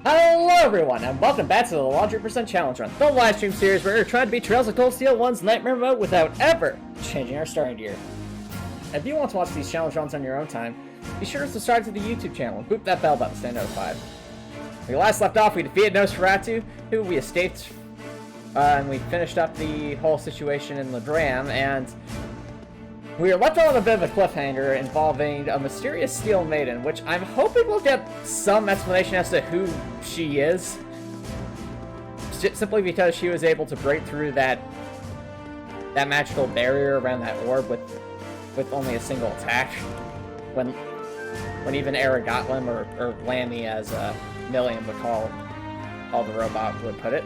Hello everyone, and welcome back to the 100% Challenge Run, the livestream series where we're trying to beat Trails of Cold Steel 1's Nightmare Mode without ever changing our starting gear. If you want to watch these challenge runs on your own time, be sure to subscribe to the YouTube channel and boop that bell button to stay notified. When we last left off, we defeated Nosferatu, who we escaped, and we finished up the whole situation in Ladram, and we are left on a bit of a cliffhanger involving a mysterious steel maiden, which I'm hoping we'll get some explanation as to who she is. Simply because she was able to break through that magical barrier around that orb with only a single attack. When even Aragatlim or Lammy, as Milliam would call the robot would put it.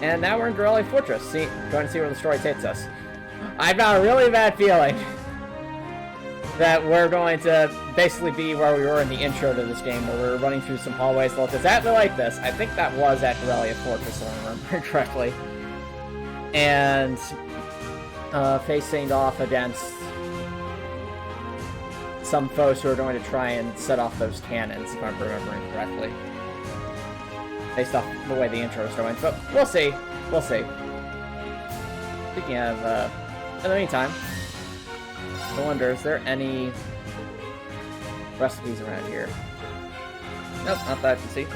And now we're in Garrelia Fortress, going to see where the story takes us. I've got a really bad feeling that we're going to basically be where we were in the intro to this game, where we were running through some hallways that looked exactly like this. I think that was at Garrelia Fortress, if I remember correctly. And facing off against some foes who are going to try and set off those cannons, if I'm remembering correctly. Based off the way the intro is going, but we'll see. We'll see. Speaking of, in the meantime, I wonder, is there any recipes around here? Nope, not that I can see.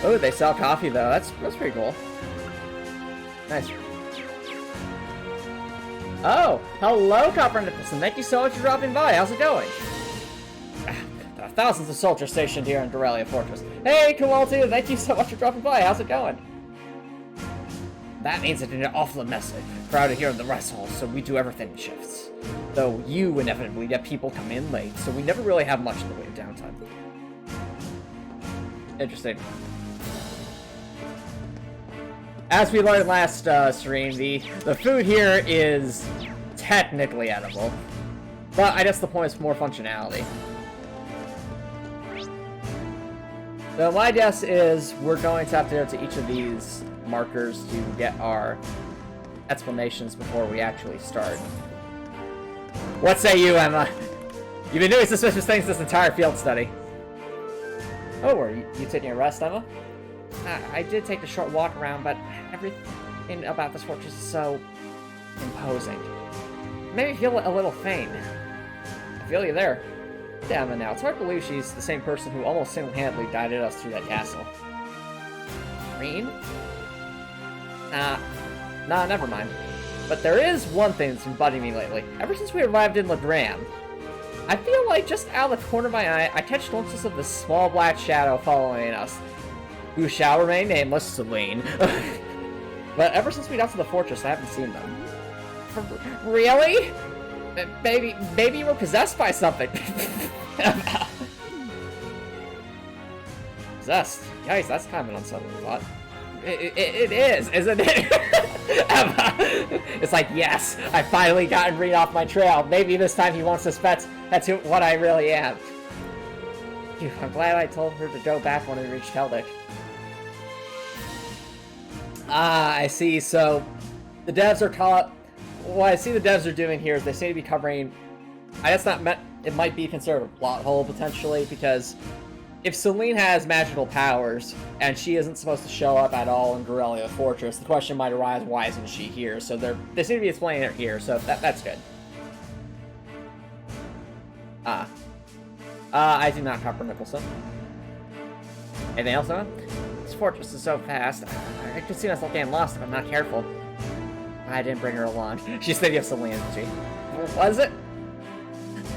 Oh, they sell coffee though. That's pretty cool. Nice. Oh, hello, Copper Nicholson. Thank you so much for dropping by. How's it going? Thousands of soldiers stationed here in Garrelia Fortress. Hey, Kowalty, thank you so much for dropping by. How's it going? That means it's an awful mess crowded here in the rest hall, so we do everything in shifts. Though you inevitably get people come in late, so we never really have much in the way of downtime. Interesting. As we learned last stream, the food here is technically edible, but I guess the point is more functionality. So my guess is we're going to have to go to each of these markers to get our explanations before we actually start. What say you, Emma? You've been doing suspicious things this entire field study. Oh, are you taking a rest, Emma? I did take a short walk around, but everything about this fortress is so imposing. It made me feel a little faint. I feel you there. Damn it now. It's hard to believe she's the same person who almost single-handedly guided us through that castle. Green? Nah, never mind. But there is one thing that's been bugging me lately. Ever since we arrived in Ladram, I feel like just out of the corner of my eye, I catch glimpses of this small black shadow following us, who shall remain nameless, Celine. But ever since we got to the fortress, I haven't seen them. Really? Maybe you were possessed by something. Possessed? Yikes, that's kind of an unsettling thought. It is, isn't it? It's like, yes, I finally gotten Reed off my trail. Maybe this time he won't suspect that's what I really am. Phew, I'm glad I told her to go back when we reached Heldic. Ah, I see. So the devs are caught. What I see the devs are doing here is they seem to be covering, I guess not meant, it might be considered a plot hole potentially, because if Celine has magical powers and she isn't supposed to show up at all in Garrelia Fortress, the question might arise, why isn't she here? So they seem to be explaining it here, so that's good. I do not Copper Nicholson. Anything else, Emma? This fortress is so fast. I could see myself getting lost if I'm not careful. I didn't bring her along. She's thinking of Celine, isn't she? Was it?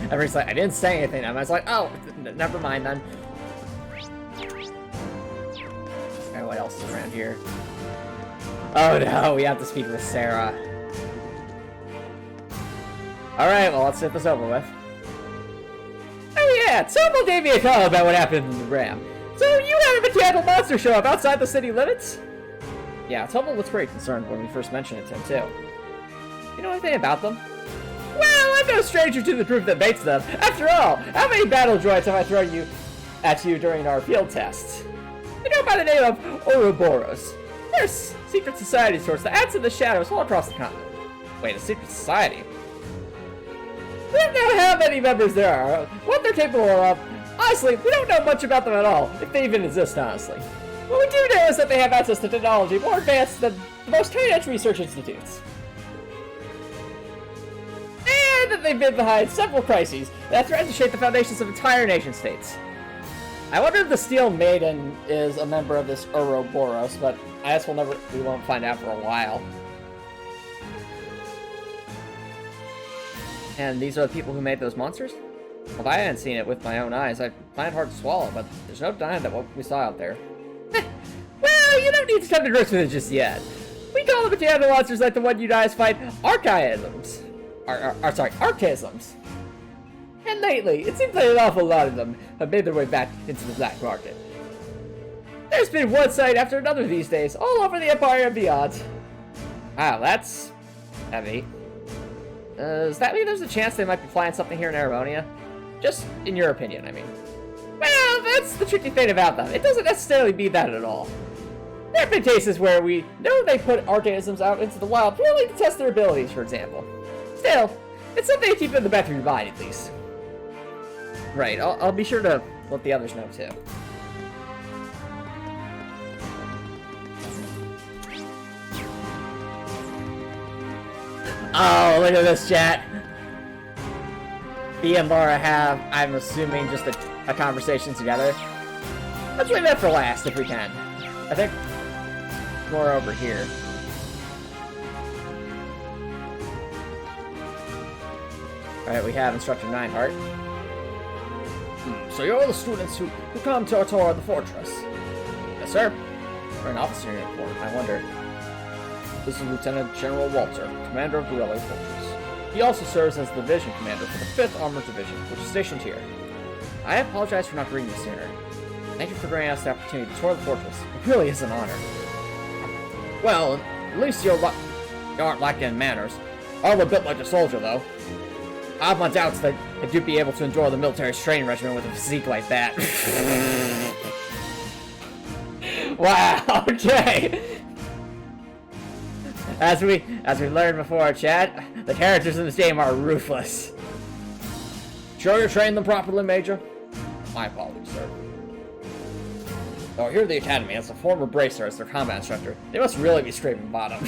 Everybody's like, I didn't say anything. I was like, oh, never mind then. Okay, what else is around here? Oh no, we have to speak with Sarah. Alright, well, let's get this over with. Oh yeah, Tomo gave me a call about what happened in the Ram. So you had a mechanical monster show up outside the city limits? Yeah, Tomo was pretty concerned when we first mentioned it to him, too. You know anything about them? Well, I'm no stranger to the group that mates them. After all, how many battle droids have I thrown at you during our field tests? They go by the name of Ouroboros. They're secret society sorts that add to the shadows all across the continent. Wait, a secret society? We don't know how many members there are, what they're capable of. Honestly, we don't know much about them at all, if they even exist, honestly. What we do know is that they have access to technology more advanced than the most cutting-edge research institutes. And that they've been behind several crises that threaten to shape the foundations of entire nation-states. I wonder if the Steel Maiden is a member of this Ouroboros, but I guess we won't find out for a while. And these are the people who made those monsters? Well, if I hadn't seen it with my own eyes, I'd find it hard to swallow, but there's no denying that what we saw out there. Well, you don't need to come to grips with it just yet. We call them material monsters like the one you guys fight archaisms. Archaisms. And lately, it seems like an awful lot of them have made their way back into the black market. There's been one site after another these days, all over the Empire and beyond. Wow, that's heavy. Does that mean there's a chance they might be flying something here in Aramonia? Just in your opinion, I mean. Well, that's the tricky thing about them. It doesn't necessarily mean that at all. There have been cases where we know they put archaisms out into the wild purely to test their abilities, for example. Still, it's something to keep in the back of your mind, at least. Right, I'll be sure to let the others know, too. Oh, look at this, chat. B and Laura have, I'm assuming, just a conversation together. Let's leave that for last, if we can. I think more over here. Alright, we have Instructor Nineheart. So you're the students who come to our tour of the fortress? Yes, sir. For an officer uniform, I wonder. This is Lieutenant General Walter, commander of Garrelia Fortress. He also serves as the division commander for the 5th Armored Division, which is stationed here. I apologize for not greeting you sooner. Thank you for granting us the opportunity to tour the fortress. It really is an honor. Well, at least you aren't lacking in manners. All a bit like a soldier, though. I have my doubts that you'd be able to endure the military training regimen with a physique like that. Wow, okay. As we learned before, chat, the characters in this game are ruthless. Sure you trained them properly, Major? My apologies, sir. Oh, here at the Academy, as a former bracer as their combat instructor, they must really be scraping bottom.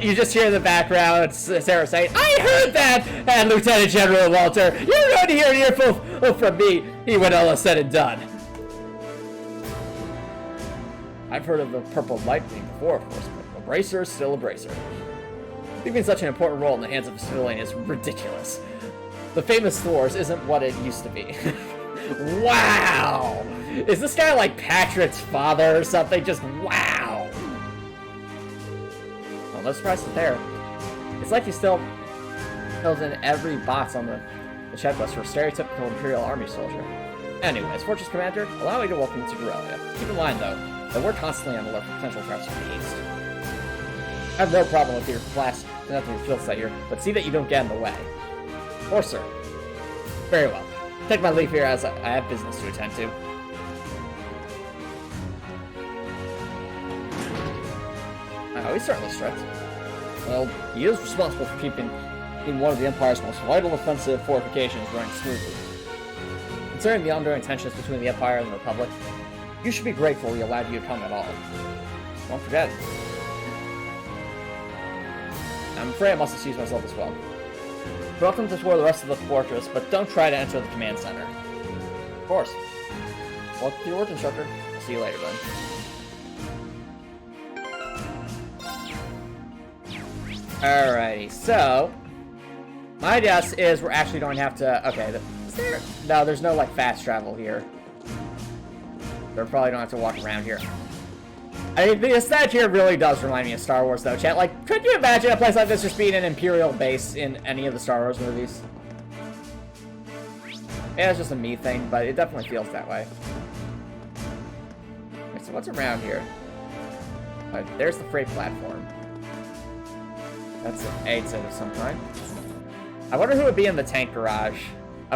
You just hear in the background Sarah saying, I heard that! And Lieutenant General Walter, you're going to hear an earful from me when all is said and done. I've heard of the Purple Lightning before, of course, but a bracer is still a bracer. Leaving such an important role in the hands of a civilian is ridiculous. The famous Thors isn't what it used to be. Wow! Is this guy like Patrick's father or something? Just wow! Well, no surprise there. It's like he still fills in every box on the checklist for a stereotypical Imperial Army soldier. Anyways, Fortress Commander, allow me to welcome you to Garrelia. Keep in mind, though, that we're constantly on the alert for potential threats from the east. I have no problem with your class conducting your field set here, but see that you don't get in the way. Of course, sir. Very well. Take my leave here as I have business to attend to. Oh, he's certainly strict. Well, he is responsible for keeping one of the Empire's most vital offensive fortifications running smoothly. Considering the ongoing tensions between the Empire and the Republic, you should be grateful we allowed you to come at all. Don't forget. I'm afraid I must excuse myself as well. Welcome to tour the rest of the fortress, but don't try to enter the command center. Of course. Well, to your work, instructor. I'll see you later, then. Alrighty, so my guess is we're actually going to have to. Okay, no, there's no like fast travel here. We're probably don't have to walk around here. I mean, the aesthetic here really does remind me of Star Wars, though, chat. Like, could you imagine a place like this just being an Imperial base in any of the Star Wars movies? Yeah, it's just a me thing, but it definitely feels that way. Okay, so what's around here? There's the freight platform. That's an exit of some kind. I wonder who would be in the tank garage.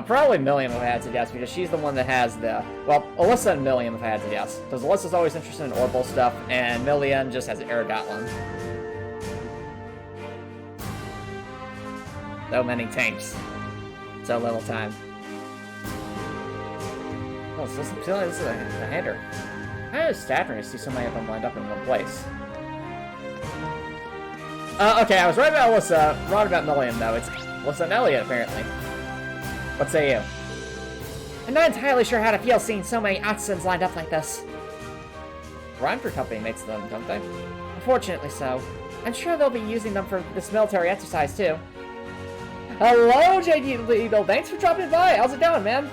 Probably Milliam if I had to guess, because she's the one that has the... Well, Alyssa and Milliam if I had to guess. Because Alyssa's always interested in orbital stuff, and Milliam just has Aerogatlan. So many tanks. So little time. Oh, so this is a hander. Kind of staggering to see so many of them lined up in one place. Okay, I was right about Alyssa, wrong about Million, though. It's Alyssa and Elliot, apparently. What say you? I'm not entirely sure how to feel seeing so many artisans lined up like this. Rhyme company makes them, don't they? Unfortunately so. I'm sure they'll be using them for this military exercise, too. Hello, JD Legal. Thanks for dropping by. How's it going, man?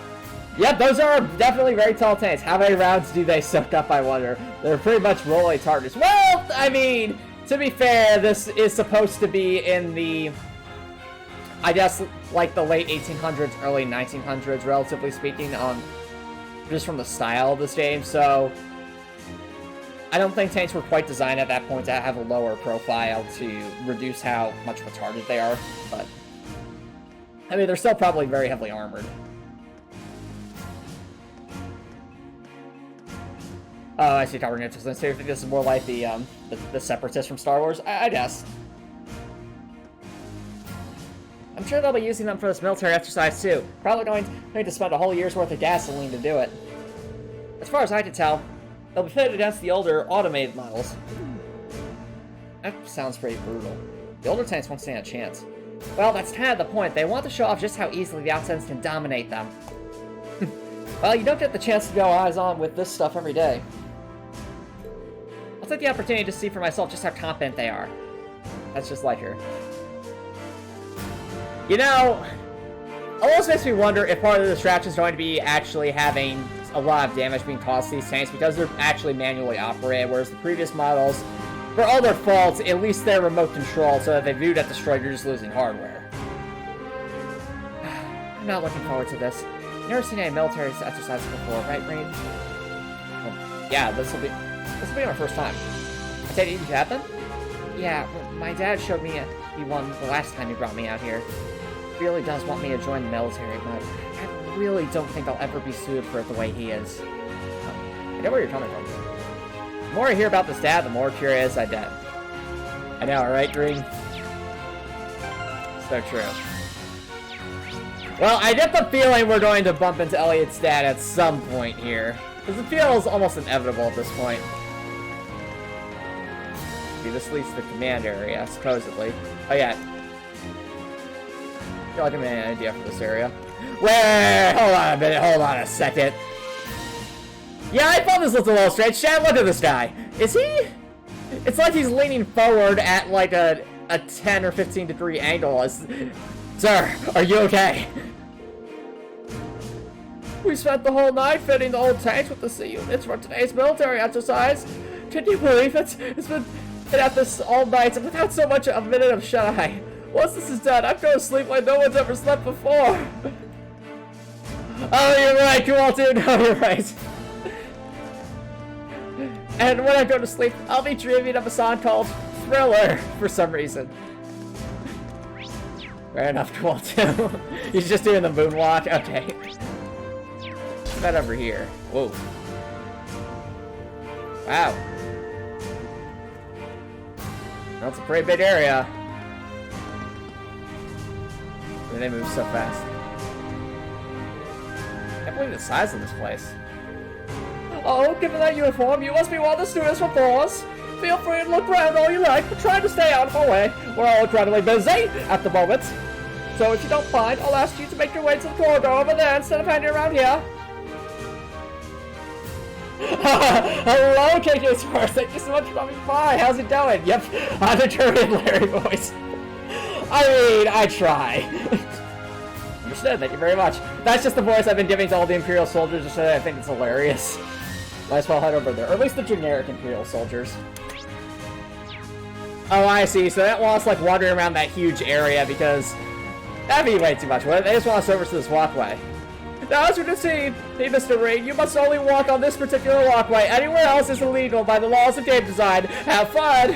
Yep, those are definitely very tall tanks. How many rounds do they soak up, I wonder? They're pretty much rolling targets. Well, I mean, to be fair, this is supposed to be in the, I guess, like the late 1800s, early 1900s, relatively speaking, just from the style of this game, so I don't think tanks were quite designed at that point to have a lower profile to reduce how much of a target they are, but I mean, they're still probably very heavily armored. Oh, I see covering interest. So you think this is more like the Separatists from Star Wars? I guess. I'm sure they'll be using them for this military exercise too. Probably going to spend a whole year's worth of gasoline to do it. As far as I can tell, they'll be pitted against the older automated models. That sounds pretty brutal. The older tanks won't stand a chance. Well, that's kind of the point. They want to show off just how easily the Artisans can dominate them. Well, you don't get the chance to go eyes-on with this stuff every day. I'll take the opportunity to see for myself just how competent they are. That's just like her. You know, it almost makes me wonder if part of the distraction is going to be actually having a lot of damage being caused to these tanks because they're actually manually operated, whereas the previous models, for all their faults, at least they're remote control, so that if they do get destroyed, you're just losing hardware. I'm not looking forward to this. You've never seen any military exercises before, right, Reed? Well, yeah, this will be our first time. I said, did you have them? Yeah, well, my dad showed me one the last time he brought me out here. He really does want me to join the military, but I really don't think I'll ever be suited for it the way he is. I get where you're coming from. The more I hear about this dad, the more curious I get. I know, right, Green? So true. Well, I get the feeling we're going to bump into Elliot's dad at some point here. Because it feels almost inevitable at this point. See, this leads to the command area, supposedly. Oh, yeah. I feel like I have an idea for this area. Wait, hold on a minute, hold on a second. Yeah, I thought this looked a little strange. Chad, look at this guy. Is he? It's like he's leaning forward at like a 10 or 15 degree angle. Sir, are you okay? We spent the whole night fitting the old tanks with the C units for today's military exercise. Can you believe it? It's been at this all night without so much a minute of shut-eye. Once this is done, I'm going to sleep like no one's ever slept before. Oh, you're right, cool, dude. Oh, you're right. And when I go to sleep, I'll be dreaming of a song called Thriller for some reason. Fair enough, cool, too. He's just doing the moonwalk. Okay. What's that over here? Whoa. Wow. That's a pretty big area. And they move so fast. I can't believe the size of this place. Oh, given that uniform, you must be one of the students from Force. Feel free to look around all you like, but try to stay out of my way. We're all incredibly busy at the moment. So if you don't mind, I'll ask you to make your way to the corridor over there instead of hanging around here. Hello, KK Sports. Thank you so much for coming by. How's it going? Yep, I'm the Korean Larry voice. I mean, I try. Understood, thank you very much. That's just the voice I've been giving to all the Imperial soldiers, just so I think it's hilarious. Might as well head over there. Or at least the generic Imperial soldiers. Oh, I see. So that wants like wandering around that huge area because that'd be way too much. They just want us over to this walkway. Now, as you can see, Mr. Reed, you must only walk on this particular walkway. Anywhere else is illegal by the laws of game design. Have fun!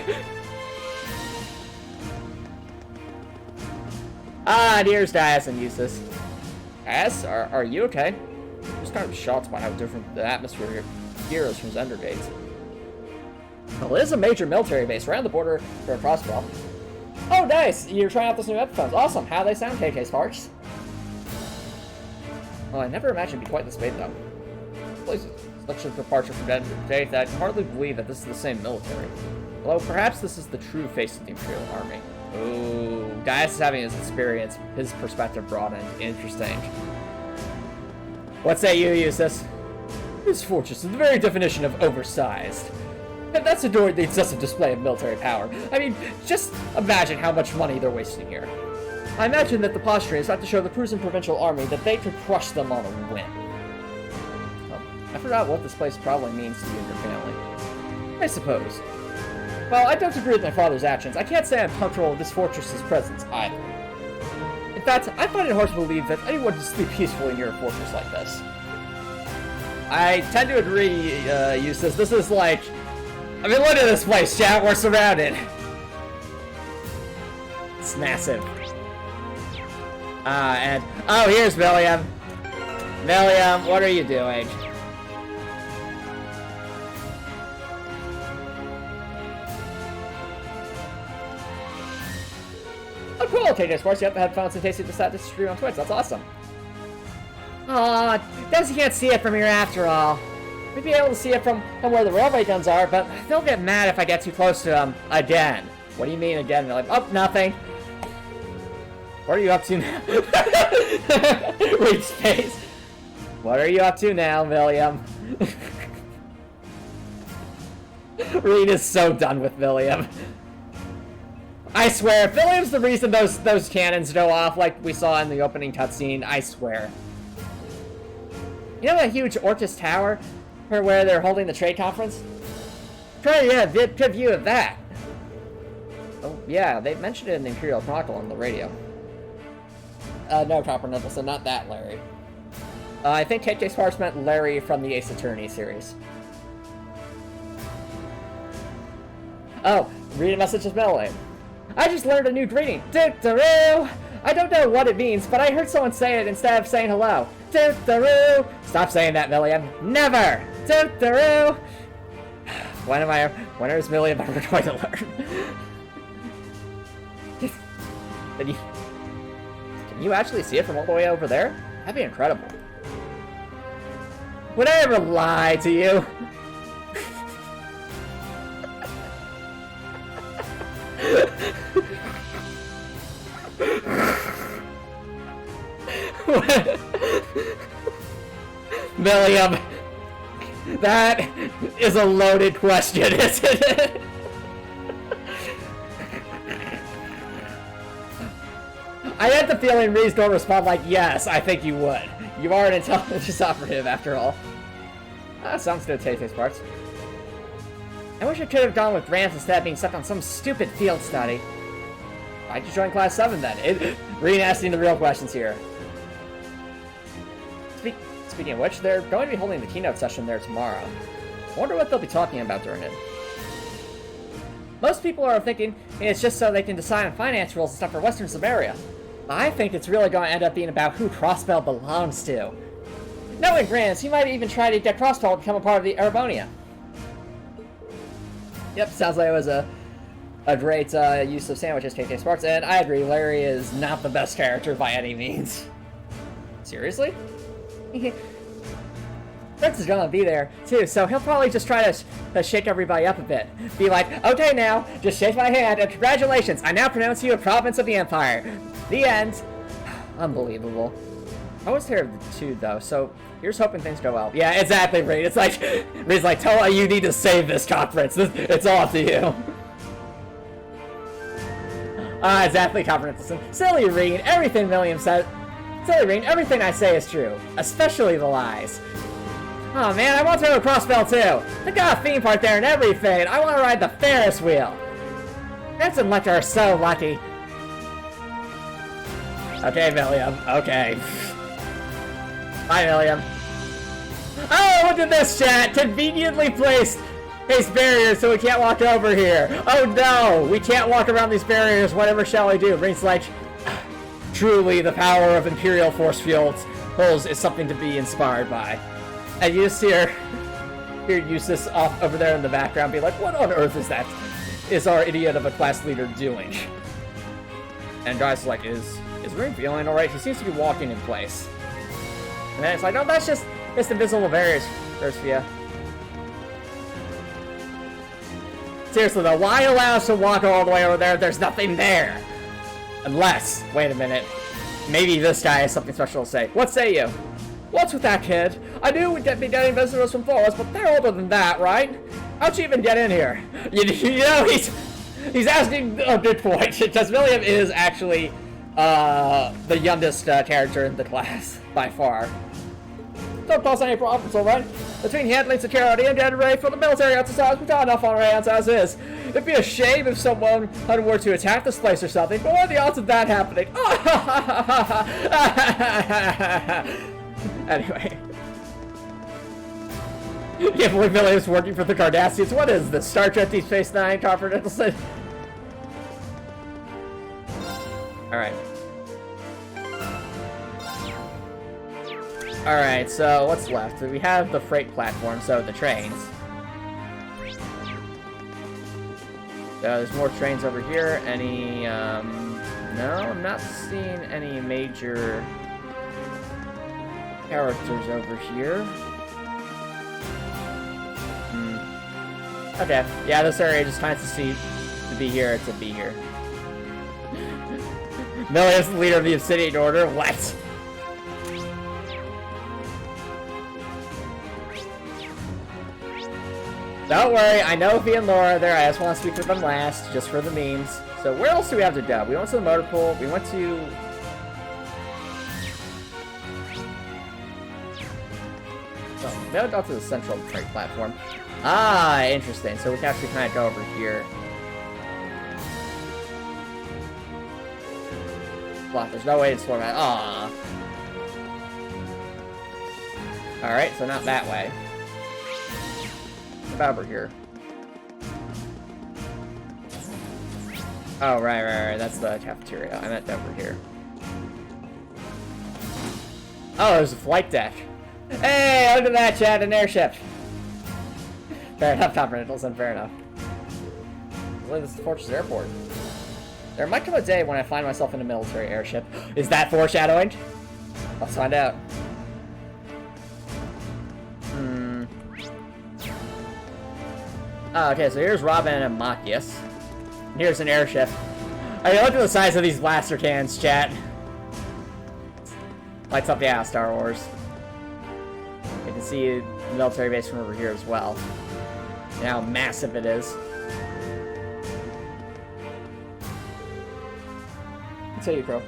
Ah, and here's Dias and Eustace. Dias, are you okay? I'm just kind of shocked by how different the atmosphere here is from Zendergate. Well, it is a major military base around the border from Crossbell. Oh, nice! You're trying out this new headphones. Awesome. How do they sound, KK Sparks? Well, I never imagined it'd be quite this big, though. This is such a departure from day that I can hardly believe that this is the same military. Although, perhaps this is the true face of the Imperial Army. Ooh, Gaius is having his experience, his perspective broadened. Interesting. What say you, Eustace? This fortress is the very definition of oversized. And that's adored the excessive display of military power. I mean, just imagine how much money they're wasting here. I imagine that the Austrians have to show the Prussian provincial army that they could crush them on a whim. I forgot what this place probably means to you and your family. I suppose. Well, I don't agree with my father's actions. I can't say I'm comfortable with this fortress's presence either. In fact, I find it hard to believe that anyone can sleep peacefully near a fortress like this. I tend to agree, Eustace. This is like... I mean, look at this place, chat. We're surrounded. It's massive. And... Oh, here's William. William, what are you doing? Oh, cool. Okay, of course, you have the headphones in case you decide to stream on Twitch. That's awesome. Aw, guess you can't see it from here after all. We'd be able to see it from where the railway guns are, but they'll get mad if I get too close to them again. What do you mean again? They're like, oh, nothing. What are you up to now? Read space. What are you up to now, William? Reed is so done with William. I swear, if William's the reason those cannons go off like we saw in the opening cutscene, I swear. You know that huge Orcus Tower? Where they're holding the trade conference? Try to get a good view of that. Oh, yeah, they mentioned it in the Imperial Chronicle on the radio. No, Copper Nicholson, not that Larry. I think KJ Sparks meant Larry from the Ace Attorney series. Oh, read a message of Melanie. I just learned a new greeting. Doo-doo-roo! I don't know what it means, but I heard someone say it instead of saying hello. Doo-doo-roo! Stop saying that, William. Never! Doo-doo-roo! When is William ever going to learn? Can you actually see it from all the way over there? That'd be incredible. Would I ever lie to you? William, that is a loaded question, isn't it? I had the feeling Ree's going to respond like, yes, I think you would. You are an intelligence operative, after all. Sounds good, Tay Sparks. I wish I could have gone with Rams instead of being stuck on some stupid field study. Why'd you join Class 7 then? Reen asking the real questions here. Speaking of which, they're going to be holding the keynote session there tomorrow. I wonder what they'll be talking about during it. Most people are thinking it's just so they can decide on finance rules and stuff for Western Samaria. I think it's really going to end up being about who Crossbell belongs to. Knowing Grants, he might even try to get Crossbell to become a part of the Arabonia. Yep, sounds like it was a great use of sandwiches, KK Sparks, and I agree, Larry is not the best character by any means. Seriously? Prince is gonna be there, too, so he'll probably just try to shake everybody up a bit. Be like, okay now, just shake my hand, and congratulations, I now pronounce you a province of the Empire. The end. Unbelievable. I was here too, though, so here's hoping things go well. Yeah, exactly, Reed. It's like, Reed's like, tell you need to save this conference. It's all up to you. Exactly, conference. Silly Reed, everything William said. Silly Reed, everything I say is true, especially the lies. Oh man, I want to go to Crossbell too. They got a theme park there and everything. I want to ride the Ferris wheel. Grants and Lecter are so lucky. Okay, William. Okay. Bye, William. Oh, look at this, chat! Conveniently placed these barriers so we can't walk over here. Oh no! We can't walk around these barriers. Whatever shall I do? Brings like... Truly, the power of Imperial Force Fields is something to be inspired by. And you just hear Eustace off over there in the background be like, what on earth is that? Is our idiot of a class leader doing? And Gaius is like, is Ring feeling alright? He seems to be walking in place. And then it's like, oh, that's just invisible barriers, Ursula. Seriously though, why allow us to walk all the way over there if there's nothing there? Unless, wait a minute, maybe this guy has something special to say. What say you? What's with that kid? I knew we'd be getting visitors from Forest, but they're older than that, right? How'd you even get in here? You know, he's asking a good point, because William is actually the youngest character in the class, by far. Don't cause any problems, alright? Between handling security and getting ready for the military exercise, we got enough on our hands as is. It'd be a shame if someone were to attack this place or something, but what are the odds of that happening? Anyway. You can't believe William's working for the Cardassians. What is this? Star Trek Deep Space Nine, Crawford Nicholson? Alright. Alright, so what's left? We have the freight platform, so the trains. There's more trains over here. Any, no, I'm not seeing any major characters over here. Okay, yeah, this area just finds to be here to be here. Millius, the leader of the Obsidian Order. What? Don't worry, I know Fee and Laura are there. I just want to speak with them last, just for the memes. So where else do we have to go? We went to the motor pool. We went to... Oh, we haven't gone to the central freight platform. Ah, interesting. So we can actually kind of go over here. Block, there's no way to slow that. Ah. Alright, so not that way. What about over here? Oh, right. That's the cafeteria. I meant over here. Oh, there's a flight deck. Hey, look at that, Chad, an airship. Fair enough, Tom Nicholson, fair enough. This is the Fortress Airport. There might come a day when I find myself in a military airship. Is that foreshadowing? Let's find out. Oh, okay, so here's Robin and Machias. Here's an airship. I mean, look at the size of these blaster cannons, chat. Lights up, yeah, Star Wars. You can see the military base from over here as well. And how massive it is. I'll tell you, bro.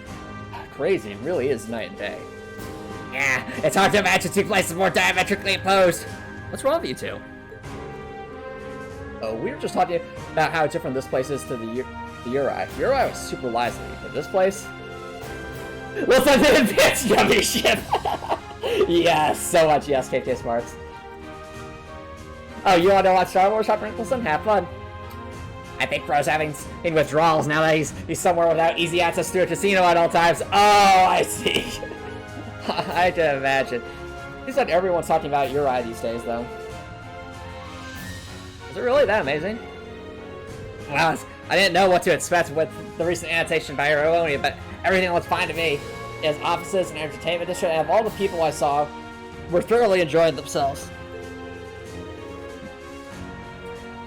Crazy, it really is night and day. Yeah, it's hard to imagine two places more diametrically opposed. What's wrong with you two? Oh, we were just talking about how different this place is to the Uri. Uri was super lively, but this place... Looks like an advanced yummy ship! Yes, so much yes, KK Smarts. Oh, you want to watch Star Wars, Hopper Nicholson? Have fun. I think Bro's having withdrawals now that he's somewhere without easy access to a casino at all times. Oh, I see. I can imagine. Seems like everyone's talking about Uri these days, though. Is it really that amazing? Well, I didn't know what to expect with the recent annotation by Erronia, but everything looks fine to me. It has offices and entertainment district, and all the people I saw were thoroughly enjoying themselves.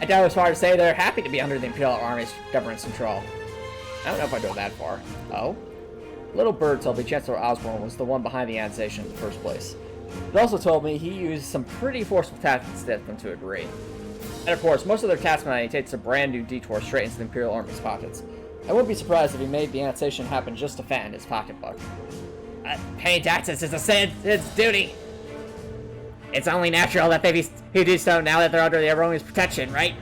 I doubt it's far to say they're happy to be under the Imperial Army's governance control. I don't know if I go that far. Oh? Little Bird told me Chancellor Osborne was the one behind the annexation in the first place. He also told me he used some pretty forceful tactics to get them to agree. And of course, most of their task money takes a brand new detour straight into the Imperial Army's pockets. I wouldn't be surprised if he made the annexation happen just to fatten his pocketbook. Paying taxes is its duty. It's only natural that they do so now that they're under the Army's protection, right?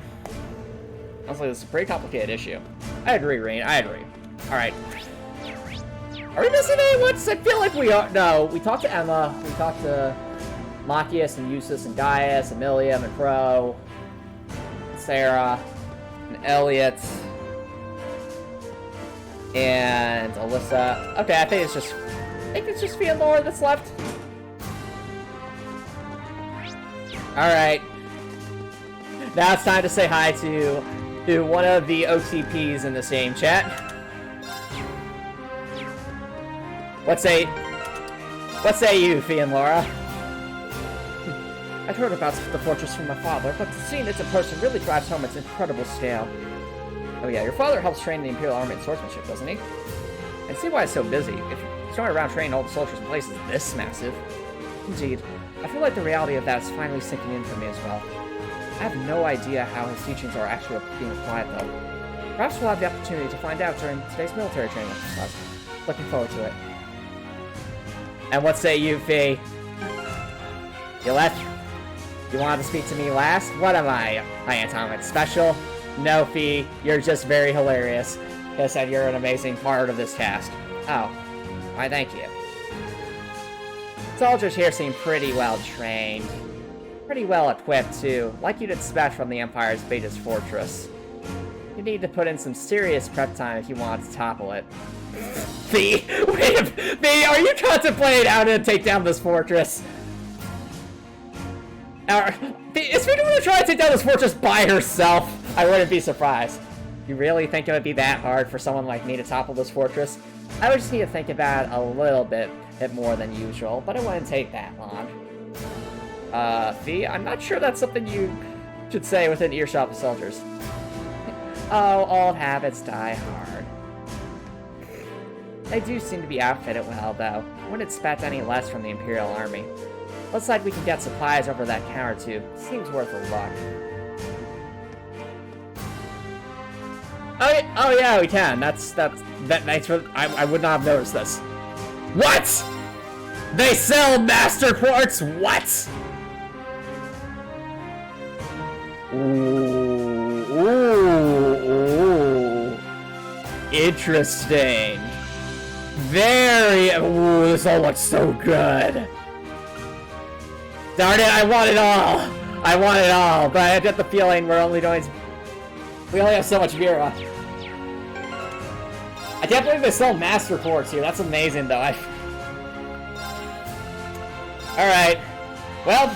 Honestly, this is a pretty complicated issue. I agree, Rain. I agree. Alright. Are we missing anyone? I feel like we are. No, we talked to Emma. We talked to Machias and Eustace and Gaius and Milliam and Pro. And Sarah. And Elliot. And Alyssa. Okay, I think it's just Fee and Laura that's left. Alright. Now it's time to say hi to one of the OTPs in the same chat. What say you, Fee and Laura? I've heard about the fortress from my father, but seeing it in person really drives home its incredible scale. Oh yeah, your father helps train the Imperial Army in swordsmanship, doesn't he? And see why it's so busy. If he's going around training all the soldiers in places this massive. Indeed. I feel like the reality of that is finally sinking in for me as well. I have no idea how his teachings are actually being applied, though. Perhaps we'll have the opportunity to find out during today's military training exercise. Looking forward to it. And what say you, Fee? You left? You wanted to speak to me last? What am I? Antomicx special? No, Fee. You're just very hilarious. I said you're an amazing part of this cast. Oh. Why, thank you. Soldiers here seem pretty well trained. Pretty well equipped, too. Like you'd expect from the Empire's biggest fortress. You need to put in some serious prep time if you want to topple it. Fee! Wait, Fee, are you contemplating how to take down this fortress? Is Fee going to try to take down this fortress by herself? I wouldn't be surprised. You really think it would be that hard for someone like me to topple this fortress? I would just need to think about it a little bit more than usual, but it wouldn't take that long. Fee, I'm not sure that's something you should say within earshot of soldiers. Oh, old habits die hard. They do seem to be outfitted well, though. Wouldn't expect any less from the Imperial Army. Looks like we can get supplies over that counter, too. Seems worth a look. Oh yeah, we can. That's for, I would not have noticed this. What? They sell master quartz? What? Ooh. Interesting. Very. Ooh, this all looks so good. Darn it! I want it all. I want it all, but I get the feeling we only have so much Vera. I can't believe they sell master quartz here. That's amazing, though. Alright. Well.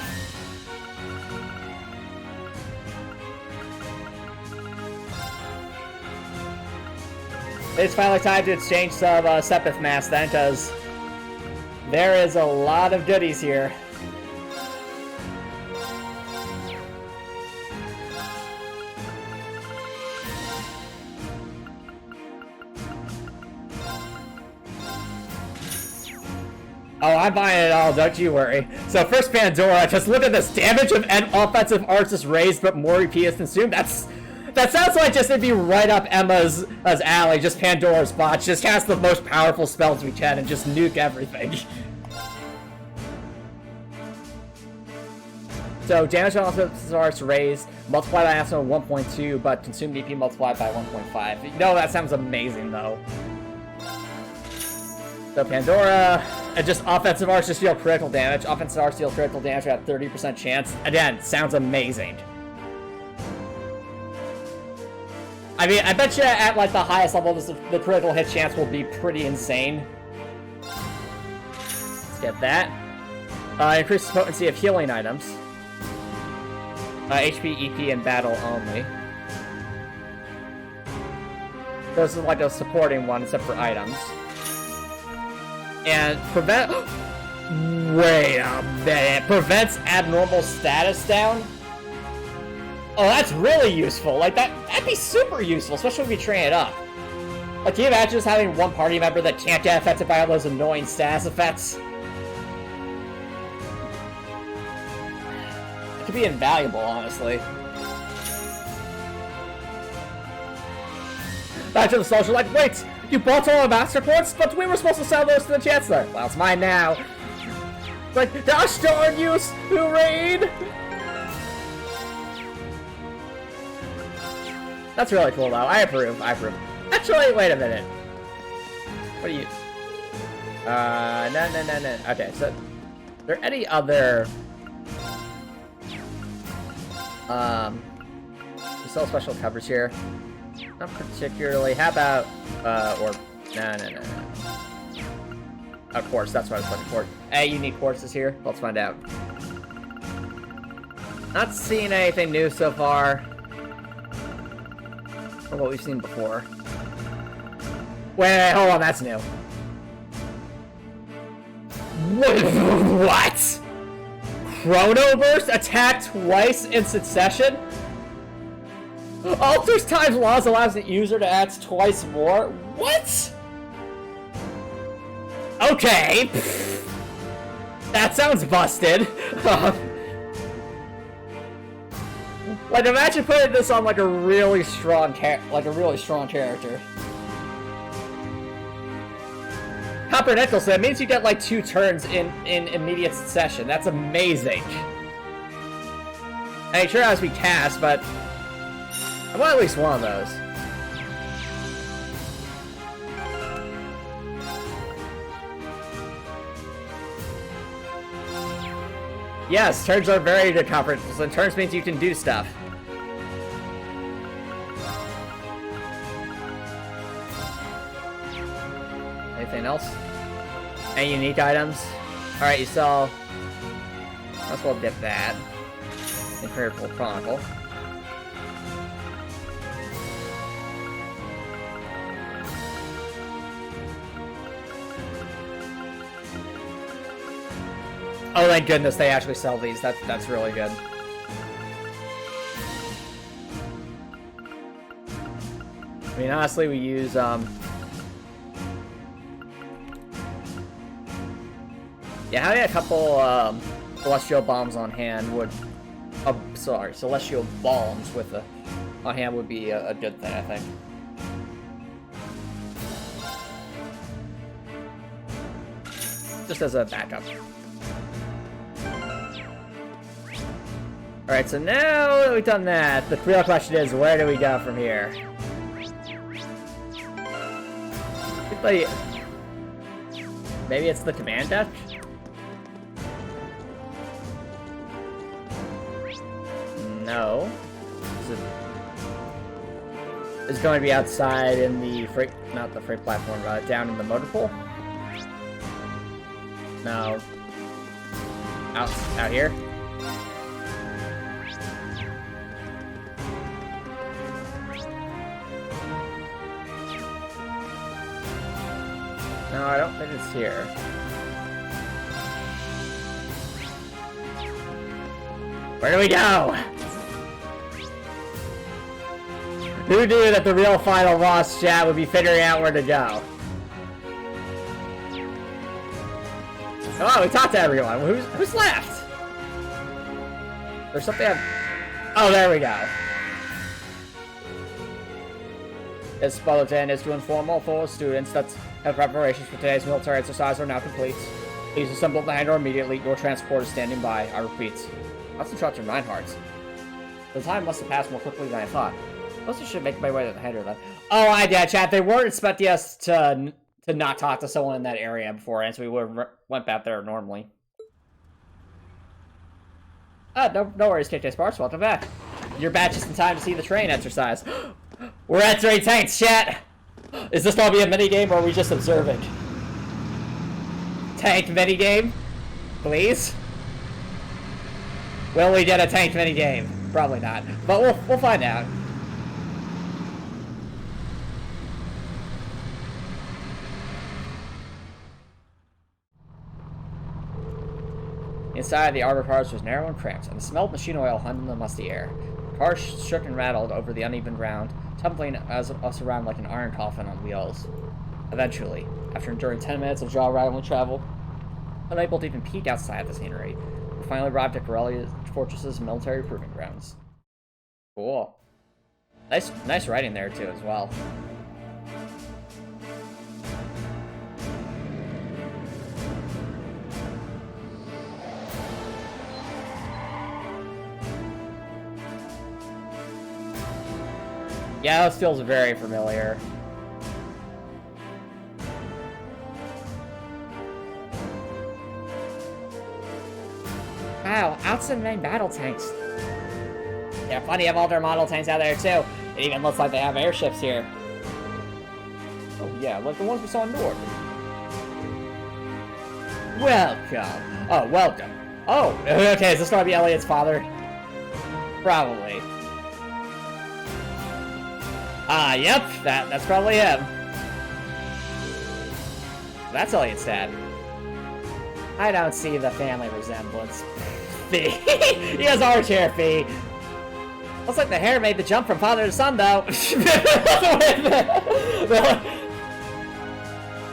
It's finally time to exchange some Sepith masks then, because there is a lot of goodies here. Oh, I'm buying it all, don't you worry. So first Pandora, just look at this. Damage of and offensive arts is raised, but more EP is consumed. That sounds like just it'd be right up Emma's alley, just Pandora's bots. Just cast the most powerful spells we can and just nuke everything. So damage on offensive arts raised, multiplied by maximum 1.2, but consumed EP multiplied by 1.5. No, that sounds amazing though. So Pandora, and just offensive arts just deal critical damage. Offensive arts deal critical damage at 30% chance. Again, sounds amazing. I mean, I bet you at like the highest level, the critical hit chance will be pretty insane. Let's get that. Increases potency of healing items. HP, EP, and battle only. This is like a supporting one, except for items. And prevent. Wait a minute. Prevents abnormal status down? Oh, that's really useful. Like, that'd be super useful, especially if we train it up. Like, can you imagine just having one party member that can't get affected by all those annoying status effects? It could be invaluable, honestly. Back to the social, like, wait! You bought all the master quartz, but we were supposed to sell those to the Chancellor. Well, it's mine now. Like, gosh darn you, who raid! That's really cool, though. I approve. Actually, wait a minute. What are you... No. Okay, so... Are there any other... We sell special coverage here. Not particularly. How about... No. Of course, that's what I was looking for. Hey, you need quartzes here? Let's find out. Not seeing anything new so far. Or what we've seen before. Wait, hold on, that's new. What? Chrono Burst attacked twice in succession? Alters times laws allows the user to act twice more? What? Okay. That sounds busted. Like, imagine putting this on like a really strong character. Pumpernickel, so that means you get like 2 turns in immediate succession. That's amazing. I mean, sure has to be cast, but I want at least one of those. Yes, turns are very good conferences, and turns means you can do stuff. Anything else? Any unique items? Alright, you saw... Let's well get that. Imperial Chronicle. Oh, thank goodness they actually sell these. That's really good. I mean, honestly, we use, yeah, having a couple, Celestial Bombs on hand would... sorry, Celestial Bombs with on hand would be a good thing, I think. Just as a backup. Alright, so now that we've done that, the real question is, where do we go from here? Maybe it's the command deck? No. It's going to be outside in the freight, not the freight platform, down in the motor pool? No. Out here? No, I don't think it's here. Where do we go? Who knew that the real final boss chat would be figuring out where to go? Oh, we talked to everyone. Who's left? There's something oh, there we go. This bulletin is to inform all fellow students that preparations for today's military exercise are now complete. Please assemble the hangar immediately. Your transport is standing by. I repeat. That's Instructor Reinhardt. The time must have passed more quickly than I thought. Most should make my way to the hangar then. Oh, I did, chat. They weren't expecting us to not talk to someone in that area beforehand, so we would have went back there normally. No worries, KK Sparks. Welcome back. You're back just in time to see the train exercise. We're entering tanks, chat! Is this gonna be a minigame, or are we just observing? Tank minigame? Please? Will we get a tank minigame? Probably not. But we'll find out. Inside, the armored cars was narrow and cramped, and the smell of machine oil hung in the musty air. The cars shook and rattled over the uneven ground, tumbling us around like an iron coffin on wheels. Eventually, after enduring 10 minutes of jaw-rattling travel, unable to even peek outside the scenery, we finally arrived at Garrelia Fortress's military proving grounds. Cool. Nice writing there, too, as well. Yeah, this feels very familiar. Wow, outside main battle tanks. There are plenty of older model tanks out there too. It even looks like they have airships here. Oh yeah, like the ones we saw north. Welcome. Oh, welcome. Oh, okay, is this gonna be Elliot's father? Probably. Yep, that's probably him. That's Elliot's dad. I don't see the family resemblance. Fee. He has orange hair, Fee. Looks like the hair made the jump from father to son, though.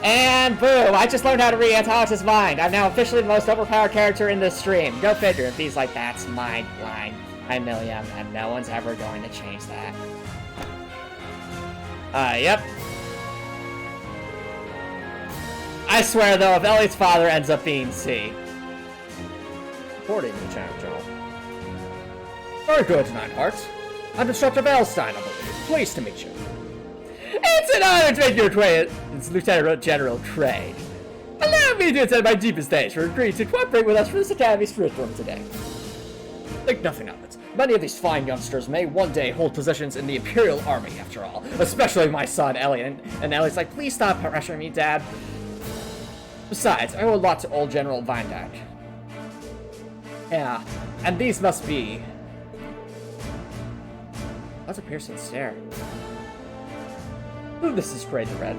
And boom, I just learned how to read Antomicx's mind. I'm now officially the most overpowered character in this stream. Go figure. If he's like, that's my line. I million, and no one's ever going to change that. Yep. I swear, though, if Elliot's father ends up being C. According to the channel journal. Very good, Ninehearts. I'm Instructor Valstein, I believe. Pleased to meet you. It's an honor to make your acquaintance, Lieutenant General Trade. Allow me to extend my deepest thanks for agreeing to cooperate with us for this Academy's curriculum today. Think nothing of it. Many of these fine youngsters may one day hold positions in the Imperial Army, after all. Especially my son, Elliot. And Elliot's like, please stop pressuring me, Dad. Besides, I owe a lot to old General Vindak. Yeah, and these must be... That's a piercing stare. Ooh, this is crazy red.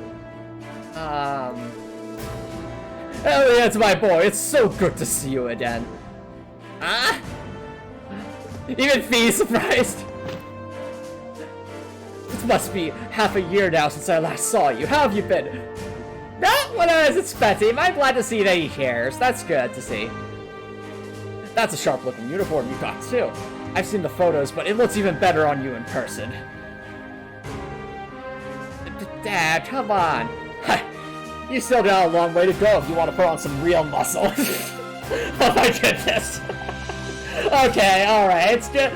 Elliot's my boy, it's so good to see you again. Ah? Even Fee's surprised. It must be half a year now since I last saw you. How have you been? Not what I was expecting. I'm glad to see that he cares. That's good to see. That's a sharp-looking uniform you got, too. I've seen the photos, but it looks even better on you in person. Dad, come on. You still got a long way to go if you want to put on some real muscle. Oh my goodness. Okay, alright, it's good.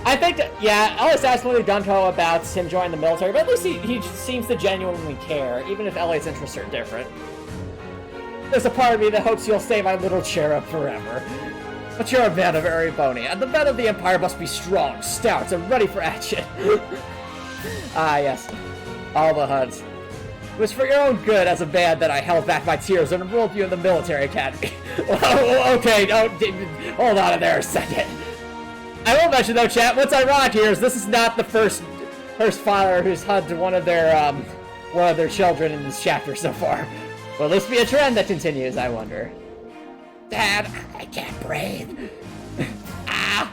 I think, yeah, Elliot's absolutely gung-ho about him joining the military, but at least he seems to genuinely care, even if Elliot's interests are different. There's a part of me that hopes you'll stay my little cherub forever. But you're a man of very bony, and the men of the Empire must be strong, stout, and ready for action. Ah, yes. All the HUDs. It was for your own good as a man that I held back my tears and enrolled you in the military academy. Okay, hold on there a second. I will mention though, chat, what's ironic here is this is not the first father who's hugged one of their children in this chapter so far. Will this be a trend that continues, I wonder? Dad, I can't breathe. Ah!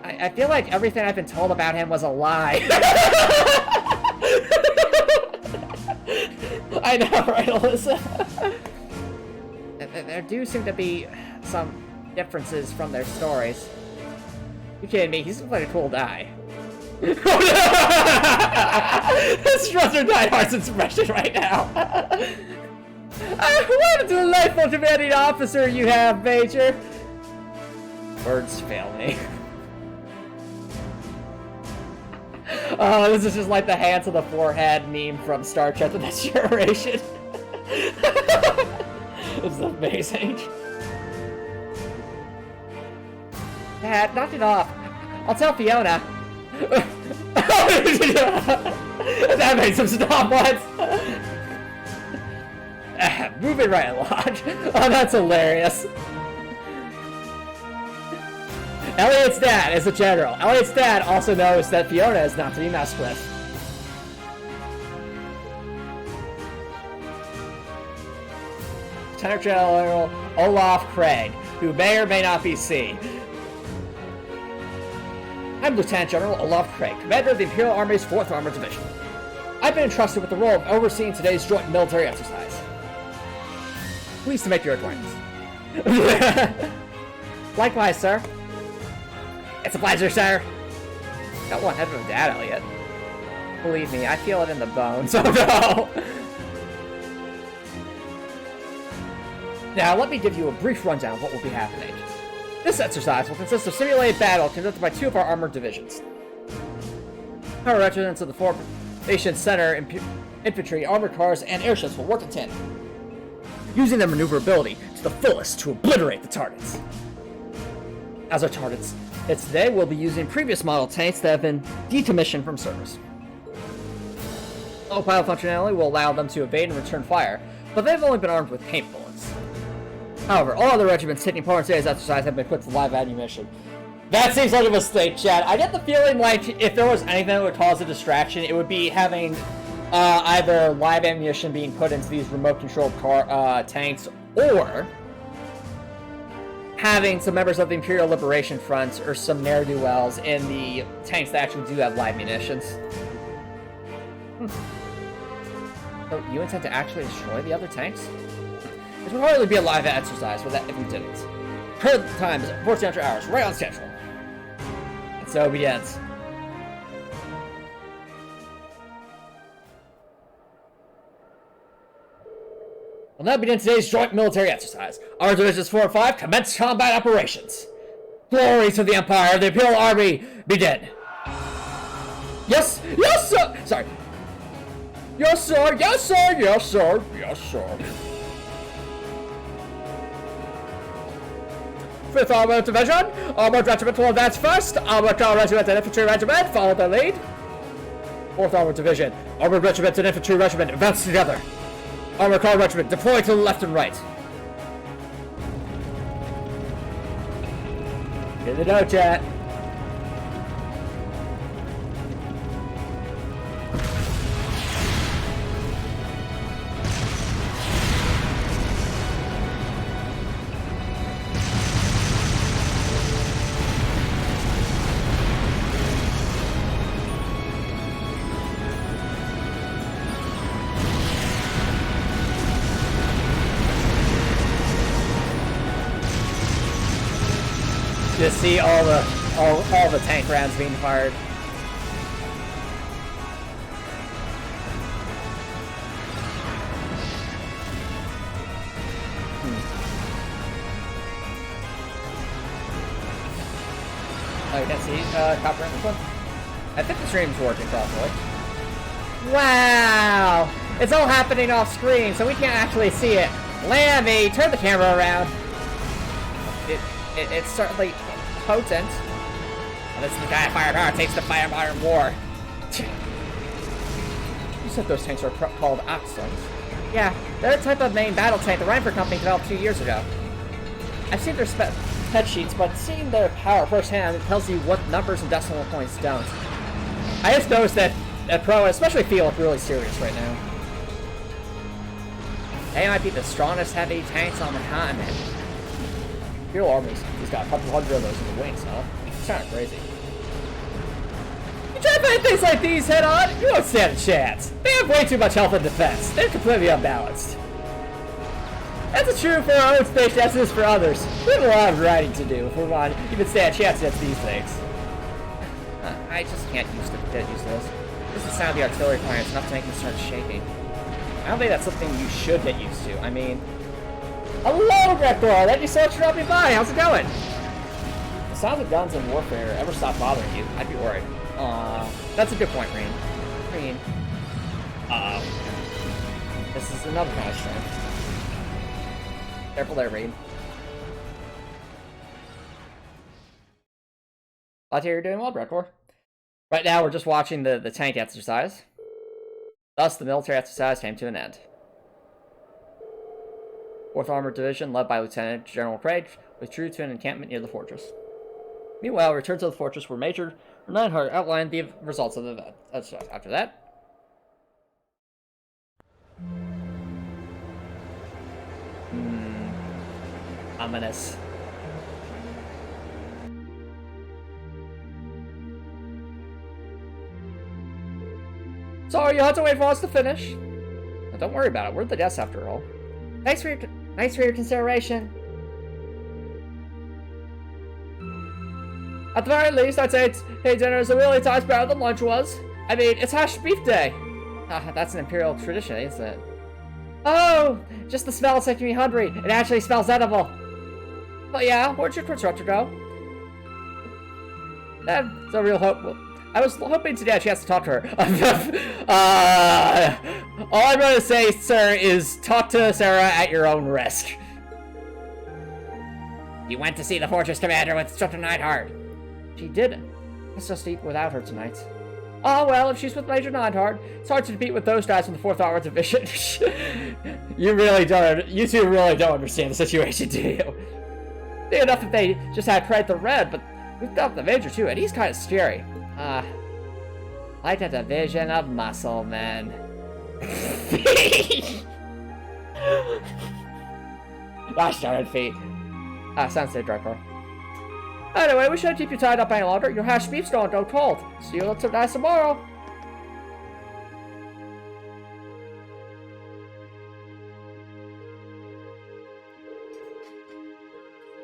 I feel like everything I've been told about him was a lie. I know, right, Alyssa? There do seem to be some differences from their stories. You kidding me? He's like a cool guy. Strutter Nineheart's expression right now. What a delightful commanding officer you have, Major. Words fail me. Oh, this is just like the hands on the forehead meme from Star Trek The Next Generation. It's amazing. Dad, knock it off. I'll tell Fiona. That makes him stop once. Moving right along. Oh, that's hilarious. Elliot's dad is a general. Elliot's dad also knows that Fiona is not to be messed with. Lieutenant General Olaf Craig, who may or may not be C. I'm Lieutenant General Olaf Craig, commander of the Imperial Army's 4th Armored Division. I've been entrusted with the role of overseeing today's joint military exercise. Pleased to make your acquaintance. Likewise, sir. It's a pleasure, sir. Got one head of a dad, Elliot. Believe me, I feel it in the bones. Oh no! Now, let me give you a brief rundown of what will be happening. This exercise will consist of simulated battle conducted by 2 of our armored divisions. Our regiments of the Formation Center infantry, armored cars, and airships will work in tandem, using their maneuverability to the fullest to obliterate the targets. As our targets, today we'll be using previous model tanks that have been decommissioned from service. Autopilot functionality will allow them to evade and return fire, but they've only been armed with paint bullets. However, all other regiments taking part in today's exercise have been equipped with live ammunition. That seems like a mistake, Chad. I get the feeling like if there was anything that would cause a distraction, it would be having either live ammunition being put into these remote-controlled tanks, or having some members of the Imperial Liberation Front or some ne'er-do-wells in the tanks that actually do have live munitions. So you intend to actually destroy the other tanks? It would hardly be a live exercise if we didn't. Current time is 1400 hours, right on schedule. And so it begins. We'll now begin today's joint military exercise. Our divisions 4 and 5 commence combat operations. Glory to the Empire of the Imperial Army, begin. Yes, yes, sir. Sorry. Yes, sir. Yes, sir. Yes, sir. Yes, sir. 5th Armored Division. Armored Regiment will advance first. Armored Car Regiment and Infantry Regiment follow their lead. 4th Armored Division. Armored Regiment and Infantry Regiment advance together. Armored Car Regiment deploy to the left and right. Get the note, chat. Just see all the tank rounds being fired. Oh, you can see copper in this one? I think the stream's working properly. Wow! It's all happening off screen, so we can't actually see it. Lammy, turn the camera around. It's certainly potent. Well, this is the guy firepower takes the fire modern war. You said those tanks are called Axons. Yeah, they're a type of main battle tank the Reinfer Company developed 2 years ago. I've seen their spec sheets, but seeing their power firsthand tells you what numbers and decimal points don't. I just noticed that Pro, especially feel really serious right now. They might be the strongest heavy tanks on the continent. Imperial Army's he's got a couple hundred of those in the wings, huh? It's kind of crazy. You try to fight things like these head on, you won't stand a chance. They have way too much health and defense. They're completely unbalanced. That's as true for our own station as it is for others. We have a lot of writing to do if we want to even stand a chance against these things. I just can't get used to this. Just the sound of the artillery fire is enough to make me start shaking. I don't think that's something you should get used to. I mean... Hello, Grekor! Thank you so much for dropping by! How's it going? If the sound of guns in warfare ever stop bothering you, I'd be worried. That's a good point, Reen. Reen. This is another kind of strength. Careful there, Reen. Glad to hear you're doing well, Grekor. Right now, we're just watching the tank exercise. Thus, the military exercise came to an end. 4th Armored Division, led by Lieutenant General Craig, withdrew to an encampment near the fortress. Meanwhile, returned to the fortress where Major Reinhardt outlined the results of the event. After that... Ominous. Sorry, you had to wait for us to finish. Now, don't worry about it. We're the guests after all. Thanks for your consideration. At the very least, I'd say dinner is a really times better than lunch was. I mean, it's hash beef day. That's an imperial tradition, isn't it? Oh, just the smell is making me hungry. It actually smells edible. But yeah, where'd your constructor go? That's a real hope. Well, I was hoping to get a chance to talk to her. All I'm going to say, sir, is talk to Sarah at your own risk. You went to see the fortress commander with Instructor Neidhart. She didn't. Let's just eat without her tonight. Oh, well, if she's with Major Neidhart, it's hard to compete with those guys from the 4th Armored Division. You two really don't understand the situation, do you? Big enough if they just had Craig the Red, but we've got the Major too, and he's kind of scary. Like a division of muscle men. Gosh darn it, feet. Sounds so dreadful. Anyway, we shouldn't keep you tied up any longer. Your hash beef's going to go cold. See you guys tomorrow.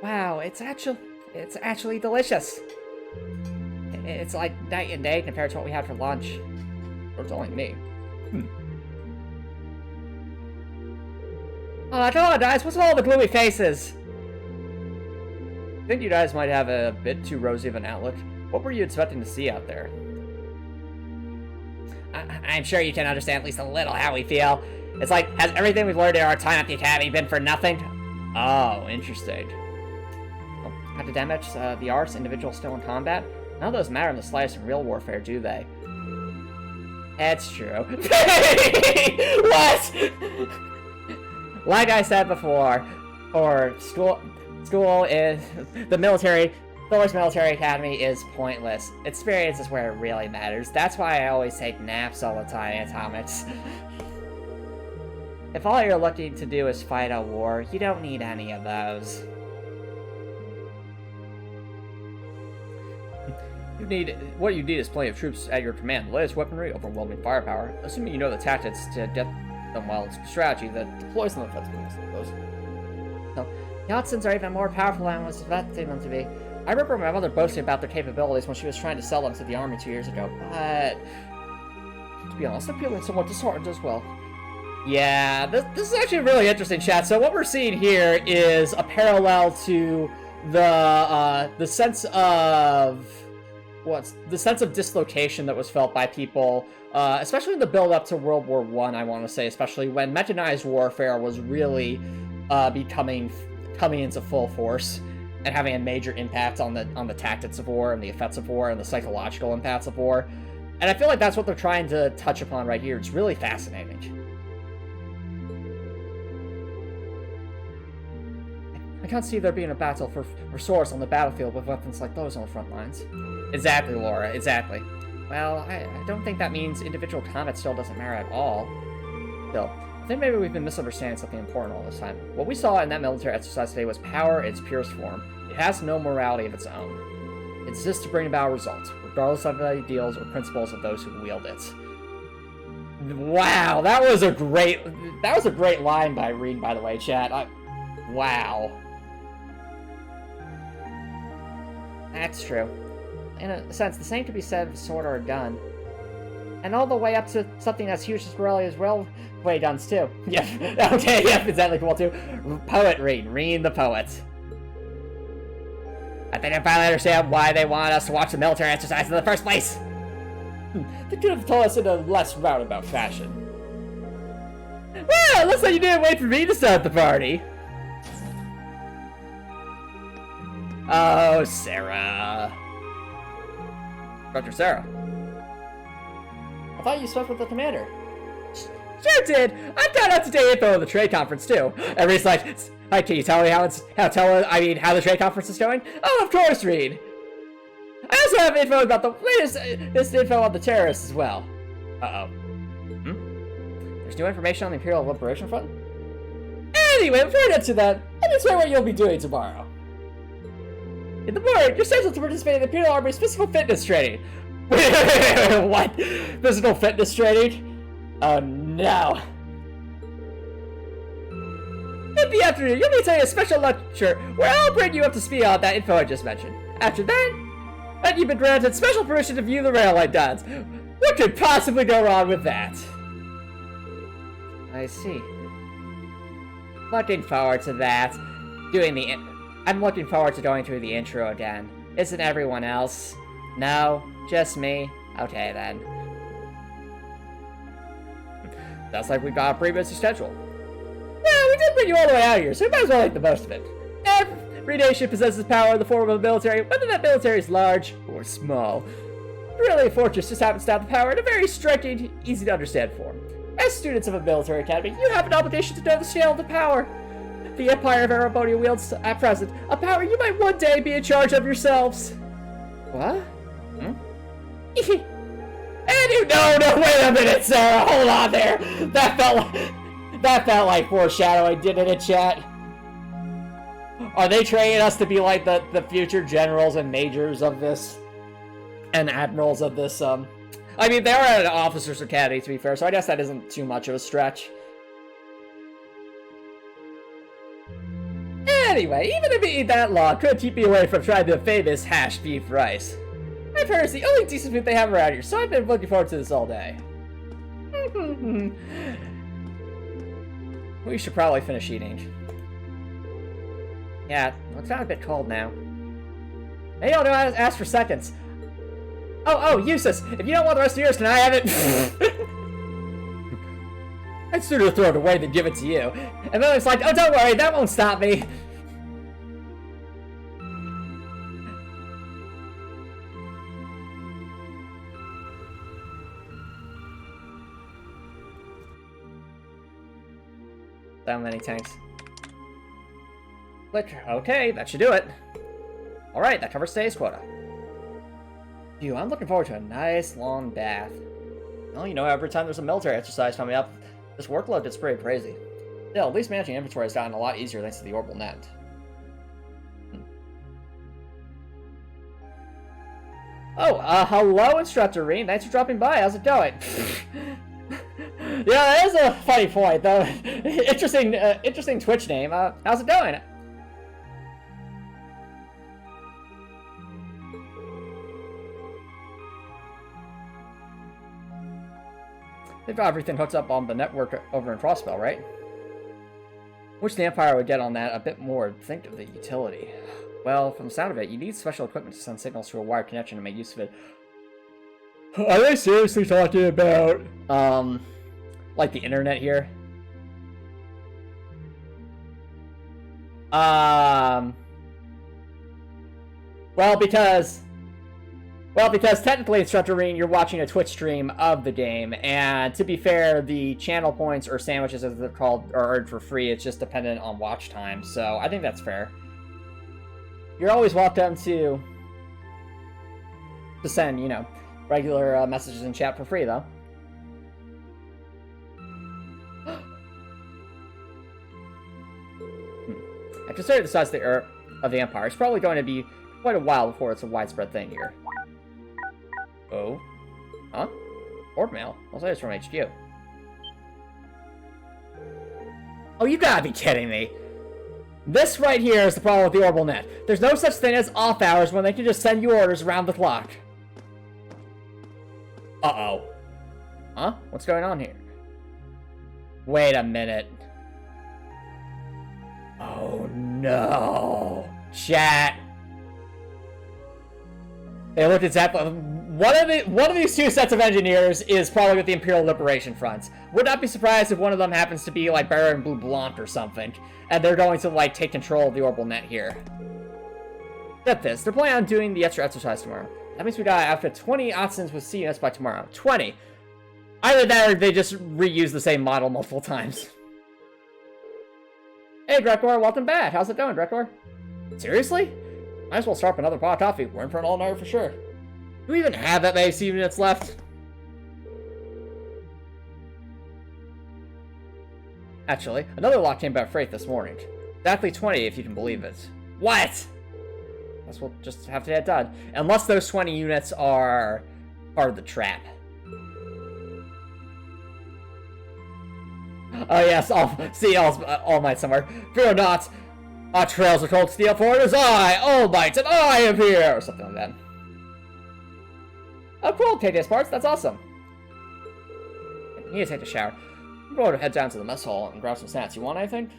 Wow, it's actually delicious. It's like night and day compared to what we had for lunch. Or it's only me. Oh, come on, guys. What's with all the gloomy faces? I think you guys might have a bit too rosy of an outlook. What were you expecting to see out there? I'm sure you can understand at least a little how we feel. It's like, has everything we've learned in our time at the Academy been for nothing? Oh, interesting. Well, academics, the arts, individuals still in combat? None of those matter in the slightest in real warfare, do they? That's true. What? Like I said before, school is the military. Thor's Military Academy is pointless. Experience is where it really matters. That's why I always take naps all the time, Antomicx. If all you're looking to do is fight a war, you don't need any of those. What you need is plenty of troops at your command, the latest weaponry, overwhelming firepower, assuming you know the tactics to get them well, it's strategy that deploys them effectively, I suppose. So, the Otsons are even more powerful than I was expecting them to be. I remember my mother boasting about their capabilities when she was trying to sell them to the army 2 years ago, but to be honest, I'm feeling somewhat disheartened as well. Yeah, this is actually really interesting, chat. So what we're seeing here is a parallel to the sense of dislocation that was felt by people, especially in the build-up to World War I want to say, especially when mechanized warfare was really coming into full force and having a major impact on the tactics of war and the effects of war and the psychological impacts of war. And I feel like that's what they're trying to touch upon right here. It's really fascinating. I can't see there being a battle for resource on the battlefield with weapons like those on the front lines. Exactly, Laura, exactly. Well, I don't think that means individual combat still doesn't matter at all. Still, I think maybe we've been misunderstanding something important all this time. What we saw in that military exercise today was power in its purest form. It has no morality of its own. It exists to bring about results, regardless of the ideals or principles of those who wield it. Wow, that was a great line by Reed, by the way, chat. Wow. That's true. In a sense, the same could be said of a sword or a gun. And all the way up to something as huge as Garrelia's railway guns, too. Yeah, okay, yep, exactly cool, too. Poet Reed the poet. I think I finally understand why they wanted us to watch the military exercise in the first place. They could have told us in a less roundabout fashion. Well, looks like you didn't wait for me to start the party. Oh, Sarah. Dr. Sarah. I thought you spoke with the commander. Sure did. I've got up-to-date info of the trade conference too. Everybody's like, can you tell me how the trade conference is going? Oh, of course, Reed. I also have info about the latest info on the terrorists as well. Uh-oh. There's new information on the Imperial Liberation Front? Anyway, before I get to that, let me tell you what you'll be doing tomorrow. In the morning, you're scheduled to participate in the Imperial Army's physical fitness training. What? Physical fitness training? Oh no. In the afternoon, you'll be taking a special lecture where I'll bring you up to speed on that info I just mentioned. After that, you've been granted special permission to view the railway guns. What could possibly go wrong with that? I see. Looking forward to that. I'm looking forward to going through the intro again. Isn't everyone else? No? Just me? Okay then. Sounds like we've got a pretty busy schedule. Well, we did bring you all the way out here, so we might as well make the most of it. Every nation possesses power in the form of a military, whether that military is large or small. Garrelia Fortress just happens to have the power in a very striking, easy to understand form. As students of a military academy, you have an obligation to know the scale of the power. The Empire of Arabonia wields, at present, a power you might one day be in charge of yourselves. What? No, wait a minute, Sarah. Hold on there. That felt like foreshadowing, didn't it, chat? Are they training us to be like the future generals and majors of this, and admirals of this? I mean, they are at an officers' academy, to be fair, so I guess that isn't too much of a stretch. Anyway, even if eating that law could keep me away from trying the famous hashed beef rice. I've heard it's the only decent food they have around here, so I've been looking forward to this all day. We should probably finish eating. Yeah, it's not a bit cold now. Maybe I'll ask for seconds. Oh, Eustace, if you don't want the rest of yours, can I have it? I'd sooner throw it away than give it to you. And then it's like, oh, don't worry, that won't stop me. So many tanks. Click. Okay, that should do it. Alright, that covers today's quota. Phew, I'm looking forward to a nice long bath. Well, you know, every time there's a military exercise coming up, this workload gets pretty crazy. Still, at least managing inventory has gotten a lot easier thanks to the orbital net. Oh, hello, Instructor Reen. Thanks for dropping by. How's it going? Yeah, that is a funny point, though. Interesting Twitch name. How's it going? They've got everything hooked up on the network over in Crossbell, right? Wish the Empire would get on that a bit more. Think of the utility. Well, from the sound of it, you need special equipment to send signals through a wired connection and make use of it. Are they seriously talking about, like the internet here? Well, because technically, Instructor Reen, you're watching a Twitch stream of the game, and to be fair, the channel points, or sandwiches as they're called, are earned for free. It's just dependent on watch time, so I think that's fair. You're always welcome to send, you know, regular messages in chat for free, though. I consider the size of the Empire. It's probably going to be quite a while before it's a widespread thing here. Oh? Huh? Orb mail? I'll say it's from HQ. Oh, you gotta be kidding me! This right here is the problem with the orbital net. There's no such thing as off hours when they can just send you orders around the clock. Uh-oh. Huh? What's going on here? Wait a minute. Oh no. Chat. They looked exactly. One of these two sets of engineers is probably with the Imperial Liberation Front. Would not be surprised if one of them happens to be like Baron Blue Blanc or something, and they're going to like take control of the orbital net here. Get this, they're planning on doing the extra exercise tomorrow. That means we gotta outfit 20 Otsons with C units by tomorrow. 20. Either that or they just reuse the same model multiple times. Hey Drekor, welcome back. How's it going, Drekor? Seriously? Might as well start up another pot of coffee. We're in for an all-nighter for sure. Do we even have that many C units left? Actually, another lot came about freight this morning. Exactly 20, if you can believe it. What? Guess we'll just have to get done. Unless those 20 units are part of the trap. Oh yes, I'll see All Might somewhere. Fear not. Our trails are cold steel for it as I, All Might, and I am here! Or something like that. Oh cool, KDS parts, that's awesome. I need to take a shower. I'm going to head down to the mess hall and grab some snacks. You want anything?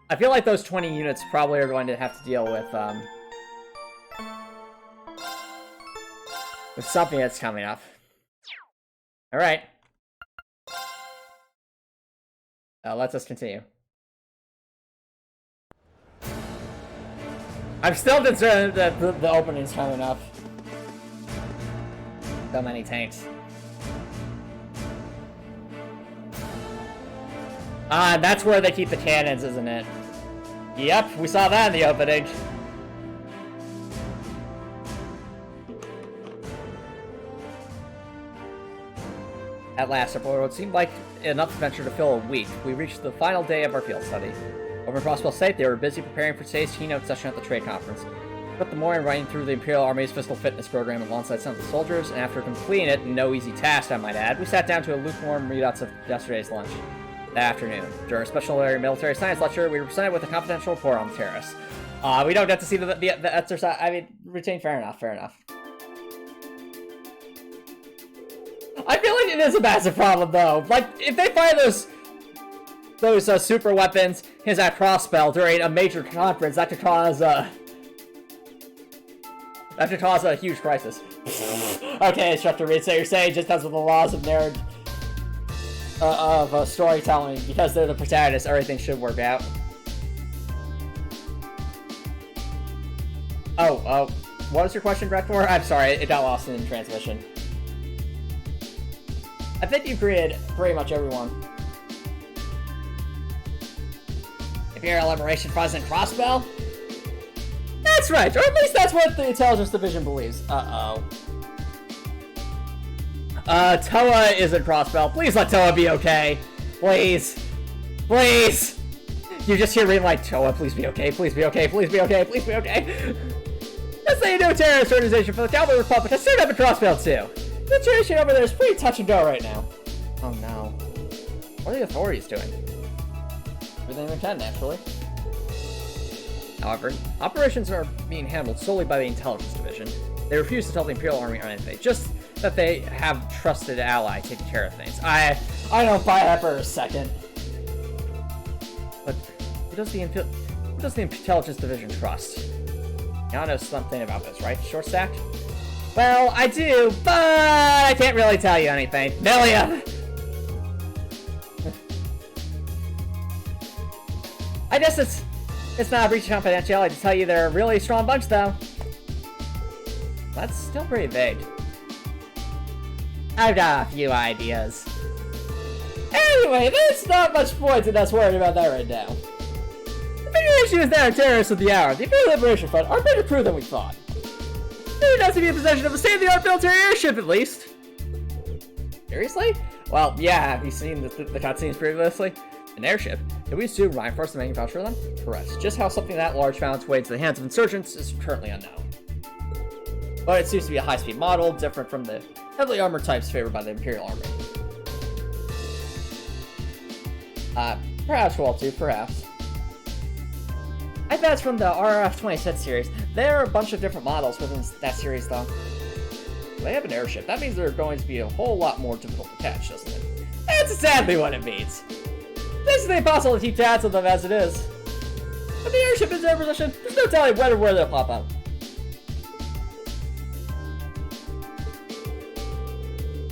I feel like those 20 units probably are going to have to deal with something that's coming up. Alright. Let's us continue. I'm still concerned that the opening's coming up. So many tanks. Ah, that's where they keep the cannons, isn't it? Yep, we saw that in the opening. At last, after what seemed like enough adventure to fill a week, we reached the final day of our field study. Over in Crossbell State, they were busy preparing for today's keynote session at the trade conference. Spent the morning running through the Imperial Army's physical fitness program alongside some of the soldiers, and after completing it, no easy task I might add, we sat down to a lukewarm readouts of yesterday's lunch. That afternoon, during a special military science lecture, we were presented with a confidential report on the terrorists. We don't get to see the exercise. I mean, routine. Fair enough. Fair enough. I feel like it is a massive problem, though. Like, if they find those super weapons, his that crossbow during a major conference, that could cause a huge crisis. Okay, Instructor Reed, so you're saying just because of the laws of nerd of storytelling, because they're the protagonists, everything should work out. Oh, what was your question, Rektor? I'm sorry, it got lost in transmission. I think you greeted pretty much everyone. Imperial Liberation President Crossbell? That's right, or at least that's what the Intelligence Division believes. Toa isn't Crossbell. Please let Toa be okay. Please. Please. You just hear me like, Toa, please be okay, please be okay, please be okay, please be okay. Let's say a new terrorist organization for the Cavalry Republic has soon up in Crossbell too. The situation over there is pretty touch and go right now. Oh no. What are the authorities doing? Everything they can, naturally. However, operations are being handled solely by the Intelligence Division. They refuse to tell the Imperial Army or anything, just that they have a trusted ally taking care of things. I don't buy that for a second. But who does the Intelligence Division trust? Y'all know something about this, right? Short stack? Well, I do, but I can't really tell you anything. William! I guess it's not a breach of confidentiality to tell you they're a really strong bunch, though. That's still pretty vague. I've got a few ideas. Anyway, there's not much point in us worrying about that right now. The bigger issue is that our terrorists of the hour, the Imperial Liberation Front, are a better crew than we thought. They have to be in possession of a state-of-the-art military airship, at least. Seriously? Well, yeah, have you seen the cutscenes previously? An airship? Did we assume reinforce the manufacture of them? Correct. Just how something that large found its way into the hands of insurgents is currently unknown. But it seems to be a high-speed model, different from the heavily armored types favored by the Imperial Army. Perhaps Wall 2, perhaps. I bet it's from the RF-26 series. There are a bunch of different models within that series, though. They have an airship. That means they're going to be a whole lot more difficult to catch, doesn't it? That's exactly what it means. This is impossible to keep tabs on them as it is. When the airship is in their position, there's no telling when or where they'll pop up.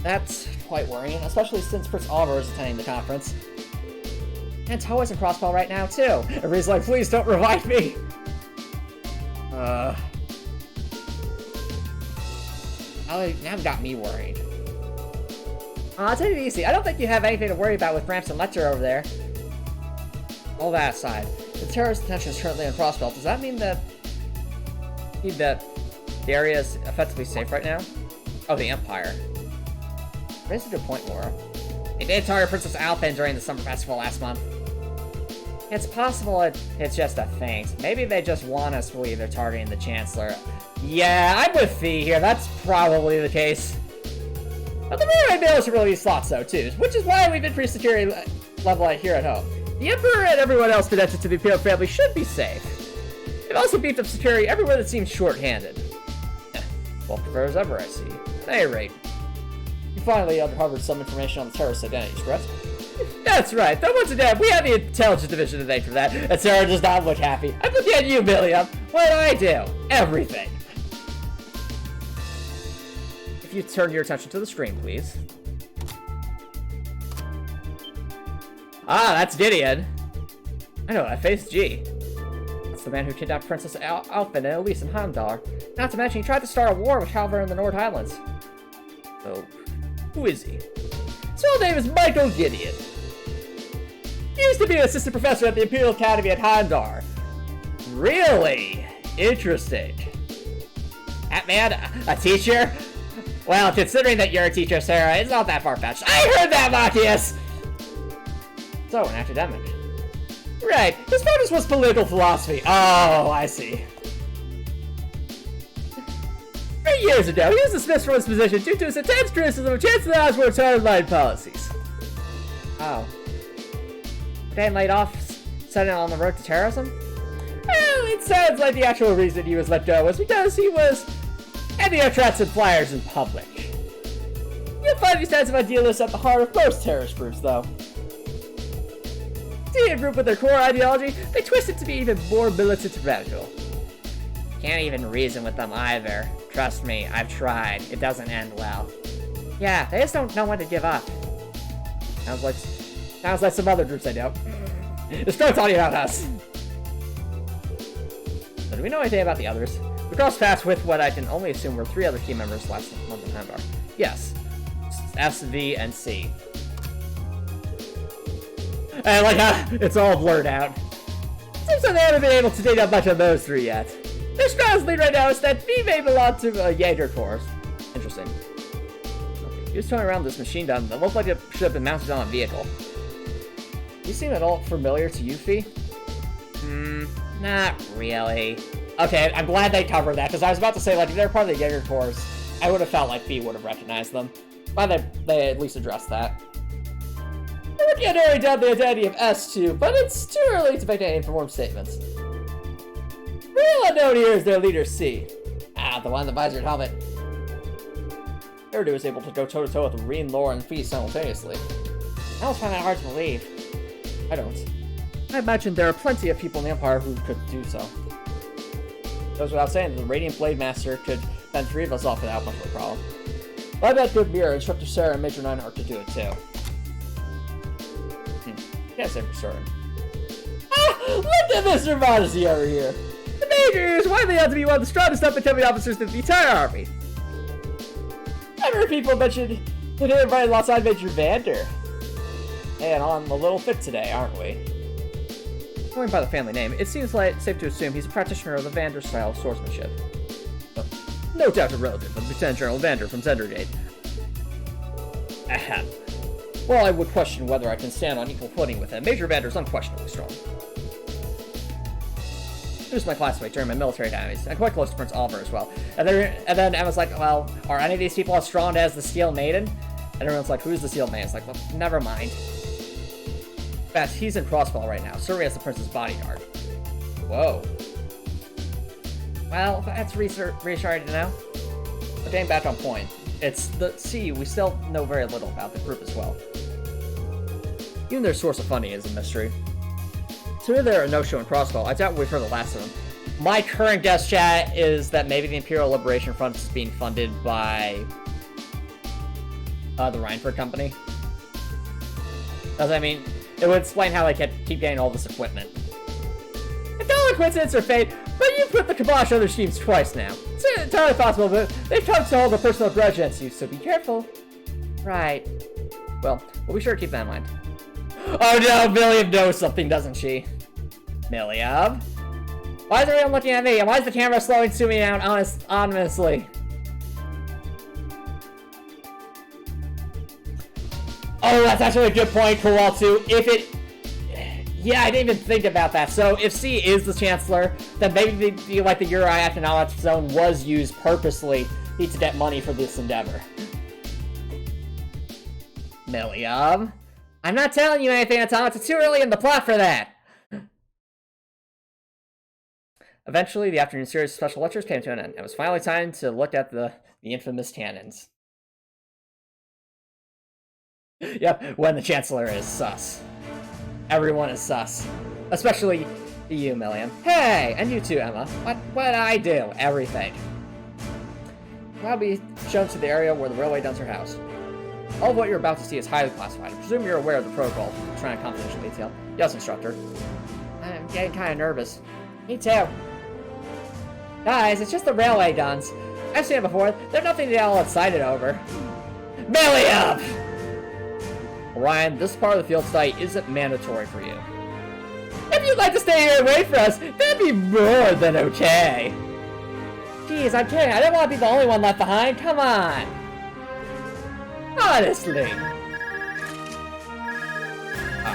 That's quite worrying, especially since Prince Oliver is attending the conference. And Toa's in Crossbell right now, too. Everybody's like, please don't revive me! Now got me worried. I'll take it easy. I don't think you have anything to worry about with Gramps and Lecter over there. All that aside, the terrorist attention is currently in Crossbell. Does that mean that the area is effectively safe right now? Oh, the Empire. Raise a good point, Laura. They did target Princess Alpine during the summer festival last month. It's possible it's just a feint. Maybe they just want us to believe they're targeting the Chancellor. Yeah, I'm with Fee here. That's probably the case. But the Royal Mail should release thoughts, though, too, which is why we've increased security level here at home. The Emperor and everyone else connected to the Imperial family should be safe. They've also beefed up security everywhere that seems short-handed. Well, prepared as ever, I see. At any rate, you finally uncovered some information on the terrorist identities, correct? That's right. Though once again, we have the Intelligence Division today for that, and Sarah does not look happy. I'm looking at you, William. What do I do? Everything. If you turn your attention to the screen, please. Ah, that's Gideon. I know, I faced G. That's the man who kidnapped Princess Alphen and Elise in Handar. Not to mention, he tried to start a war with Calver in the Nord Highlands. So, who is he? His real name is Michael Gideon. He used to be an assistant professor at the Imperial Academy at Handar. Really? Interesting. That man, a teacher? Well, considering that you're a teacher, Sarah, it's not that far-fetched. I heard that, Matthias! So, an academic. Right, his focus was political philosophy. Oh, I see. 3 years ago, he was dismissed from his position due to his intense criticism of Chancellor Osborne's hardline policies. Oh. Then laid off, setting on the road to terrorism? Well, it sounds like the actual reason he was let go was because he was handing out threats and flyers in public. You'll find these types of idealists at the heart of most terrorist groups, though. See a group with their core ideology, they twist it to be even more militant and radical. Can't even reason with them either. Trust me, I've tried. It doesn't end well. Yeah, they just don't know when to give up. Sounds like some other groups I know. Just don't tell you about us. So do we know anything about the others? We crossed paths with what I can only assume were 3 other key members last month in Hambar. Yes. S, V, and C. And like it's all blurred out. Seems like they haven't been able to dig up much of those 3 yet. Their strongest lead right now is that V may belong to a Jaeger Corps. Interesting. Okay. He was towing around this machine gun that looked like it should have been mounted on a vehicle. You seem at all familiar to you, Fee? Not really. Okay, I'm glad they covered that, because I was about to say, like, if they're part of the Jaeger Corps, I would have felt like Fee would have recognized them. Glad they at least addressed that. I would get already done the identity of S2, but it's too early to make any informed statements. Real unknown here is their leader, C. Ah, the one in the visored helmet. Eridu was able to go toe-to-toe with Reen, Laura, and Fee simultaneously. I almost find that hard to believe. I don't. I imagine there are plenty of people in the Empire who could do so. Goes without saying, the Radiant Blade Master could fend 3 of us off without much of a problem. But I bet Good Mirror, Instructor Sarah, and Major Nineheart could do it too. Can't say for certain. Ah! Look at Mr. Modesty over here! The Major is widely held to be one of the strongest up-and-coming officers in the entire army. I've heard people mention that he invited alongside Major Vander. And on a little fit today, aren't we? Going by the family name, it seems like safe to assume he's a practitioner of the Vander style of swordsmanship. No doubt a relative of Lieutenant General Vander from Zendergate. Ahem. Well, I would question whether I can stand on equal footing with him. Major Vander's unquestionably strong. He was my classmate during my military academies, and quite close to Prince Oliver as well. And then Emma's like, well, are any of these people as strong as the Steel Maiden? And everyone's like, who's the Steel Maiden? It's like, well, never mind. In fact, he's in Crossbell right now, serving as the prince's bodyguard. Whoa. Well, that's reassuring to know. But getting back on point, it's the C. We still know very little about the group as well. Even their source of funding is a mystery. So they're a no-show in Crossbell. I doubt we've heard the last of them. My current guess, chat, is that maybe the Imperial Liberation Front is being funded by the Reinford Company. Because, I mean, it would explain how they keep getting all this equipment. It's not a coincidence or fate, but you've put the kibosh on their schemes twice now. It's entirely possible that they've come to hold a personal grudge against you, so be careful. Right. Well, we'll be sure to keep that in mind. Oh no, Milliam knows something, doesn't she? Milliam? Why is everyone looking at me, and why is the camera slowing Sumi down ominously? Oh, that's actually a good point, Kowaltu. Yeah, I didn't even think about that. So, if C is the Chancellor, then maybe like the Uri Economic Zone was used purposely to get money for this endeavor. Milliam? I'm not telling you anything, Antomicx. It's too early in the plot for that. Eventually, the afternoon series of special lectures came to an end. It was finally time to look at the infamous cannons. Yep, when the Chancellor is sus. Everyone is sus. Especially you, Milliam. Hey, and you too, Emma. What I do? Everything. I'll be shown to the area where the railway duns are housed. All of what you're about to see is highly classified. I presume you're aware of the protocol. I'm trying to confidential detail. Yes, instructor. I'm getting kind of nervous. Me too. Guys, it's just the railway guns. I've seen it before. They're nothing to get all excited over. Milliam! Ryan, this part of the field study isn't mandatory for you. If you'd like to stay here and wait for us, that'd be more than okay. Geez, I'm kidding. I didn't want to be the only one left behind. Come on. Honestly.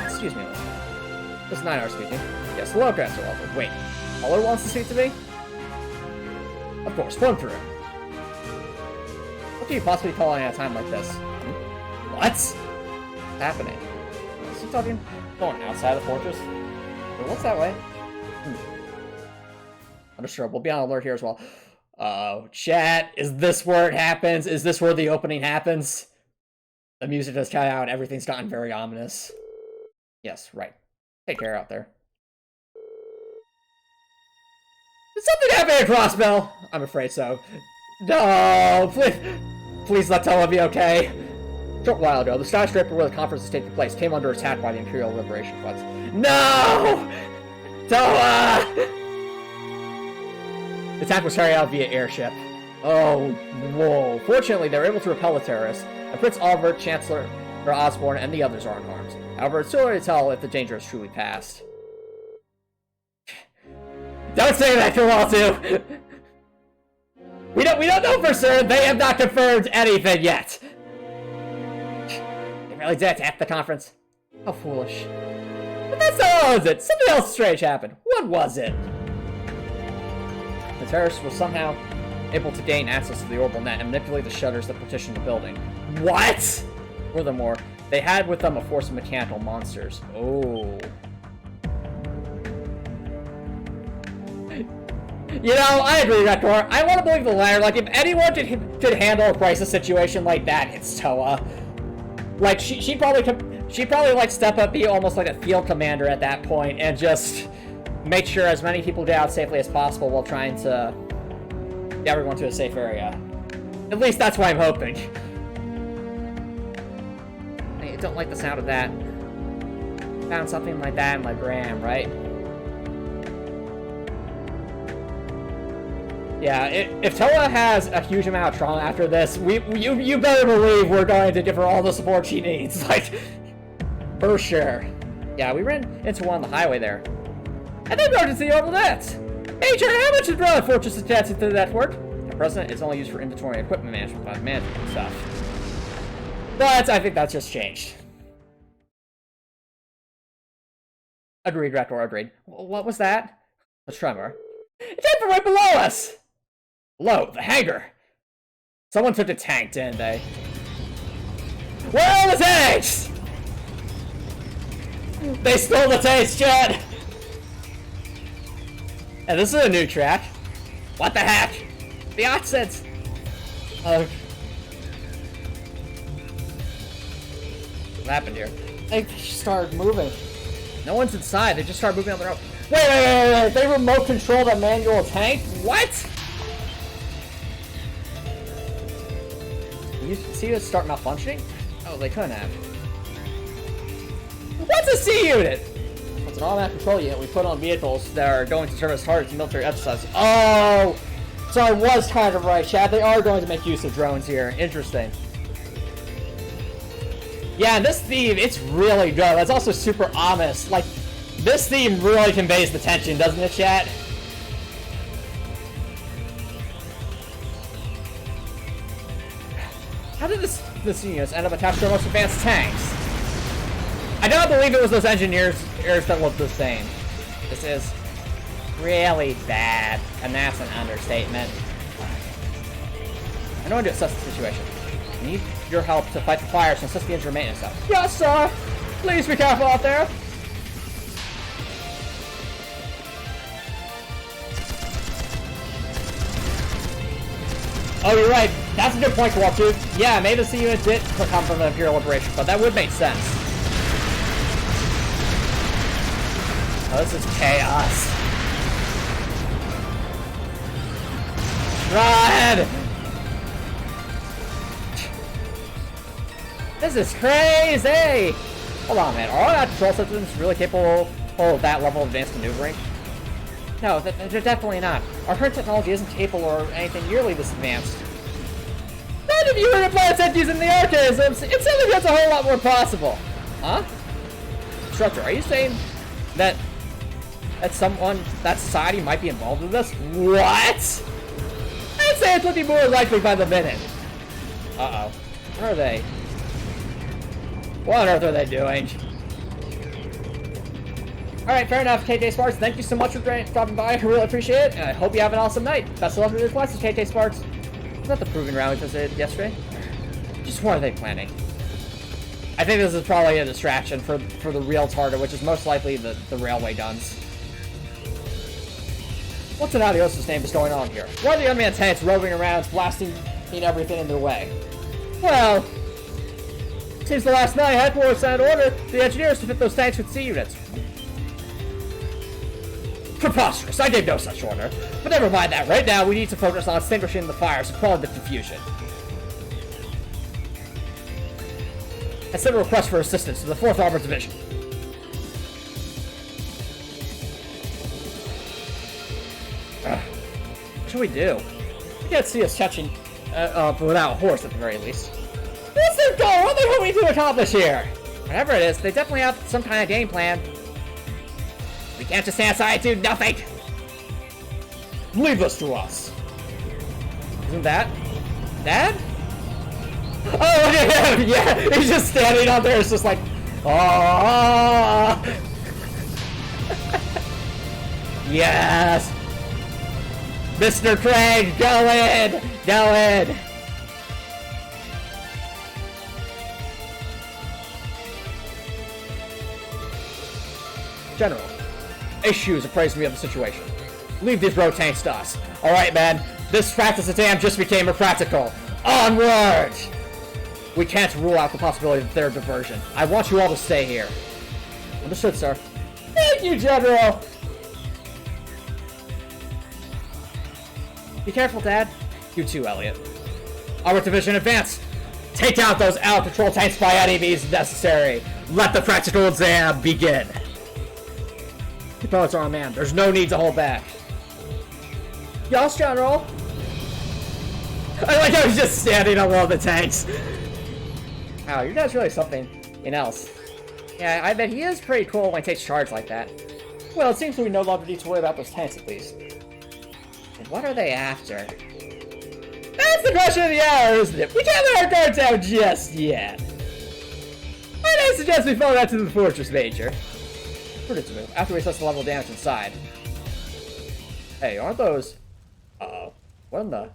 Excuse me. This is 9 hours speaking. Yes, hello, Grasser Walter. Wait, Muller wants to speak to me? Of course, phone through. What can you possibly call at a time like this? What's happening? Is he talking? Going outside the fortress? Or what's that way? Understood. We'll be on alert here as well. Chat, is this where it happens? Is this where the opening happens? The music just cut out, everything's gotten very ominous. Yes, right. Take care out there. Did something happen at Crossbell? I'm afraid so. No, please let Toa be okay. A short while ago, the skyscraper where the conference is taking place came under attack by the Imperial Liberation Front. No! Toa! The attack was carried out via airship. Oh, whoa. Fortunately, they were able to repel the terrorists, and Prince Albert, Chancellor Osborne, and the others are unharmed. However, it's too early to tell if the danger has truly passed. Don't say that, Kowaltu! We don't know for certain. They have not confirmed anything yet. They really did attack the conference. How foolish. But that's not all, is it? Something else strange happened. What was it? The terrorists were somehow able to gain access to the orbital net and manipulate the shutters that partitioned the building. What? Furthermore, they had with them a force of mechanical monsters. Oh. You know, I agree, Rektor. I want to believe the latter. Like, if anyone could handle a crisis situation like that, it's Toa. Like, she'd probably like step up, be almost like a field commander at that point, and just make sure as many people get out safely as possible while trying to get everyone to a safe area. At least that's what I'm hoping. I don't like the sound of that. Found something like that in my brain, right? Yeah, if Toa has a huge amount of trauma after this, you better believe we're going to give her all the support she needs, like, for sure. Yeah, we ran into one on the highway there. And then going to the orbital net. Major, how much is Garrelia Fortress attached to the network? At present, it's only used for inventory and equipment management and stuff. But I think that's just changed. Agreed, Raptor, agreed. What was that? A tremor. It came from right below us! Below, the hangar. Someone took the tank, didn't they? Where are the tanks? They stole the tanks, Chad! And this is a new track. What the heck? The accents. What happened here? They started moving. No one's inside. They just started moving on their own. Wait. They remote control the manual tank? What? You see it start malfunctioning? Oh, they couldn't have. What's a C unit? It's an automatic control unit we put on vehicles that are going to serve as targets in military exercises. Oh! So I was kind of right, Chad. They are going to make use of drones here. Interesting. Yeah, and this theme, it's really good. It's also super ominous. Like, this theme really conveys the tension, doesn't it, chat? How did this unit end up attached to our most advanced tanks? I don't believe it was those engineers that looked the same. This is really bad, and that's an understatement. I know how to assess the situation. I need your help to fight the fires and assist the injured maintenance stuff. Yes, sir! Please be careful out there! Oh, you're right. That's a good point, Kowaltu. Yeah, maybe the C unit did come from the Imperial Liberation, but that would make sense. Oh, this is chaos. Run! This is crazy! Hold on, man. Are all our control systems really capable of that level of advanced maneuvering? No, they're definitely not. Our current technology isn't capable or anything nearly this advanced. None of you are implanted using the archaisms! It simply gets a whole lot more possible. Huh? Instructor, are you saying that that society might be involved in this? What? I'd say it's looking more likely by the minute. Uh-oh. Where are they? What on earth are they doing? Alright, fair enough, KJ Sparks. Thank you so much for dropping by. I really appreciate it, and I hope you have an awesome night. Best of luck with your classes, KJ Sparks. Is that the proving ground we visited yesterday? Just what are they planning? I think this is probably a distraction for the real target, which is most likely the railway guns. What's in Adios' name is going on here? Why are the unmanned tanks roving around, blasting everything in their way? Well, seems the last night headquarters sent an order to the engineers to fit those tanks with C units. Preposterous, I gave no such order. But never mind that, right now we need to focus on extinguishing the fires and quelling the confusion. I sent a request for assistance to the 4th Armored Division. What should we do? You can't see us catching without a horse at the very least. What's their goal? What are they hoping to accomplish here? Whatever it is, they definitely have some kind of game plan. We can't just stand aside and do nothing. Leave this to us. Isn't that Dad? Oh, look at him! Yeah, he's just standing out there. It's just like, oh. Yes. Mr. Craig, go in! Go in! General, issues appraised me of the situation. Leave these road tanks to us. Alright, man. This practice exam just became impractical. Onward! We can't rule out the possibility of their diversion. I want you all to stay here. Understood, sir. Thank you, General! Be careful, Dad. You too, Elliot. Our division advance. Take out those out-of-control tanks by any means necessary. Let the practical exam begin. The pilots are on man. There's no need to hold back. Yes, General. I like how he's just standing on one of the tanks. Wow, your dad's really something else. Yeah, I bet he is pretty cool when he takes charge like that. Well, it seems we no longer need to worry about those tanks, at least. And what are they after? That's the question of the hour, isn't it? We can't let our guard down just yet. I suggest we follow that to the fortress, Major. Prudent to move, after we assess the level of damage inside. Hey, aren't those... Uh-oh. What in the...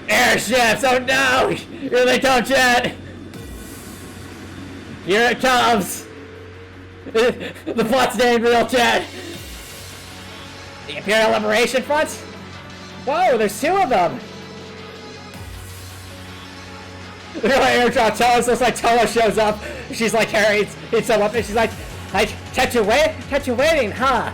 Airships! Oh no! Here they come, Jet! Here it comes! The plot's getting real, Jet! The Imperial Liberation Front? Whoa, there's 2 of them! They're like airdrop Toa, looks like Toa shows up. She's like carrying some up and she's like, kept you waiting, huh?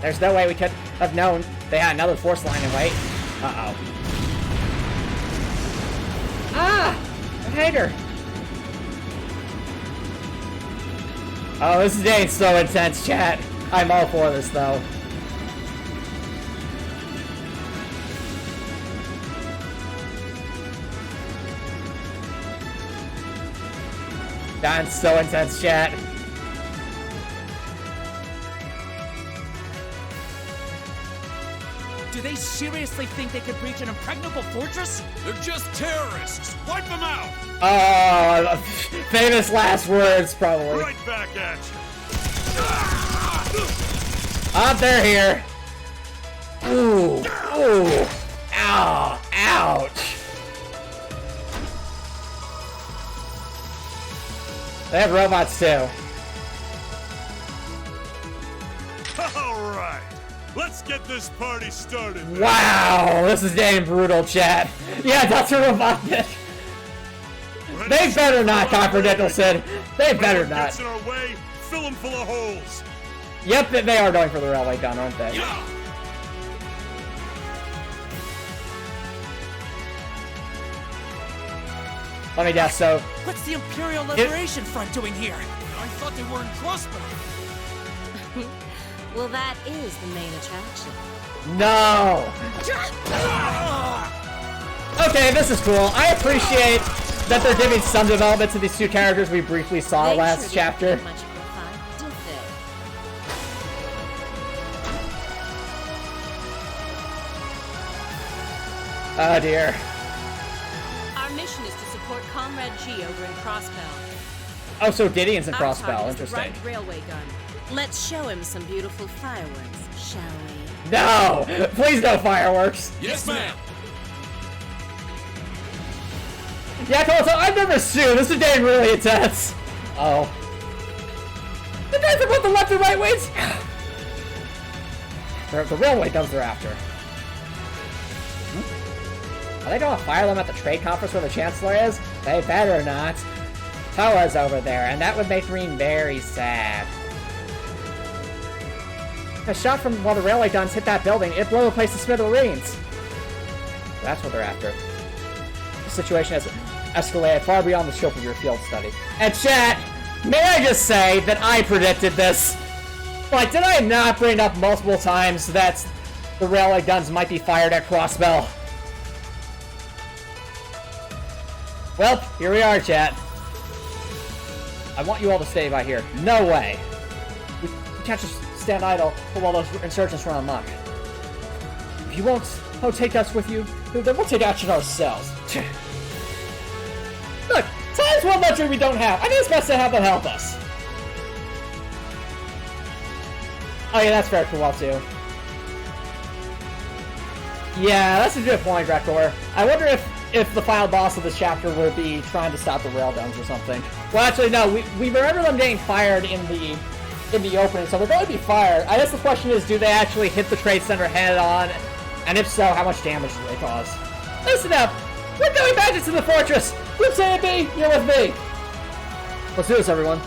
There's no way we could have known they had another force line in wait. Uh-oh. Ah! I hate her. Oh, this is getting so intense, chat. I'm all for this, though. That's so intense, chat. Do they seriously think they could breach an impregnable fortress? They're just terrorists! Wipe them out! Oh, famous last words, probably. Right back at you! Up there here. Ooh, ooh, ow, ouch. They have robots too. Alright, let's get this party started. Wow, this is damn brutal, chat. Yeah, that's a robot. They better not, Copper Nicholson. They better not. Gets in our way, fill them full of holes. Yep, they are going for the railway gun, aren't they? Yeah. Let me guess, so... What's the Imperial Liberation Front doing here? I thought they were in Crossbow. Well, that is the main attraction. No! Okay, this is cool. I appreciate that they're giving some development to these 2 characters we briefly saw They last sure chapter. didn't much of a fight, did they? Oh dear. Our mission is to support Comrade G over in Crossbell. Oh, so Didion's in Our Crossbell. target is the Interesting. right railway gun. Let's show him some beautiful fireworks, shall we? No! Please no fireworks! Yes, ma'am. Yeah, so I've never sued. This is getting really intense. Oh. The guys are both the left and right ways? The railway guns they're after. Are they gonna fire them at the trade conference where the Chancellor is? They better not. Toa's over there, and that would make Green very sad. A shot from one of the railway guns hit that building, it blew the place to smithereens. That's what they're after. The situation has escalated far beyond the scope of your field study. And chat, may I just say that I predicted this? Like, did I not bring up multiple times that the railway guns might be fired at Crossbell? Well, here we are, chat. I want you all to stay by here. No way. We can't just stand idle while those insurgents run amok. If you won't take us with you, then we'll take action ourselves. Look, time's one luxury we don't have. I think it's best to have them help us. Oh yeah, that's fair, Kowal too. Yeah, that's a good point, Grekor. I wonder if the final boss of this chapter will be trying to stop the railguns or something. Well, actually, no. We remember them getting fired in the opening, so they're going to be fired. I guess the question is, do they actually hit the trade center head on? And if so, how much damage do they cause? Listen up! We're going back into the fortress! Let's say it be, you're with me! Let's do this, everyone.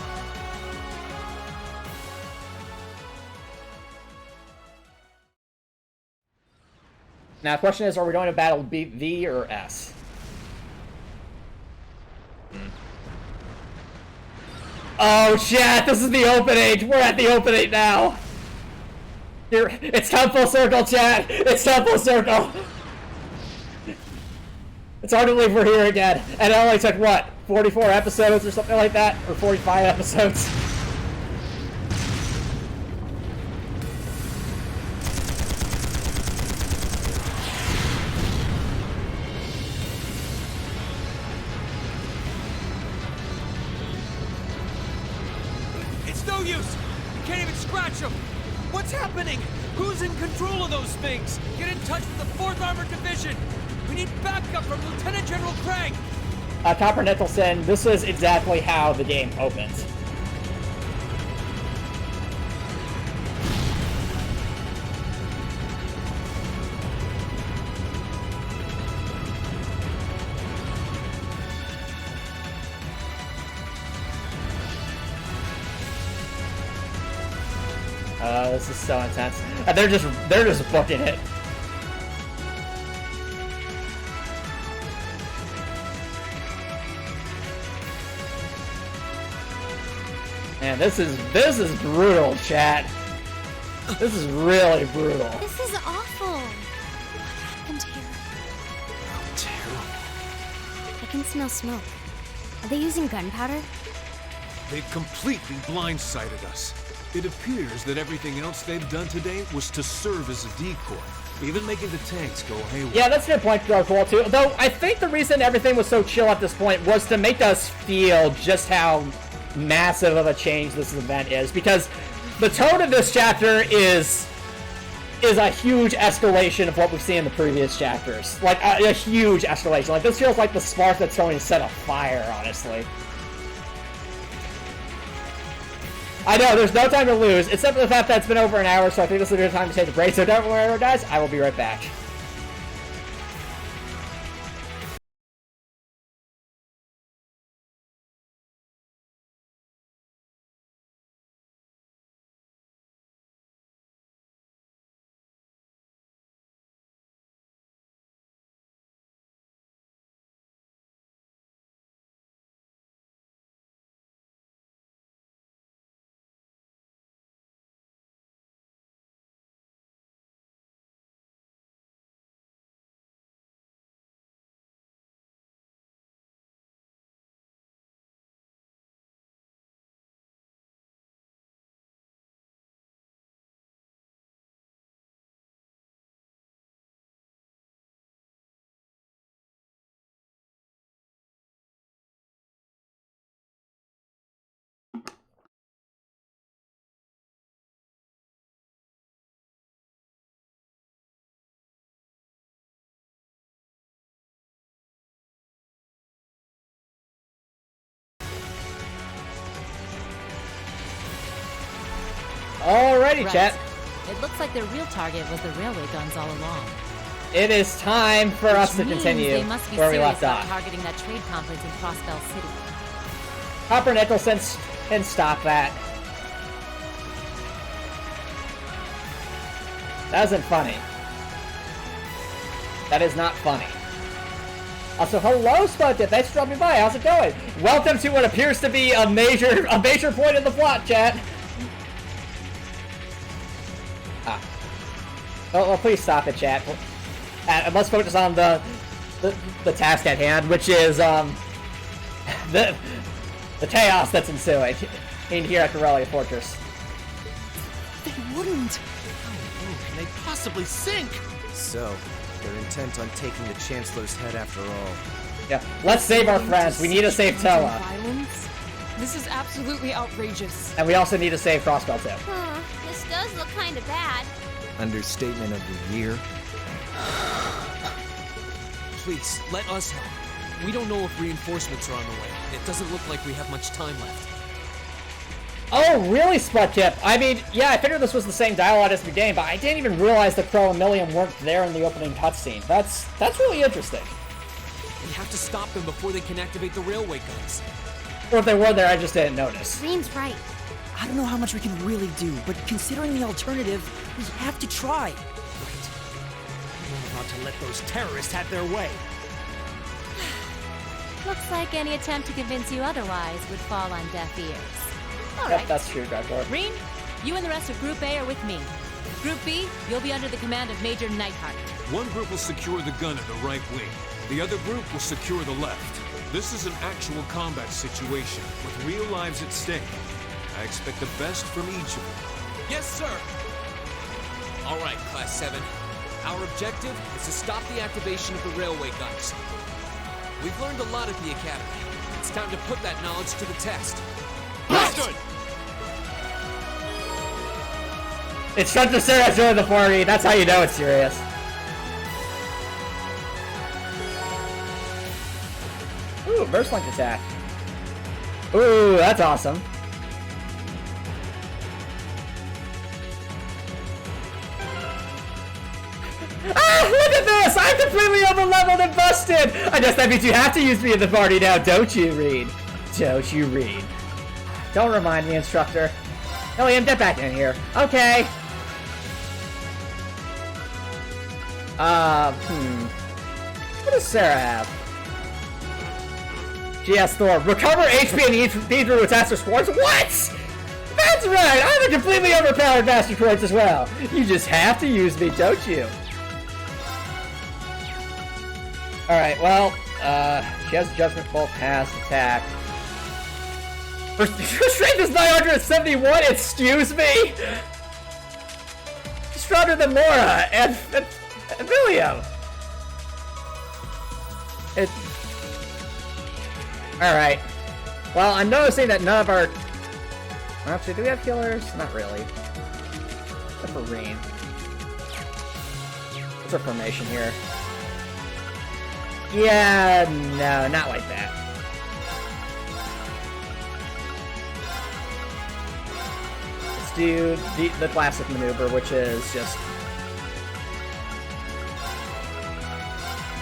Now, the question is, are we going to battle V or S? Oh, chat, this is the opening! We're at the opening now! Here, it's come full circle, chat! It's come full circle! It's hard to believe we're here again. And it only took, what, 44 episodes or something like that? Or 45 episodes? It's no use! You can't even scratch them! What's happening? Who's in control of those things? Get in touch with the 4th Armored Division! We need backup from Lieutenant General Craig! Copper Nicholson, this is exactly how the game opens. This is so intense. They're just booking it. Man, this is brutal, chat. This is really brutal. This is awful. What happened here? Terrible. I can smell smoke. Are they using gunpowder? They completely blindsided us. It appears that everything else they've done today was to serve as a decoy, even making the tanks go haywire. Yeah, that's a good point, Gargoyle, too. Though, I think the reason everything was so chill at this point was to make us feel just how massive of a change this event is. Because the tone of this chapter is a huge escalation of what we've seen in the previous chapters. Like, a huge escalation. Like, this feels like the spark that's going to set a fire, honestly. I know, there's no time to lose, except for the fact that it's been over an hour, so I think this is a good time to take a break. So don't worry, guys, I will be right back. Alrighty, Right. chat. It looks like their real target was the railway guns all along. It is time for us to Which means continue they must be where we serious left about off. targeting that trade conference in Crossbell City. Hopper Nicholson, and stop that. That isn't funny. That is not funny. Also, hello, Spudtip. Thanks for dropping by. How's it going? Welcome to what appears to be a major point in the plot, chat. Ah. Oh, please stop it, chat. And let's focus on the task at hand, which is the chaos that's ensuing in here at Garrelia Fortress. They wouldn't. How can they possibly sink? So, they're intent on taking the Chancellor's head after all. Yeah, let's save our friends. We need to save Toa. Violence? This is absolutely outrageous. And we also need to save Crossbell too. Huh, this does look kind of bad. Understatement of the year. Please, let us help. We don't know if reinforcements are on the way. It doesn't look like we have much time left. Oh, really, Spudtip? I mean, yeah, I figured this was the same dialogue as the game, but I didn't even realize that Crow and Milliam weren't there in the opening cutscene. That's really interesting. We have to stop them before they can activate the railway guns. Or if they were there, I just didn't notice. Green's right. I don't know how much we can really do, but considering the alternative, we have to try. Right. We're not to let those terrorists have their way. Looks like any attempt to convince you otherwise would fall on deaf ears. All Yep, right. that's true, Dragor. Reen, you and the rest of Group A are with me. Group B, you'll be under the command of Major Nightheart. One group will secure the gun in the right wing. The other group will secure the left. This is an actual combat situation with real lives at stake. I expect the best from each of you. Yes, sir. All right, Class 7. Our objective is to stop the activation of the railway guns. We've learned a lot at the Academy. It's time to put that knowledge to the test. Understood! Instructor Sarah joined the party. That's how you know it's serious. Ooh, burst link attack. Ooh, that's awesome. Ah, look at this! I'm completely overleveled and busted! I guess that means you have to use me in the party now, don't you, Reed? Don't you, Reed? Don't remind me, instructor. Milliam, get back in here. Okay. What does Sarah have? She has Thor. Recover HP and E through its Master Swords? What? That's right! I'm a completely overpowered Master Swords as well. You just have to use me, don't you? Alright, well, she has Judgment Bolt, pass, attack. Her strength is 971, excuse me! She's stronger than Mora and William! Alright. Well, I'm noticing that none of our... Actually, do we have healers? Not really. Except for Reen. What's our formation here? Yeah, no, not like that. Let's do the classic maneuver, which is just...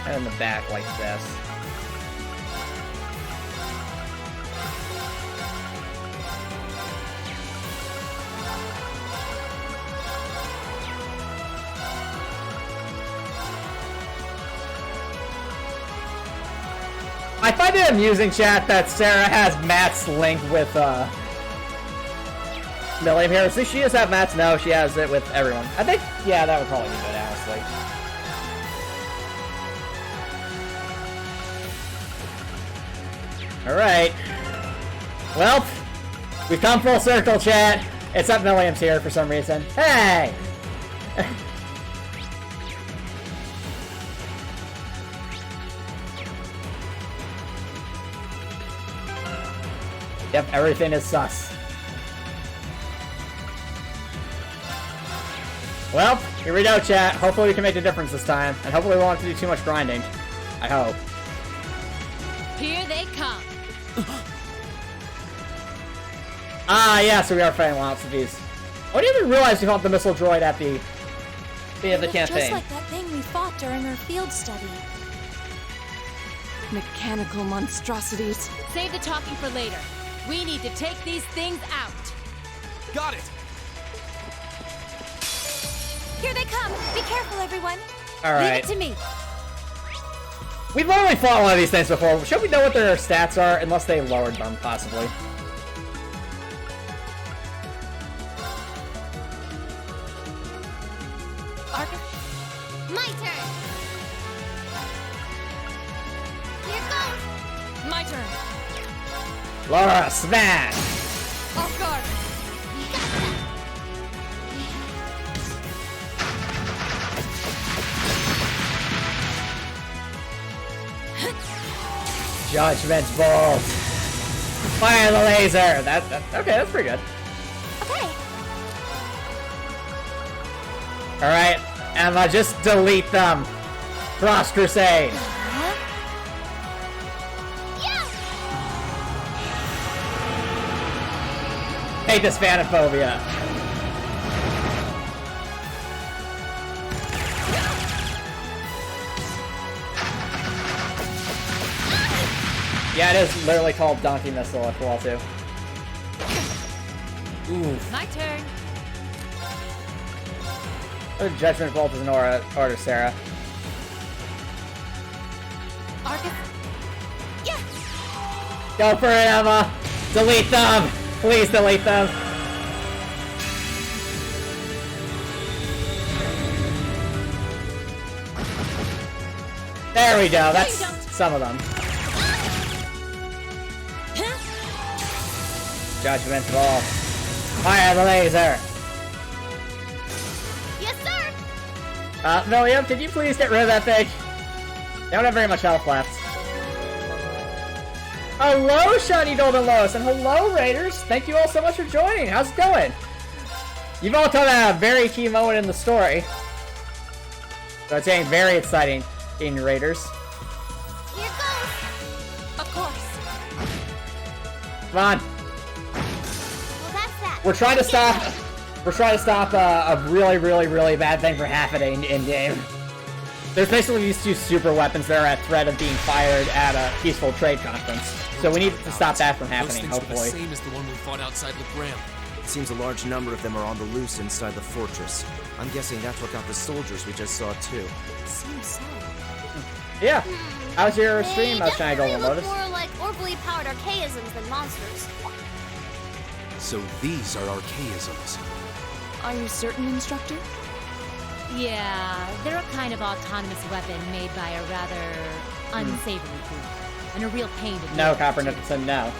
in the back like this. I find it amusing, chat, that Sarah has Matt's link with, Milliam here. So she does have Matt's? No, she has it with everyone. I think, yeah, that would probably be good, honestly. Alright. Well, we've come full circle, chat. Except Milliam's here for some reason. Hey! Yep, everything is sus. Well, here we go, chat. Hopefully we can make a difference this time. And hopefully we won't have to do too much grinding. I hope. Here they come. Ah, yeah, so we are fighting lots of these. I didn't even realize you fought the missile droid at the end of the Just campaign. like that thing we fought during our field study. Mechanical monstrosities. Save the talking for later. We need to take these things out. Got it! Here they come! Be careful, everyone! All Leave right. it to me. We've literally fought one of these things before. Should we know what their stats are? Unless they lowered them, possibly. Argus? My turn! Here goes! My turn. Laura, smash! Off guard. Judgment Bolt! Fire the laser! Okay, that's pretty good. Okay. Alright, Emma, just delete them! Frost Crusade! Yeah! Hate this Phanophobia! Yeah, it is literally called Donkey Missile if well too. Ooh. My turn. Judgment Bolt is an order, Sarah. Argus? Yeah! Go for it, Emma! Delete them! Please delete them! There we go, that's some of them. Judgment Bolt. Fire the laser! Yes, sir! William, could you please get rid of that thing? They don't have very much health left. Hello, Shiny Golden Lois, and hello, Raiders! Thank you all so much for joining! How's it going? You've all come at a very key moment in the story. So it's getting very exciting in Raiders. Here goes! Of course. Come on! Well, that's that. We're trying to stop a really, really, really bad thing from happening in game. There's basically these two super weapons that are at threat of being fired at a peaceful trade conference. So we need to stop that from happening, Those things hopefully. Are the same as the one we fought outside Legram. It seems a large number of them are on the loose inside the fortress. I'm guessing that's what got the soldiers we just saw too. Seems so. Yeah. How's your stream, They Shiny definitely Golden look Lotus? more like orbally powered archaisms than monsters. So these are archaisms. Are you certain, Instructor? Yeah, they're a kind of autonomous weapon made by a rather unsavory group. And a real pain to deal No, with, Copper too. Nicholson, no.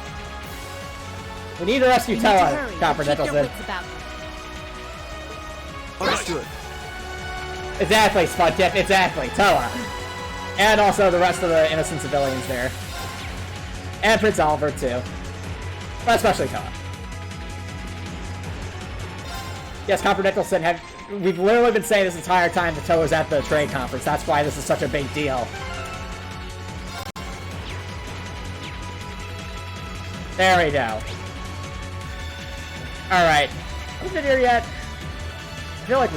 We need to rescue You need to Toa, hurry, Copper keep your Nicholson. wits about you. Understood. Exactly, Spud Tip, exactly, Toa. And also the rest of the innocent civilians there. And Prince Oliver, too. But especially Toa. Yes, Copper Nicholson, we've literally been saying this entire time that Toa's at the trade conference. That's why this is such a big deal. There we go. Alright. Have we been here yet? I feel like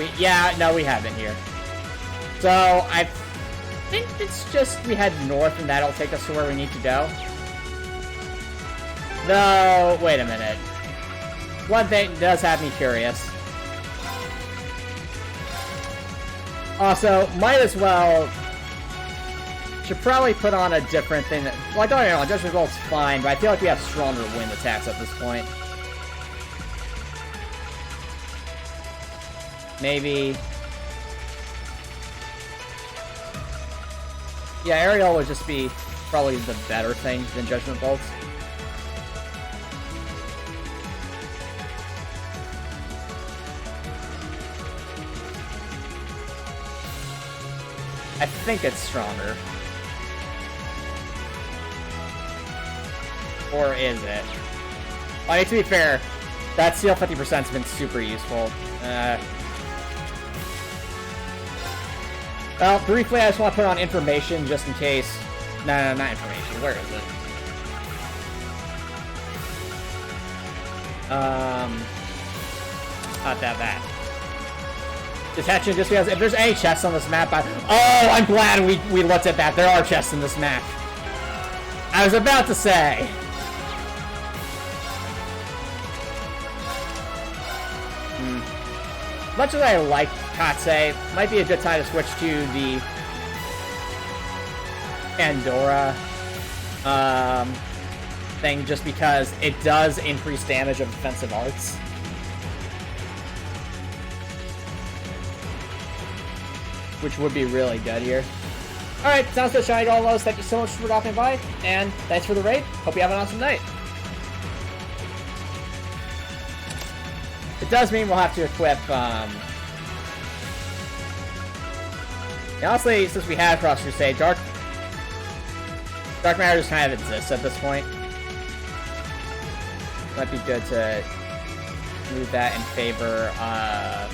no, we have been here. So, I think it's just we head north and that'll take us to where we need to go. Though, wait a minute. One thing does have me curious. Also, might as well... Should probably put on a different thing that... Like, don't get me wrong, Judgment Bolt's fine, but I feel like we have stronger wind attacks at this point. Maybe... Yeah, Aerial would just be probably the better thing than Judgment Bolts. I think it's stronger. Or is it? I mean, to be fair, that seal 50% has been super useful. Well, briefly, I just want to put on information just in case. No, not information. Where is it? Not that bad. Detection just because if there's any chests on this map, oh, I'm glad we looked at that. There are chests in this map. I was about to say. Much as I like Katse, might be a good time to switch to the Pandora thing, just because it does increase damage of defensive arts. Which would be really good here. Alright, sounds good, Shiny Golos. Thank you so much for dropping by, and thanks for the raid. Hope you have an awesome night. It does mean we'll have to equip, honestly, since we have Cross Crusade, Dark Matter just kind of exists at this point. Might be good to move that in favor of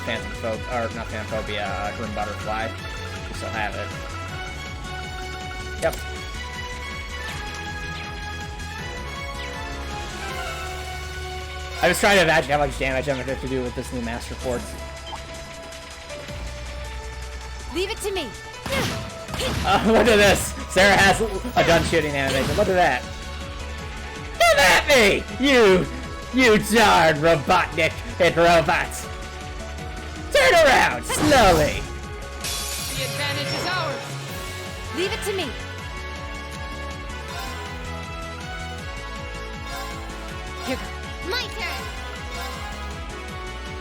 not Phantophobia, Grim Butterfly. We still have it. Yep. I was trying to imagine how much damage I'm going to have to do with this new Master Quartz. Leave it to me. Look at this! Sarah has a gun shooting animation. Look at that. Come at me! You darn Robotnik hit robots! Turn around, slowly! The advantage is ours! Leave it to me. Here. My turn.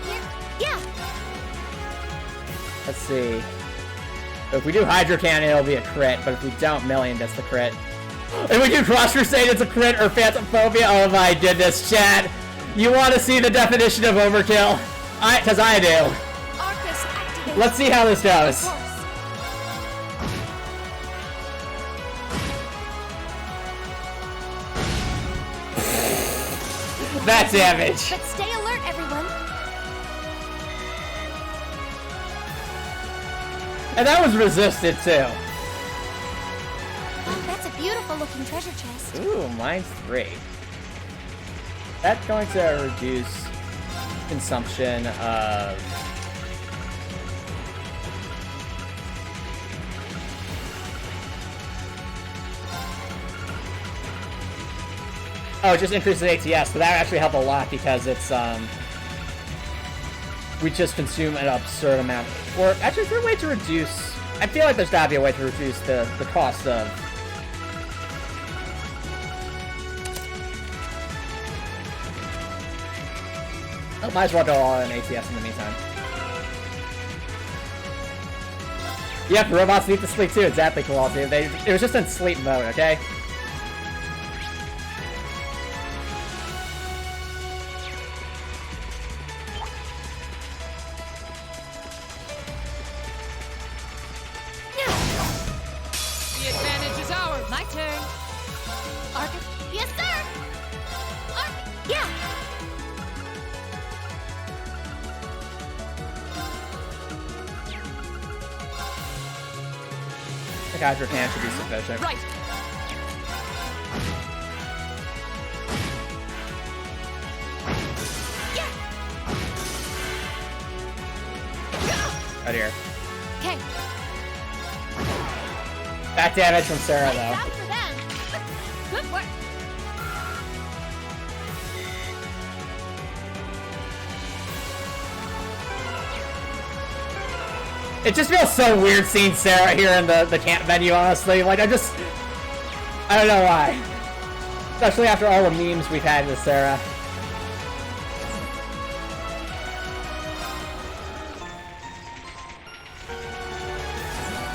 Here. Yeah. Let's see. If we do Hydro Cannon, it'll be a crit, but if we don't, Million gets the crit. If we do Cross Crusade, it's a crit, or Phantom Phobia. Oh my goodness, chat. You want to see the definition of overkill? Because I do. Arcus activate. Let's see how this goes. That damage. But stay alert, everyone. And that was resisted too. Oh, that's a beautiful looking treasure chest. Ooh, mine's 3. That's going to reduce consumption of... Oh, it just increases ATS, but that actually helped a lot because it's, we just consume an absurd amount. Or, actually, is there a way to reduce... I feel like there's gotta be a way to reduce the cost of... Oh, might as well go all in ATS in the meantime. Yep, the robots need to sleep too, exactly, Kowal, dude. It was just in sleep mode, okay? The advantage is ours! My turn. Arcus. Yes, sir. Yeah. The Hydro Cannon should be sufficient. Right! Right here. Okay. That damage from Sarah, Nice though. job for them. Good work. It just feels so weird seeing Sarah here in the camp venue, honestly. Like, I don't know why. Especially after all the memes we've had with Sarah.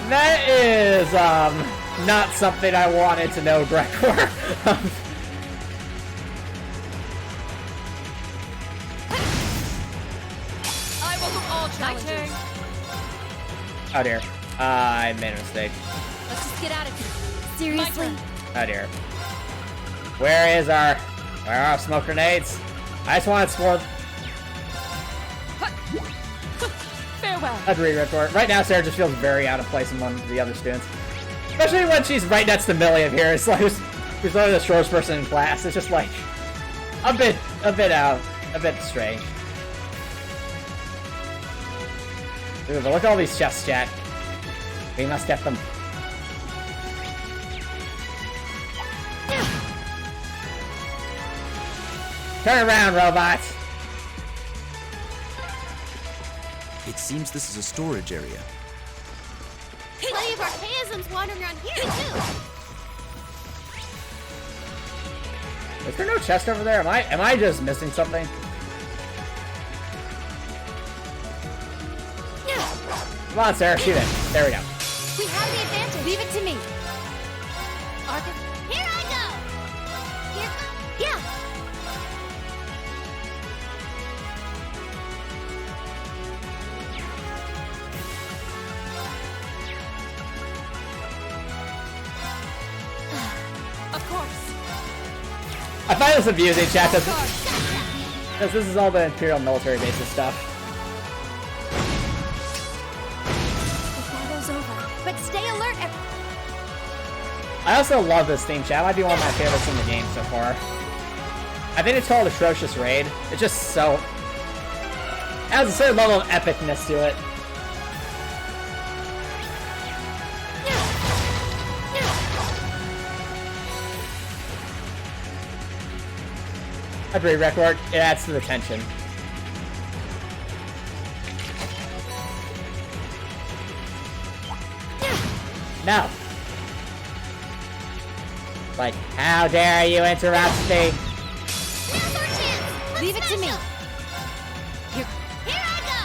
That is, not something I wanted to know, Gregor. I welcome all challenges! Oh dear. I made a mistake. Let's just get out of here. Seriously. Oh dear. Where are our smoke grenades? I just want to explore. Farewell! Agreed, Report. Right now, Sarah just feels very out of place among the other students. Especially when she's right next to Millie here. It's like, who's literally the shortest person in class. It's just like, a bit strange. Ooh, but look at all these chests, chat. We must get them. Turn around, robots! It seems this is a storage area. Plenty of archaisms wandering around here, too. Is there no chest over there? Am I just missing something? Come on, Sarah, shoot it. There we go. We have the advantage. Leave it to me. Argus, here I go. Here, yeah. Of course. I find this amusing, chat, because this is all the Imperial military bases stuff. But stay alert. I also love this theme, chat. It might be one of my favorites in the game so far. I think it's called Atrocious Raid. It's just so... It has a certain level of epicness to it. Every record, it adds to the tension. No. Like, how dare you interrupt me? Now's our chance. Leave it to me. Here I go.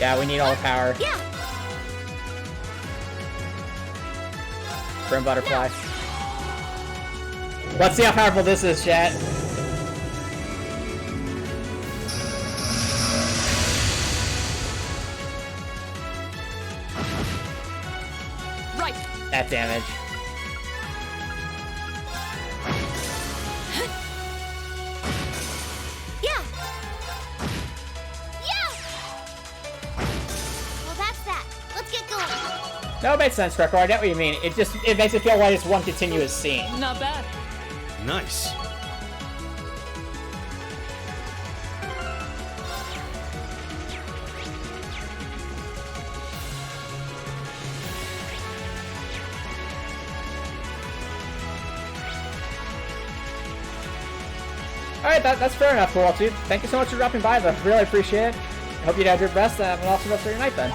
Yeah, we need all the power. Yeah. Brim butterfly. Let's see how powerful this is, chat. Right. That damage. Yeah. Yeah. Well, that's that. Let's get going. No, it makes sense, Greco. I get what you mean. It makes it feel like it's one continuous scene. Not bad. Nice. Alright, that's fair enough, Cool Dude. Thank you so much for dropping by, though. Really appreciate it. I hope you had your best and have an awesome rest of your night, then.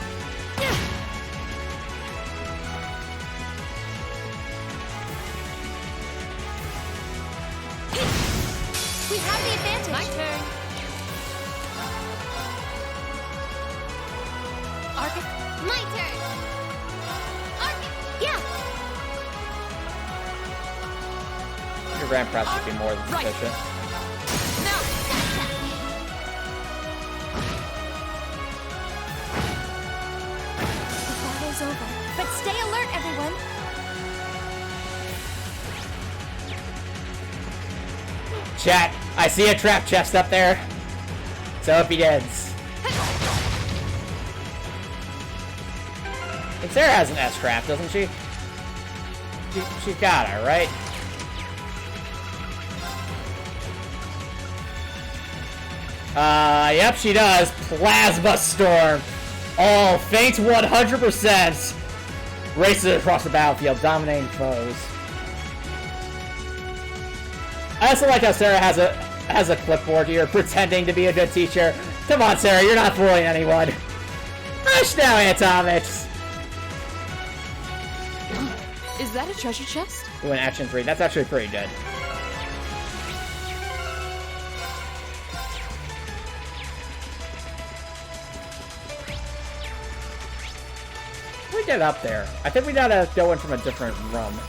We have the advantage. My turn. Argus, my turn. Argus, yeah. Your ramp press should be more than sufficient. Now. The battle's over. But stay alert, everyone. Chat, I see a trap chest up there. So if he ends. And Sarah has an S-trap, doesn't she? She's got her, right? Yep, she does. Plasma Storm. Oh, faint 100%. Races across the battlefield, dominating foes. I also like how Sarah has a clipboard here, pretending to be a good teacher. Come on, Sarah, you're not fooling anyone. Hush now, Antomicx. Is that a treasure chest? Ooh, in Action 3, that's actually pretty good. We get up there. I think we gotta go in from a different room.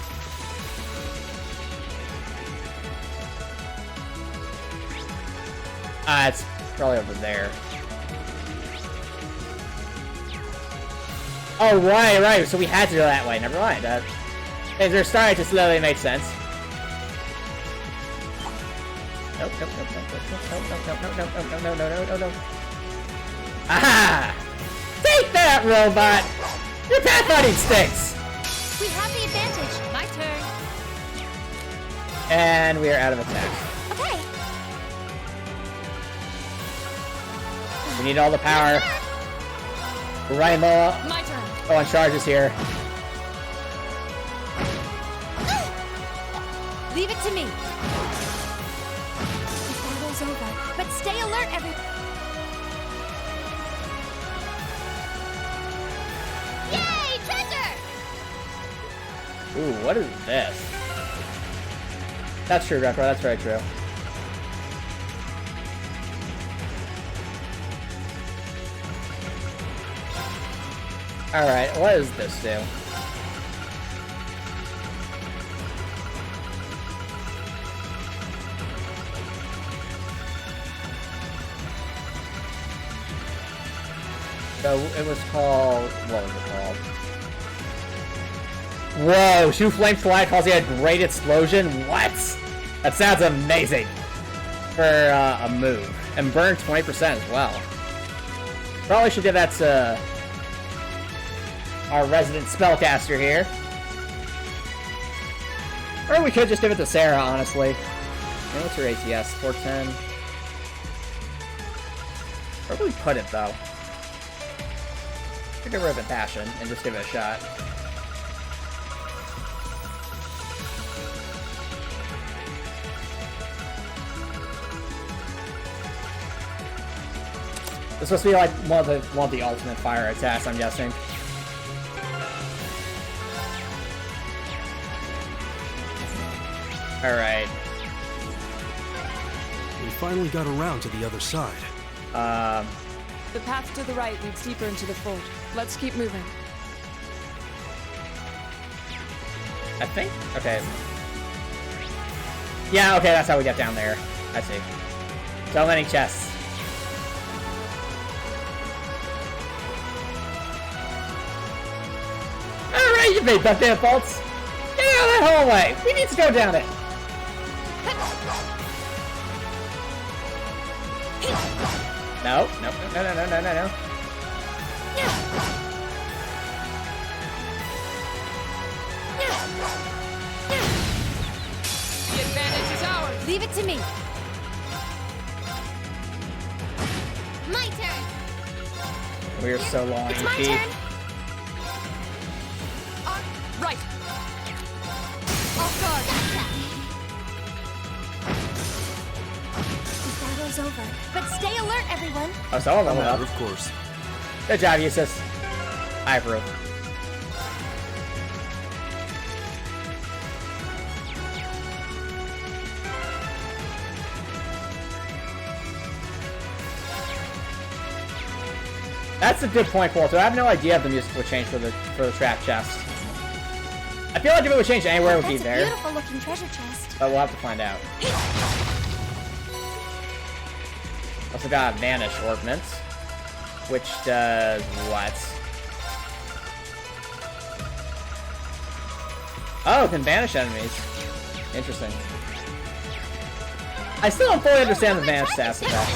It's probably over there. Oh, right. So we had to go that way. Never mind. They're starting to slowly make sense. Nope. No. Aha! Take that, robot! Your pathfinding sticks! We have the advantage. My turn. And we are out of attack. Okay. We need all the power. Rainbow. My turn. Oh, and charges here. Leave it to me. The battle's over, but stay alert, Yay, treasure! Ooh, what is this? That's true, Retro. That's very true. Alright, what does this do? So it was called... what was it called? Whoa! Shoot flame fly causing a great explosion? What? That sounds amazing! For a move. And burn 20% as well. Probably should give that to our resident spellcaster here. Or we could just give it to Sarah, honestly. What's her ATS? 410. Where would we put it, though? Get rid of it, Passion, and just give it a shot. This must be like one of the ultimate fire attacks, I'm guessing. Alright. We finally got around to the other side. The path to the right leads deeper into the fort. Let's keep moving. I think? Okay. Yeah, okay, that's how we get down there. I see. So many chests. Alright, you made that damn faults. Get out of that hallway! We need to go down it! No, no, no, no, no, no, no, no. The advantage is ours. Leave it to me. My turn. We are so long, It's my EP. turn. Right. Off guard. The battle's over, but stay alert, everyone. Oh, so I'll level up. Of course. Good job, Eustace. I approve. That's a good point, Walter. I have no idea if the music would change for the trap chest. I feel like if it would change anywhere, it would be there. That's a beautiful-looking treasure chest. But we'll have to find out. Also got Vanish Ornament, which does what? Oh, it can vanish enemies. Interesting. I still don't fully understand the vanish stats of that.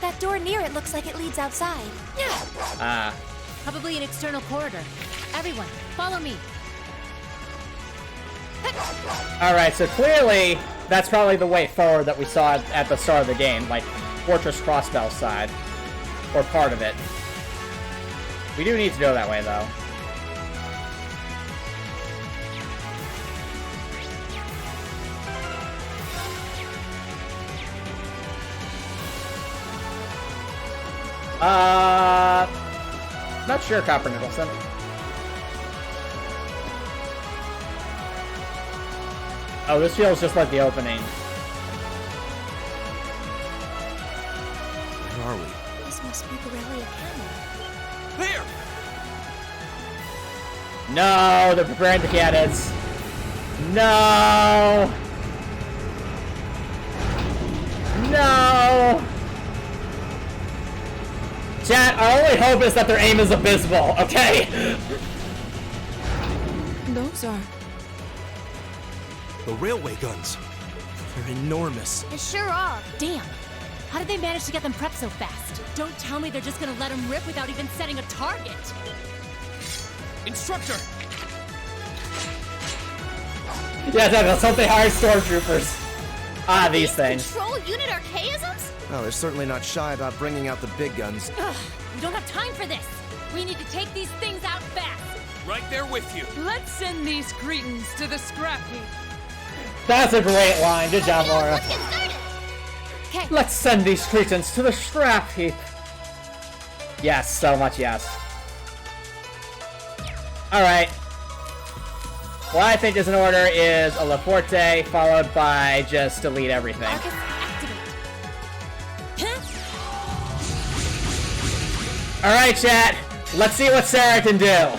That door near it looks like it leads outside. Ah. Probably an external corridor. Everyone, follow me. Alright, so clearly, that's probably the way forward that we saw at the start of the game, like Fortress Crossbell side. Or part of it. We do need to go that way, though. Not sure, Copper Nicholson. Oh, this feels just like the opening. Where are we? This must be Garrelia Fortress. There! No, they're preparing the cannons. No! No! Chat, our only hope is that their aim is abysmal, okay? Those are... The railway guns. They're enormous. They sure are. Damn! How did they manage to get them prepped so fast? Don't tell me they're just gonna let them rip without even setting a target! Instructor! Yeah, that's what they hired stormtroopers. Ah, these things. Control unit archaisms? Well, they're certainly not shy about bringing out the big guns. Ugh, we don't have time for this. We need to take these things out fast. Right there with you. Let's send these cretins to the scrap heap. That's a great line. Good job, Laura. Let's get started. Okay. Let's send these cretins to the scrap heap. Yes, so much yes. Alright. What I think is in order is a Laforte, followed by just delete everything. Arcus, activate. Huh? Alright, chat. Let's see what Sarah can do.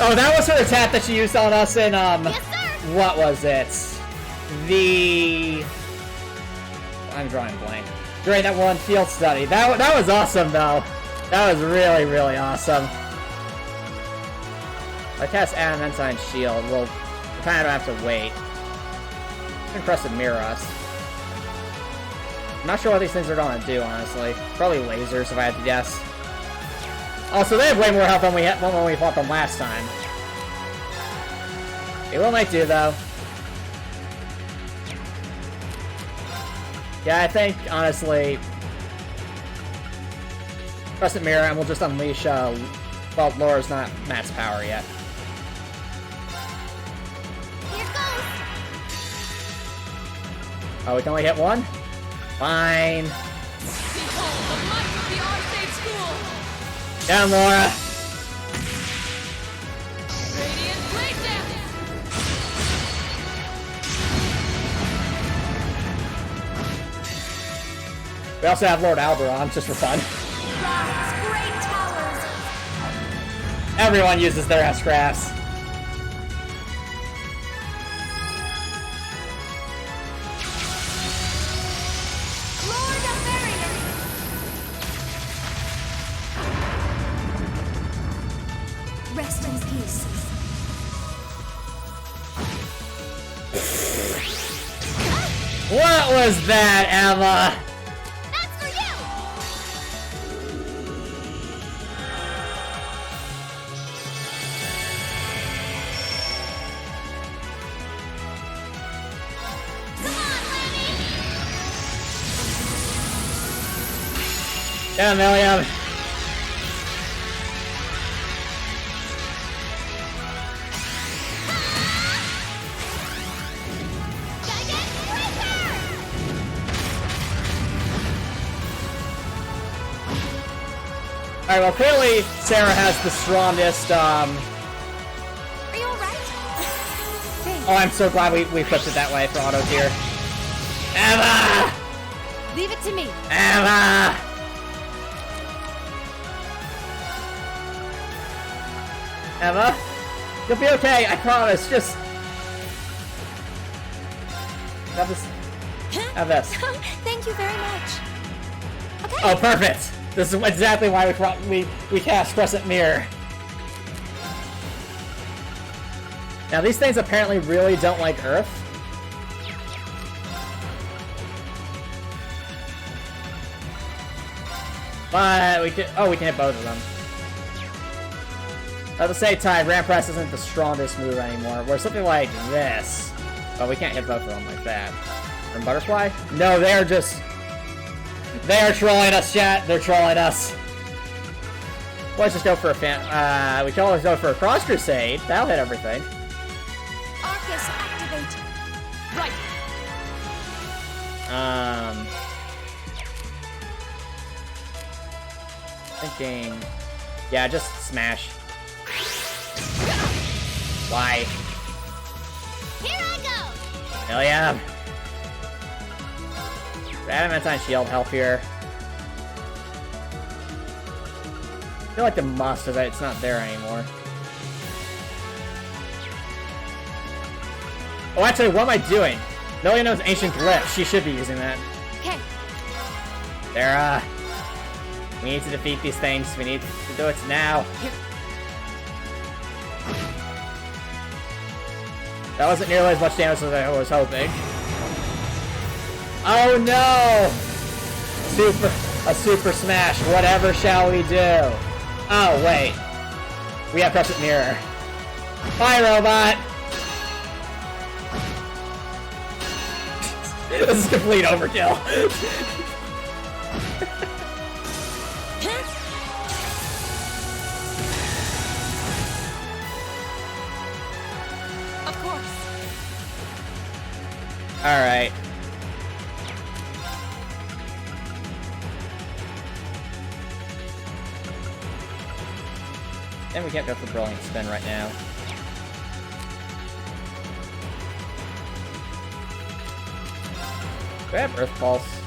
Oh, that was her attack that she used on us in, Yes, sir. what was it? I'm drawing blank. During that one field study. That was awesome, though. That was really, really awesome. I cast Adamantine Shield. We'll kind of have to wait. You can press and mirror us. I'm not sure what these things are going to do, honestly. Probably lasers, if I had to guess. Also, they have way more health than when we fought them last time. They will might do, though. Yeah, I think, honestly... Crescent Mirror, and we'll just unleash, well, Laura's not Matt's power yet. Here goes. Oh, we can only hit one? Fine. Behold the might of the Arcade School! Down, Laura! Radiant Blade Dance! We also have Lord Alberon, just for fun. Rise, great towers. Everyone uses their S-Crafts. Lord of Varian. Rest in peace. What was that, Emma? That's for you. Come on, Lanny. Down, Milliam. Alright, well, clearly Sarah has the strongest, Are you alright? Thanks. Oh, I'm so glad we flipped it that way for auto tier. Emma! Leave it to me. Emma! Emma? You'll be okay, I promise. Just... Have this. Have this. Thank you very much. Okay. Oh, perfect! This is exactly why we cast Crescent Mirror. Now, these things apparently really don't like Earth. But we can... Oh, we can hit both of them. At the same time, Ram Press isn't the strongest move anymore. Where something like this... But we can't hit both of them like that. From Butterfly? No, they are just... They are trolling us, chat. They're trolling us. Let's just go for a fan... we can always go for a Cross Crusade. That'll hit everything. Arcus, activate. Right! Thinking... Yeah, just smash. Why? Here I go. William! Adamantine Shield help here. I feel like the must is that it's not there anymore. Oh, actually, what am I doing? Million knows Ancient Glyph. She should be using that. Okay. There, we need to defeat these things. We need to do it now. That wasn't nearly as much damage as I was hoping. Oh no! a super smash. Whatever shall we do? Oh, wait. We have Crescent Mirror. Bye, robot! This is complete overkill. Of course. Alright. And we can't go for Brilliant Spin right now. Do I have Earth Pulse?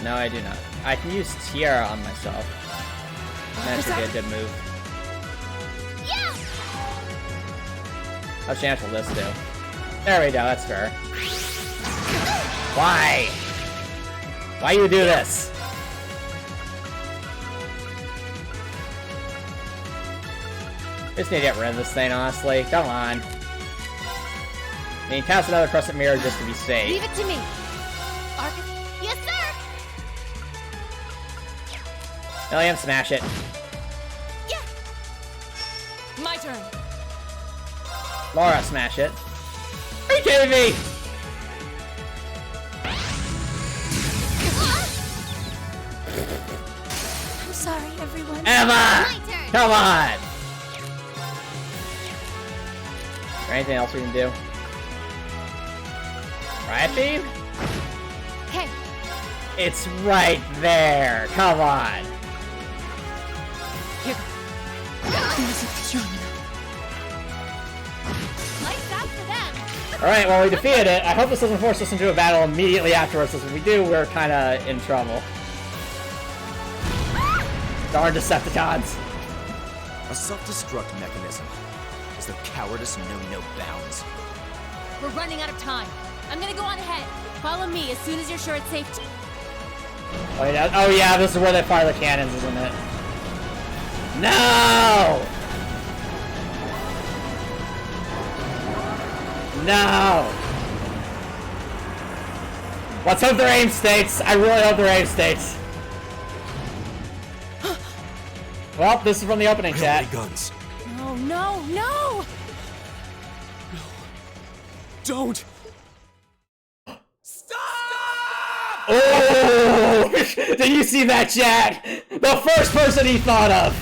No, I do not. I can use Tiara on myself. That should be a good move. Yeah! How much damage will this do? There we go, that's fair. Why? Why you do this? Just need to get rid of this thing, honestly. Come on. I mean, cast another Crescent Mirror just to be safe. Leave it to me. Arcus. Yes, sir! Milliam, smash it. Yeah! My turn. Laura, smash it. Are you kidding me? I'm sorry, everyone. Emma! My turn. Come on! Is there anything else we can do? Riot Beam? Okay. It's right there! Come on! Here. Lights out for them. Alright, well we defeated it. I hope this doesn't force us into a battle immediately afterwards, because if we do, we're kinda in trouble. Darn Decepticons. A self-destruct mechanism. Is their cowardice know no bounds? We're running out of time. I'm gonna go on ahead. Follow me as soon as you're sure it's safe to... Oh yeah, this is where they fire the cannons, isn't it? No! No! Let's hope they're aim states. I really hope they're aim states. Well, this is from the opening chat. Guns. No, no, no! Don't! Oh! Did you see that, chat? The first person he thought of!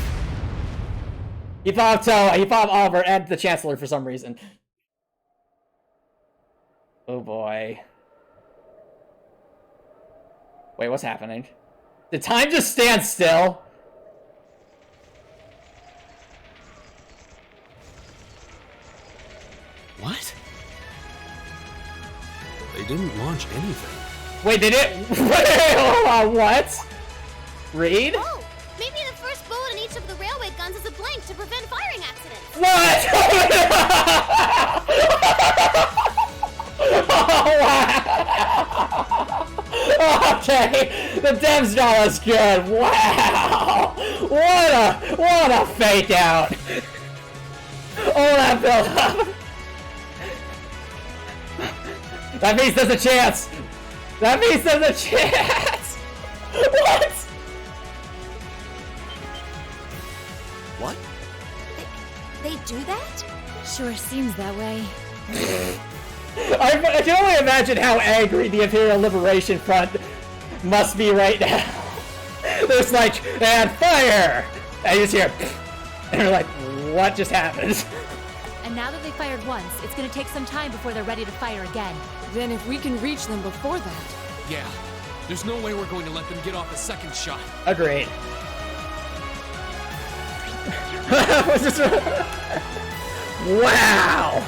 He thought of Toa, he thought of Oliver, and the Chancellor for some reason. Oh boy. Wait, what's happening? Did time just stand still? What? They didn't launch anything. Wait, they didn't? Wait, hold on, what? Read? Oh, maybe the first bullet in each of the railway guns is a blank to prevent firing accidents. What? Oh, wow. Okay, the devs got us good. Wow. What a fake out. Oh, that build up. That means there's a chance. That means there's a chance. What? What? They do that? Sure seems that way. I can only imagine how angry the Imperial Liberation Front must be right now. There's like, and fire! And you just hear, and you're like, what just happened? And now that they fired once, it's gonna take some time before they're ready to fire again. Then if we can reach them before that... Yeah. There's no way we're going to let them get off a second shot. Agreed. Wow!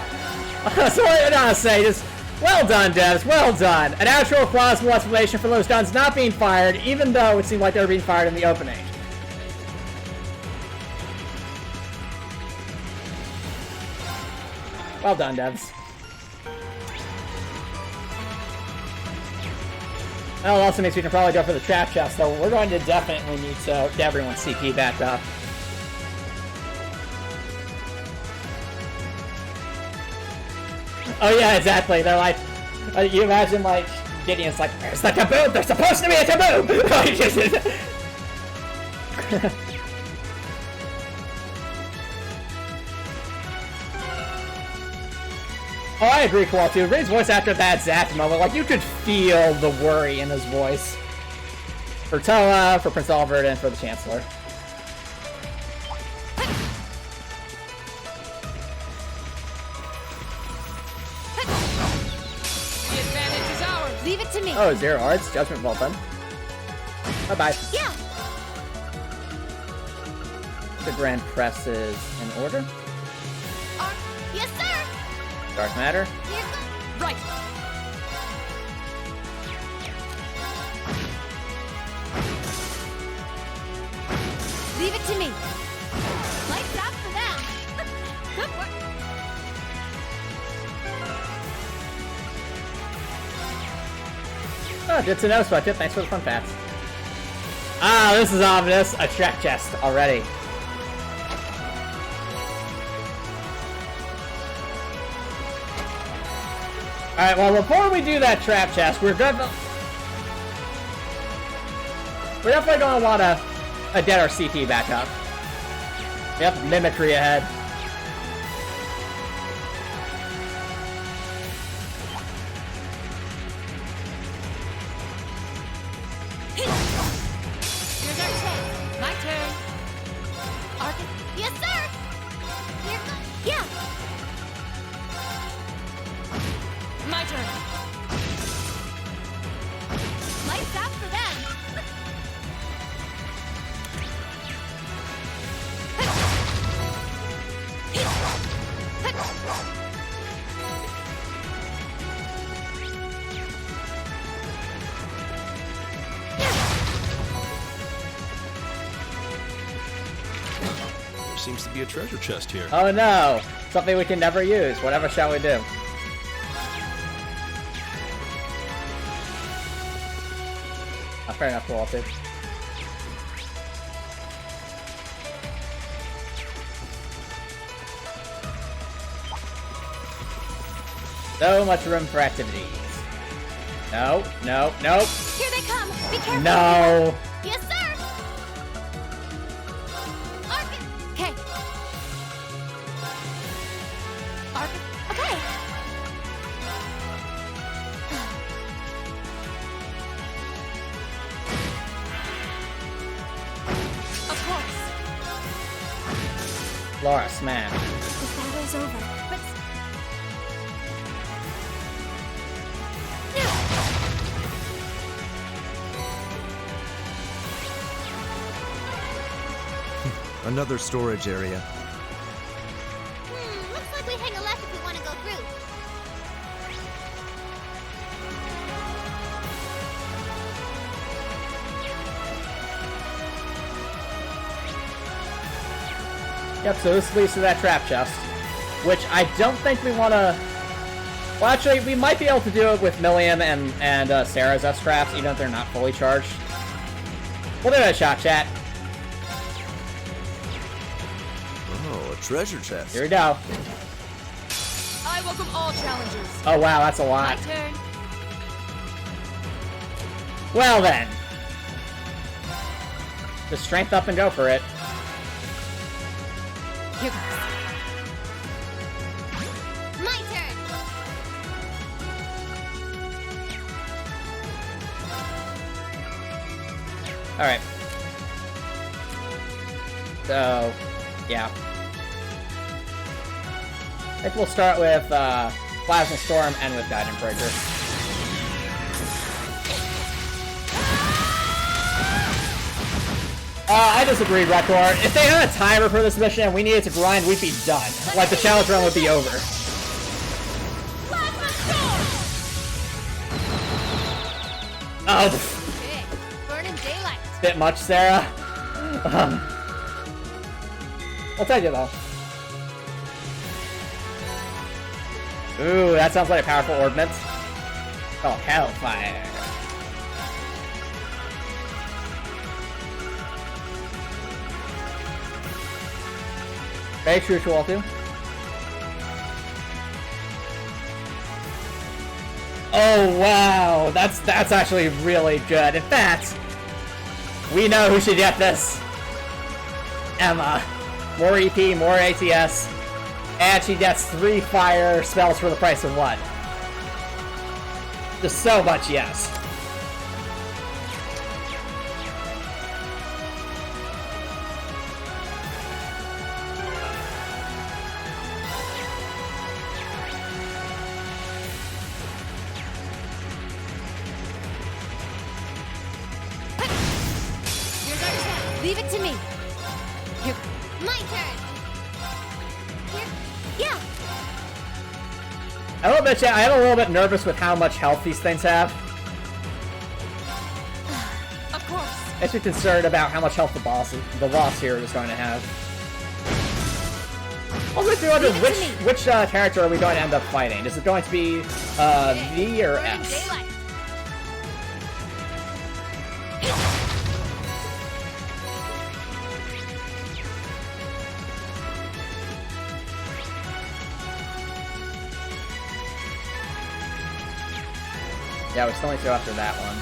That's all I gotta say, just well done, devs, well done. An actual plausible explanation for those guns not being fired, even though it seemed like they were being fired in the opening. Well done, devs. That also means we can probably go for the trap chest, though we're going to definitely need to get everyone's CP back up. Oh yeah, exactly. They're like, you imagine like Gideon's like, where's the taboo? There's supposed to be a taboo! Oh, I agree, Koal, too. Ray's voice after that zapped moment, like, you could feel the worry in his voice. For Toa, for Prince Albert, and for the Chancellor. The advantage is ours. Leave it to me. Oh, Zero Arts, Judgment Vault then. Bye-bye. Yeah. The Grand Press is in order. Yes, sir. Dark Matter. Here goes. Right. Leave it to me. Lights out for them. Good work. Oh, good to know, Spudget. Thanks for the fun facts. Ah, this is ominous. A trap chest already. Alright, well, before we do that trap chest, we're definitely gonna want to get our CP back up. Yep, mimicry ahead. Here's our chance. My turn. Arcus. Yes, sir. Here goes. Yeah. My turn. Lights out for them. There seems to be a treasure chest here. Oh no! Something we can never use. Whatever shall we do? Fair enough, Walter. So much room for activities. No, no, nope. Here they come. Be careful. No. Yes, sir. Arcus. Okay. Arcus. Okay. Of course. Laura, smash. The battle's over. But Another storage area. looks like we hang a left if we want to go through. Yep, so this leads to that trap chest, which I don't think we want to... Well, actually, we might be able to do it with Milliam and Sarah's S-traps, even if they're not fully charged. We'll do that shot, chat. Oh, a treasure chest. Here we go. I welcome all challengers. Oh, wow, that's a lot. My turn. Well, then. Just strength up and go for it. Here goes. My turn. Alright. So, yeah. I think we'll start with Plasma Storm and with Guidance Breaker. I disagree, Rekor. If they had a timer for this mission and we needed to grind, we'd be done. Like, the challenge run would be over. Oh, Big. Burning daylight. bit much, Sarah. I'll tell you though. Ooh, that sounds like a powerful ordnance. Oh, Hellfire. Very true, Tuoltu. Oh wow, that's actually really good. In fact, we know who should get this. Emma. More EP, more ATS, and she gets 3 fire spells for the price of 1. Just so much yes. Leave it to me. Here. My turn. Here. Yeah. I am a little bit nervous with how much health these things have. Of course. Makes me concerned about how much health the boss here is going to have. Also, if you wonder which character are we going to end up fighting? Is it going to be V or S? Yeah, we still need to go after that one.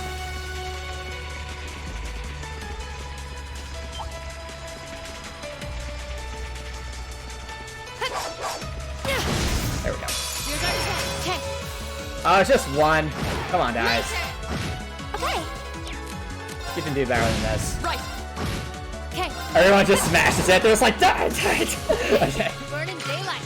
There we go. Oh, it's just 1. Come on, guys. Okay. You can do better than this. Right. Okay. Everyone just smashes it. They're just like, die, die. Okay. Burning daylight.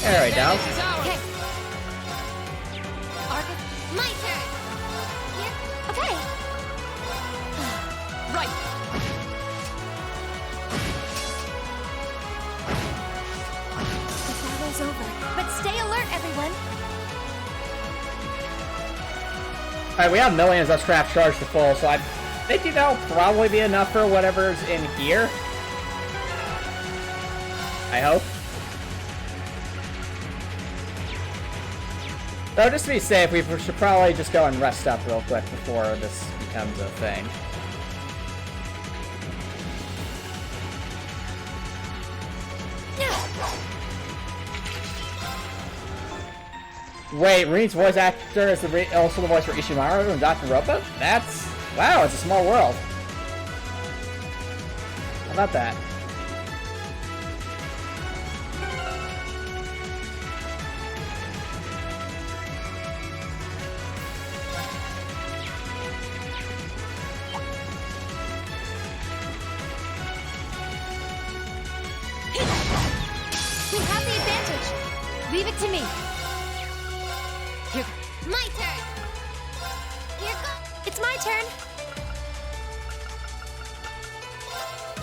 There we go. Okay. Argus, my turn. Here. Okay. Right. The battle's over, but stay alert, everyone. Alright, we have millions of scraps charged to full, so I think that'll probably be enough for whatever's in here. I hope. Though, just to be safe, we should probably just go and rest up real quick before this becomes a thing. Wait, Reen's voice actor is also the voice for Ishimaru and Dr. Ropa? That's... wow, it's a small world. How about that? We have the advantage. Leave it to me. Here. My turn. Here goes. It's my turn.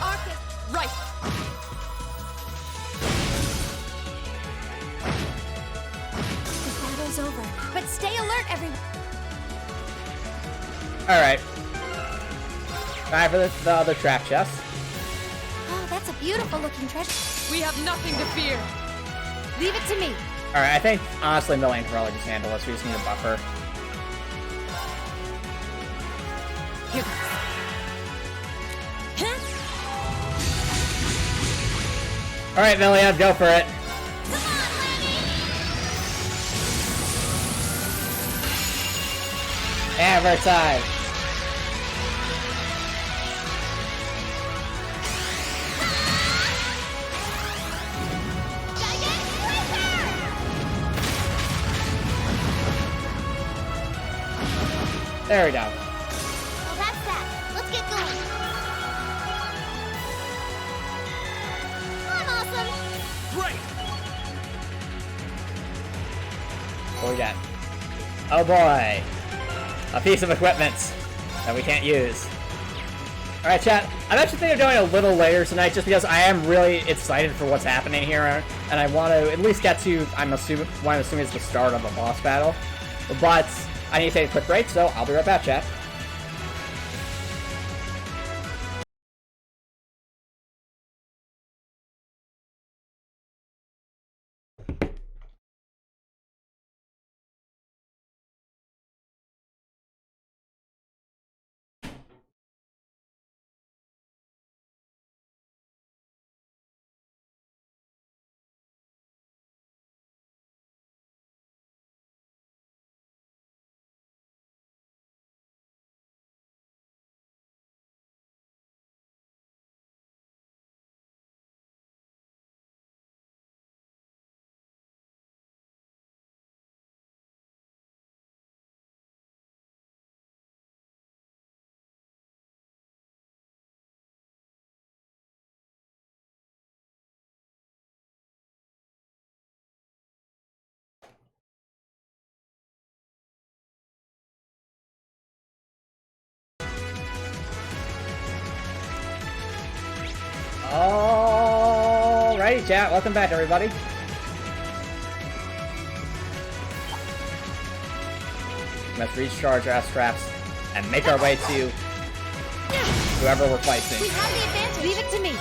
Arcus. Right. The battle's over, but stay alert, everyone. Alright. Time for the other trap chest. Oh, that's a beautiful looking treasure. We have nothing to fear. Leave it to me. Alright, I think, honestly, Millie can probably just handle this. We just need a buffer. Here goes. Alright, Millie, go for it. Hammer time. There we go. Well, that's that. Let's get going. I'm awesome. Great! What we got? Oh boy. A piece of equipment that we can't use. Alright, chat. I'm actually thinking of doing a little later tonight just because I am really excited for what's happening here, and I want to at least get to, I'm assuming is the start of a boss battle. But I need to take a quick break, so I'll be right back, chat. Hey, chat. Welcome back, everybody. Let's recharge our S-traps and make our way to whoever we're fighting. We have the advantage. Leave it to me.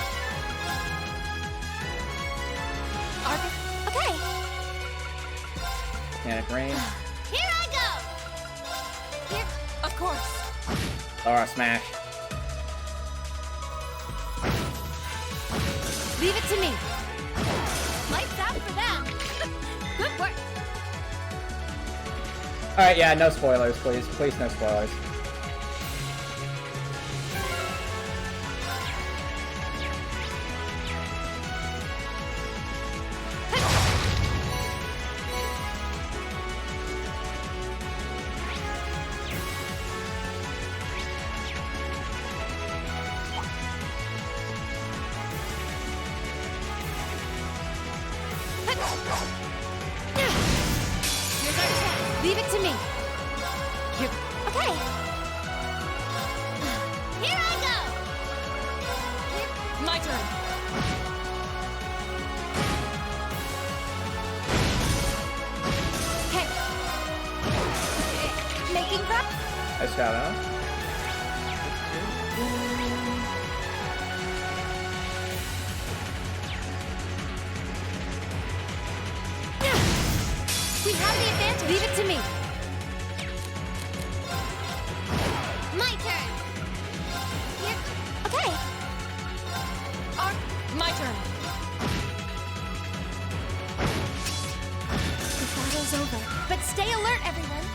Okay. Panic Rain. Here I go. Here. Of course. Laura Smash. Leave it to me. Lights out for them. Good work. Alright, yeah, no spoilers, please. Please, no spoilers. Leave it to me. Here. Okay. Here I go. My turn. Okay. Making progress. Nice job, huh? We have the advantage. Leave it to me. My turn. Here. Okay. My turn. The battle's over. But stay alert, everyone.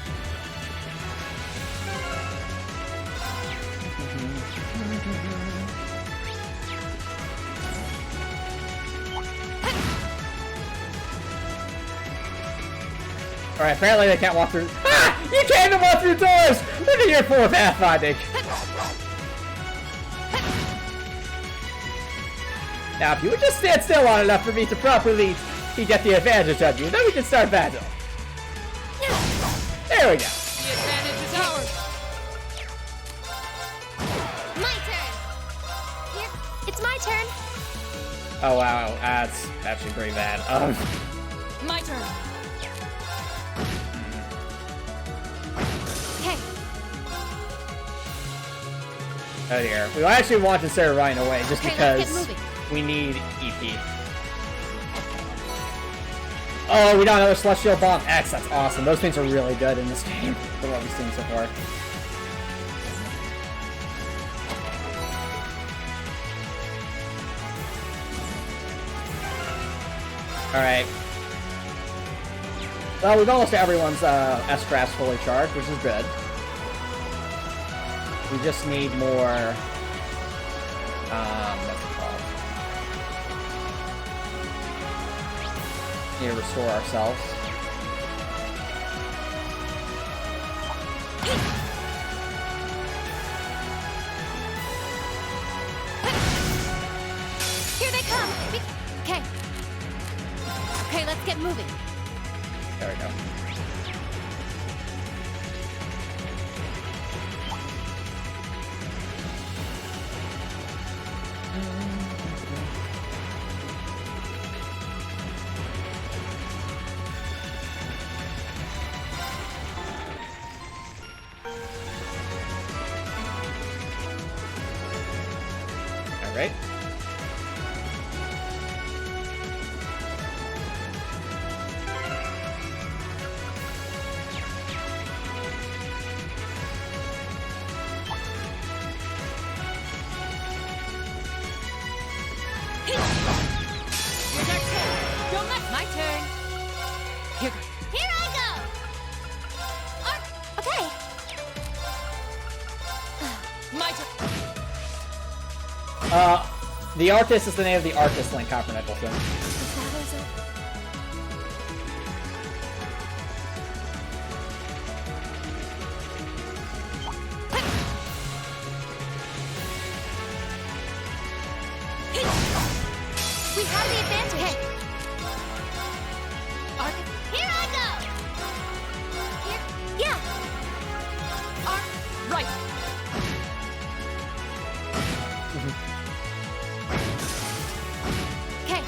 Alright, apparently they can't walk through. Ah! You can't even walk through doors! Look at your poor pathfinding. Now, if you would just stand still long enough for me to properly get the advantage of you, then we can start battle. There we go. The advantage is ours. My turn. Here. It's my turn. Oh wow, that's actually pretty bad. My turn. Okay. Oh dear. We actually want to start running away just Okay, let's get because moving. we need EP. Oh, we don't have a Celestial Bomb X. That's awesome. Those things are really good in this game for what we've seen so far. Alright. Well, we've almost everyone's S-Traps fully charged, which is good. We just need more... what's it called? Need to restore ourselves. Here they come. Okay. Okay, let's get moving. There we go. All right. Don't let my turn. Here I go. Okay. My turn. The Artist is the name of the artist, Link Coppernickel thing. The battle's over. We have the advantage. Here I go. Here. Yeah. Right. Okay.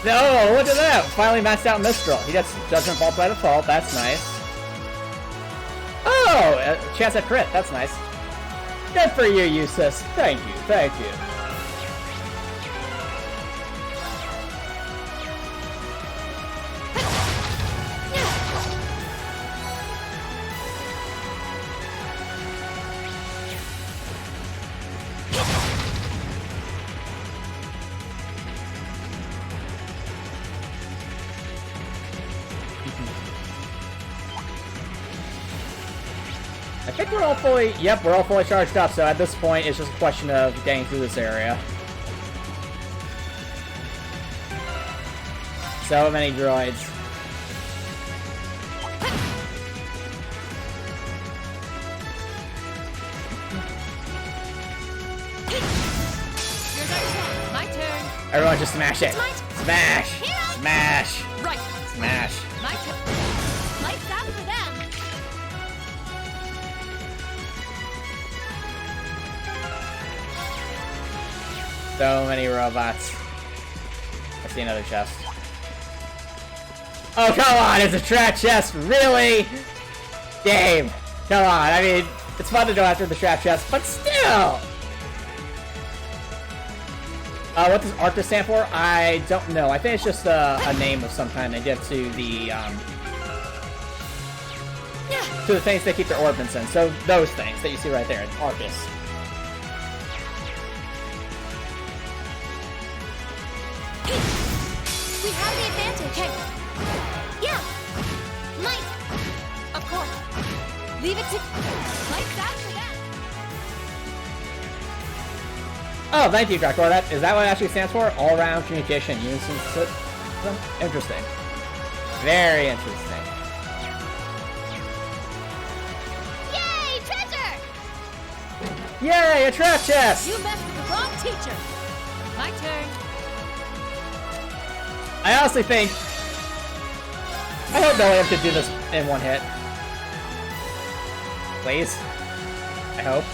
No, look at that! Finally maxed out Mistral. He gets Judgment Bolt by default. That's nice. Oh, a chance at crit. That's nice. Good for you, Eustace. Thank you. Thank you. I think we're all fully, yep, we're all fully charged up, so at this point, it's just a question of getting through this area. So many droids. My turn. Everyone just smash it. Smash! Hero. Smash! Right. Smash! My turn. Lights out for them. So many robots. I see another chest. Oh, come on! It's a trap chest! Really? Game! Come on, I mean, it's fun to go after the trap chest, but still! What does Arctis stand for? I don't know. I think it's just a name of some kind they give to the things they keep their orbits in. So those things that you see right there, it's Arctis. We have the advantage. Okay. Yeah. Might. Of course. Leave it to lights out for them. Oh, thank you, Drakor. Is that what it actually stands for? All-Round Communication Unison System? Interesting. Very interesting. Yay, treasure! Yay, a trap chest! You messed with the wrong teacher. My turn. I honestly think... I hope William could do this in one hit. Please. I hope.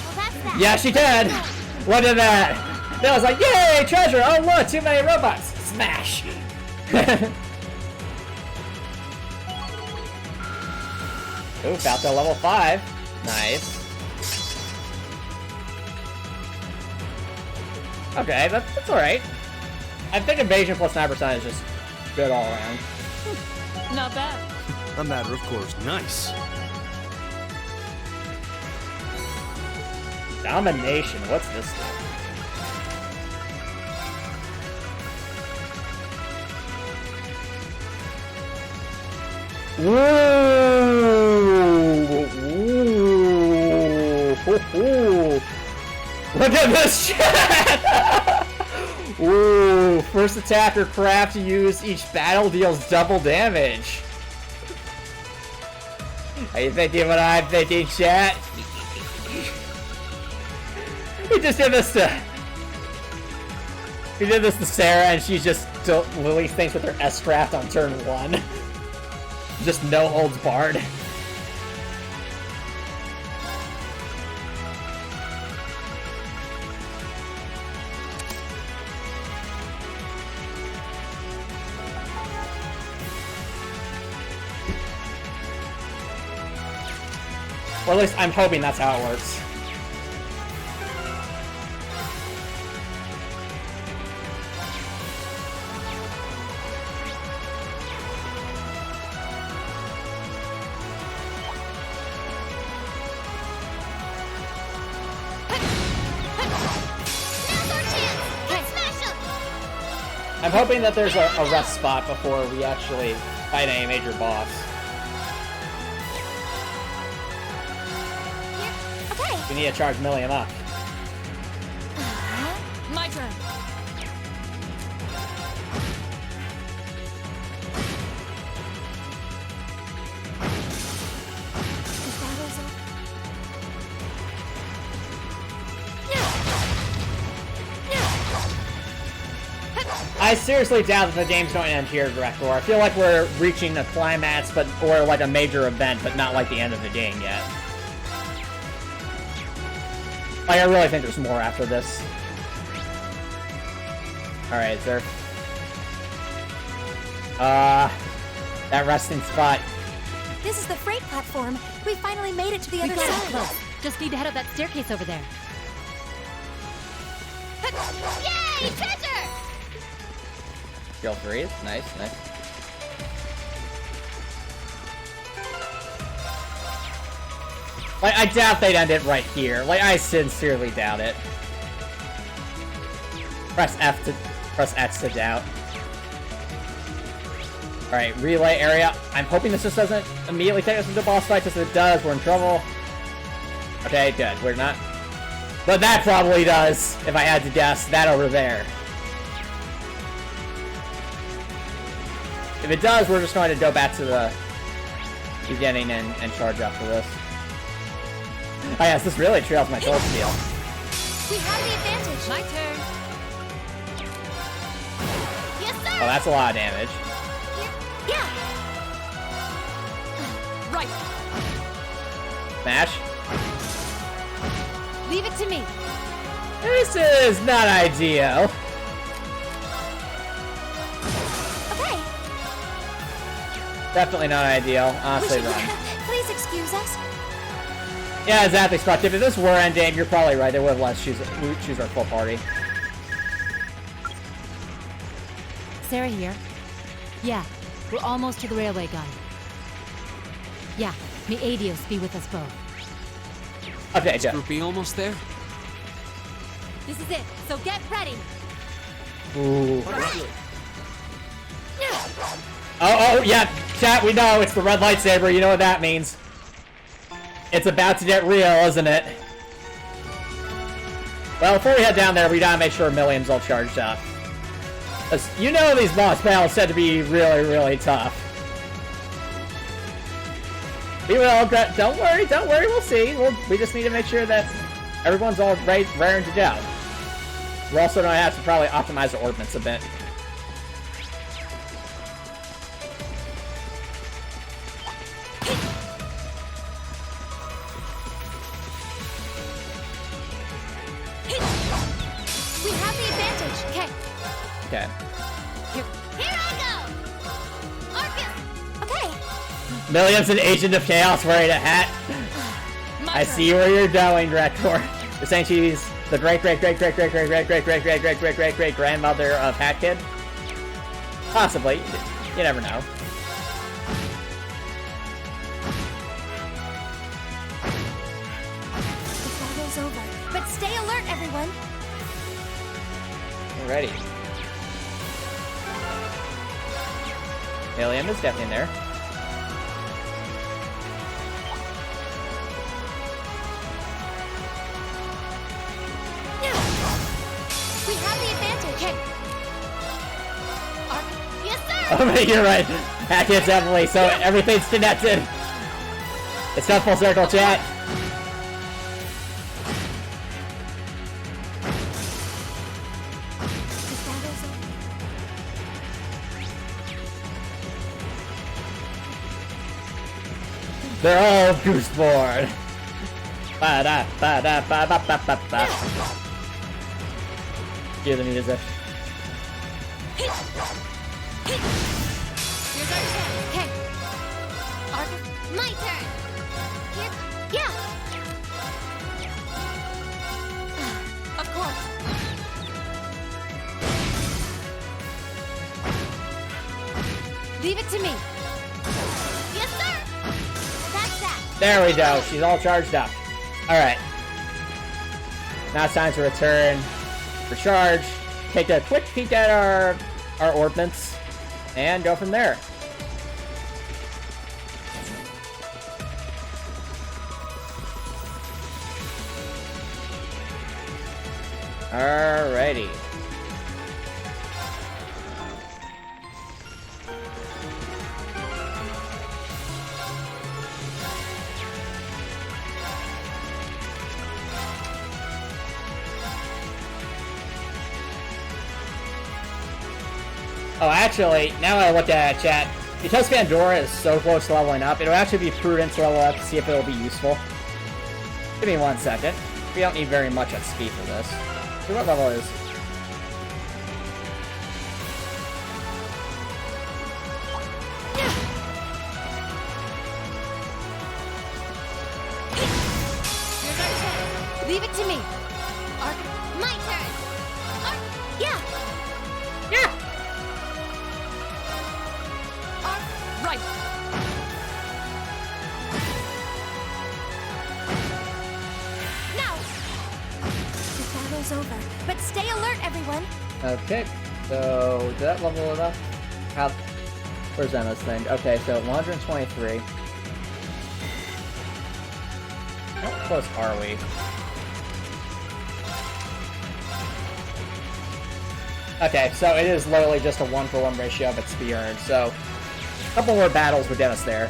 Well, that's that. Yeah, she can! Look at that! That was like, yay, treasure! Oh look, too many robots! Smash! Ooh, Falco level 5. Nice. Okay, that's alright. I think evasion plus 9% is just good all around. Not bad. A matter of course. Nice. Domination, what's this do? Woo! Woo! Hoo-hoo. Look at this chat! Ooh, first attacker craft used each battle deals double damage. Are you thinking what I'm thinking, chat? We just did this to... We did this to Sarah and she just released things with her S-craft on turn 1. Just no holds barred. Or at least I'm hoping that's how it works. I'm hoping that there's a rest spot before we actually fight a major boss. Okay. We need to charge Milliam up. My turn. I seriously doubt that the game's going to end here, Director. I feel like we're reaching a climax, or like a major event, but not like the end of the game yet. Like, I really think there's more after this. Alright, is there That resting spot. This is the freight platform. We finally made it to the other side. Close. Just need to head up that staircase over there. Yay! Treasure! Skill 3. Nice, nice. Like, I doubt they'd end it right here. Like, I sincerely doubt it. Press X to doubt. Alright, relay area. I'm hoping this just doesn't immediately take us into boss fight, because if it does, we're in trouble. Okay, good. We're not. But that probably does, if I had to guess. That over there. If it does, we're just going to go back to the beginning and charge up for this. Oh yes, this really trails my gold steal. We have the advantage. My turn. Yes, sir! Oh, that's a lot of damage. Yeah! Right. Smash. Leave it to me. This is not ideal. Okay. Definitely not ideal. Honestly, We should- run. Please excuse us. Yeah, exactly, Spot. If this were endgame, you're probably right. They would have let us choose our full party. Sarah here. Yeah, we're almost to the railway gun. Yeah, may Adios be with us both. Okay, good. Group B almost there? This is it, so get ready. Ooh. Oh, yeah, chat, we know, it's the red lightsaber, you know what that means. It's about to get real, isn't it? Well, before we head down there, we gotta make sure Millium's all charged up. 'Cause you know these boss battles said to be really, really tough. We will, don't worry, we'll see. We just need to make sure that everyone's all raring to go. We're also gonna have to probably optimize the ordnance a bit. We have the advantage. Okay. Okay. Here I go! Arcus! Okay. Millium's an agent of chaos wearing a hat. I see where you're going, Rector. You're saying she's the great grandmother of Hat Kid? Possibly. You never know. The battle's over. But stay alert, everyone. Alrighty. Millium is definitely in there. We have the advantage. Okay. Yes, sir! Oh, but you're right. Hat Kid's definitely, so everything's connected. It's not full circle, chat. The battle's over. They're all Gooseborn. Ba-da, ba-da, ba-ba-ba-ba-ba. Hear the music. Here's our chance. Okay. Arcus, my turn. Here. Yeah. Of course. Leave it to me. Yes, sir! That's that. There we go. She's all charged up. Alright. Now it's time to return. Recharge. Take a quick peek at our ordnance. And go from there. Alrighty. Oh, actually, now I look at chat, because Pandora is so close to leveling up, it'll actually be prudent to level up to see if it'll be useful. Give me 1 second. We don't need very much XP for this. See what level is. over, but stay alert, everyone. Okay, so did that level it up? How? Where's Emma's thing? Okay, so 123. How close are we? Okay, so it is literally just a 1-for-1 ratio of its XP earned, so a couple more battles would get us there.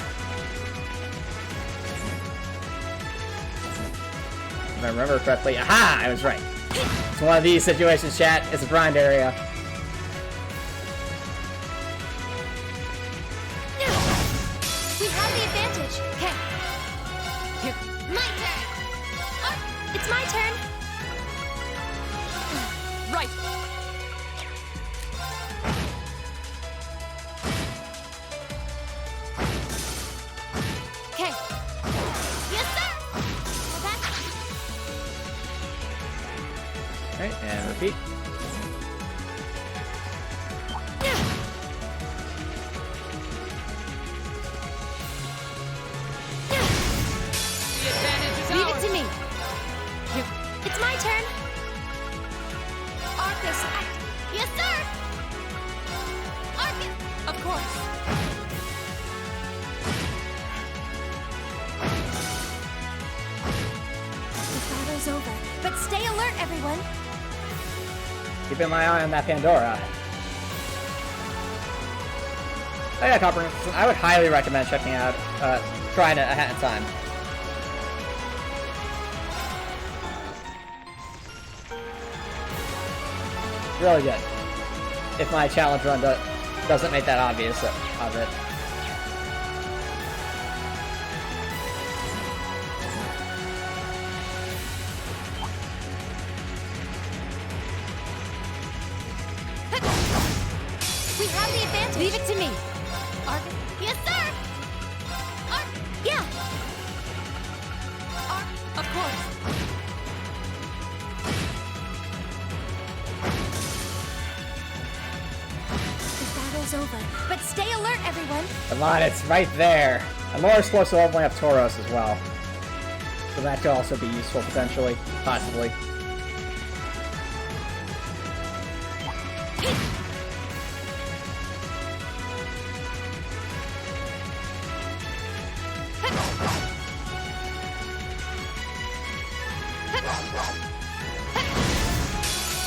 If I remember correctly, aha! I was right. It's one of these situations, chat. It's a grind area. We have the advantage. Okay. Here. My turn. It's my turn. Right. Okay. Yes, sir. Well, Alright, and repeat. The advantage is leave ours. it to me. Here. It's my turn. Arcus. Yes, sir. Arcus. Of course. The battle's over, but stay alert, everyone. Keeping my eye on that Pandora. Oh yeah, Copper. I would highly recommend checking out, trying it ahead of time. Really good. If my challenge run doesn't make that obvious of it. We have the advantage. Leave it to me. Arcus. Yes, sir. Yeah. Of course. The battle's over, but stay alert, everyone. Come on, it's right there. And more explosive leveling up Tauros as well. So that could also be useful potentially, possibly.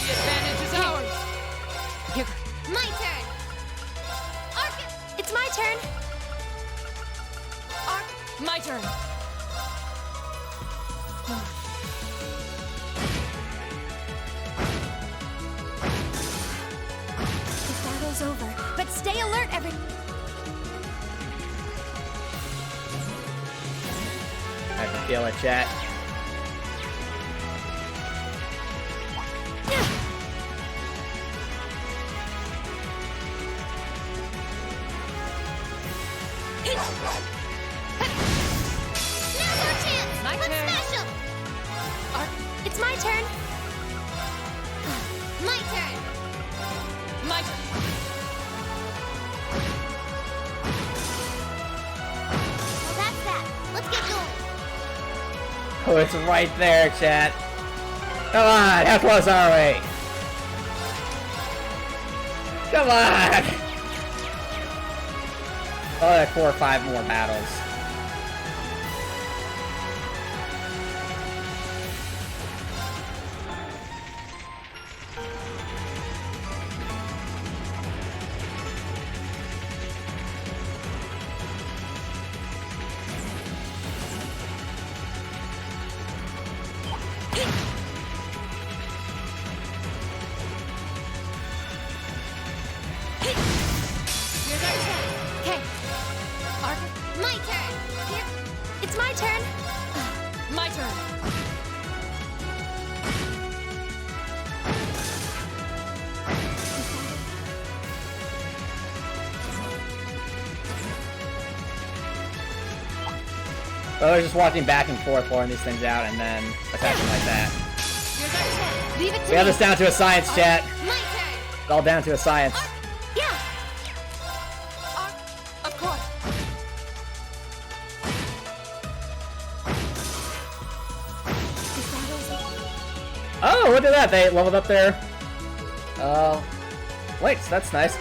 The advantage is ours. Here. My turn. Arcus. It's my turn. My turn. The battle's over, but stay alert, I can feel it, chat. Now's our chance. My Let's turn. smash 'em. It's my turn. My turn. My turn. Well, that's that. Let's get going. Oh, it's right there, chat. Come on, how close are we? Come on! Oh, like 4 or 5 more battles. Here's our chance. Okay. Arcus. My turn. Here. It's my turn. My turn. So they're just walking back and forth, blowing these things out, and then attacking like that. Here's our chance. Leave it to We have me. this down to a science, chat. My turn. It's all down to a science. Yeah. Of course. The battle's over. Oh, Oh, look at that! They leveled up there. Wait, that's nice.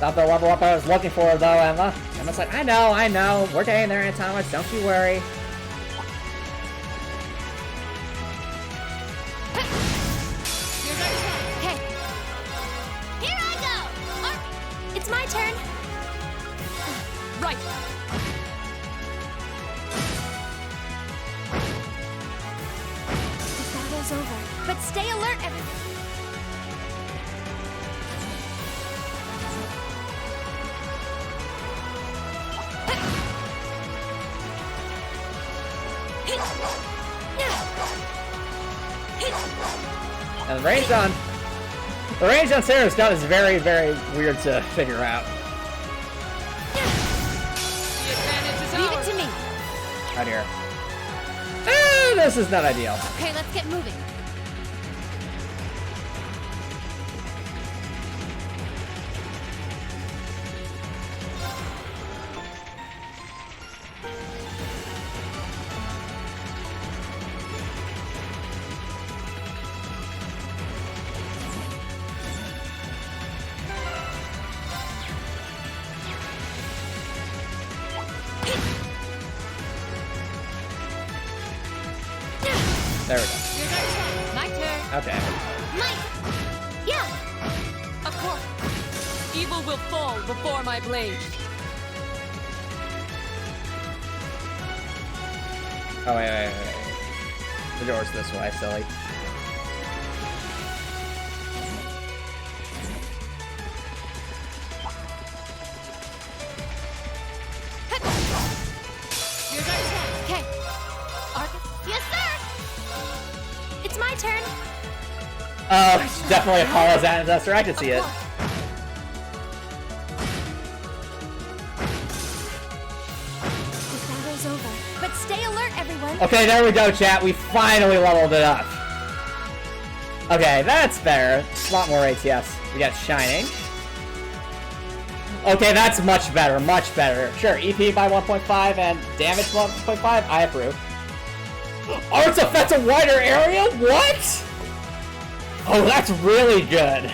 Not the level up I was looking for, though, Emma. Emma's like, I know. We're getting there, Antomicx. Don't you worry. Okay. Here I go! It's my turn. Right. The battle's over. But stay alert, everyone. And the range on Sarah's gun is very, very weird to figure out. The advantage is Leave ours. it to me. Out here. This is not ideal. Okay, let's get moving. There we go. My turn. Okay. Yeah. Of course. Evil will fall before my blade. Oh, wait. The door's this way, silly. Okay. Arcus? Yes, sir. It's my turn. Oh, she's definitely Apollo's ancestor. I can see it. The battle's over. But stay alert, everyone. Okay, there we go, chat. We finally leveled it up. Okay, that's better. A lot more ATS. We got Shining. Okay, that's much better. Much better. Sure, EP by 1.5 and damage 1.5. I approve. Arts affect a wider area? What? Oh, that's really good.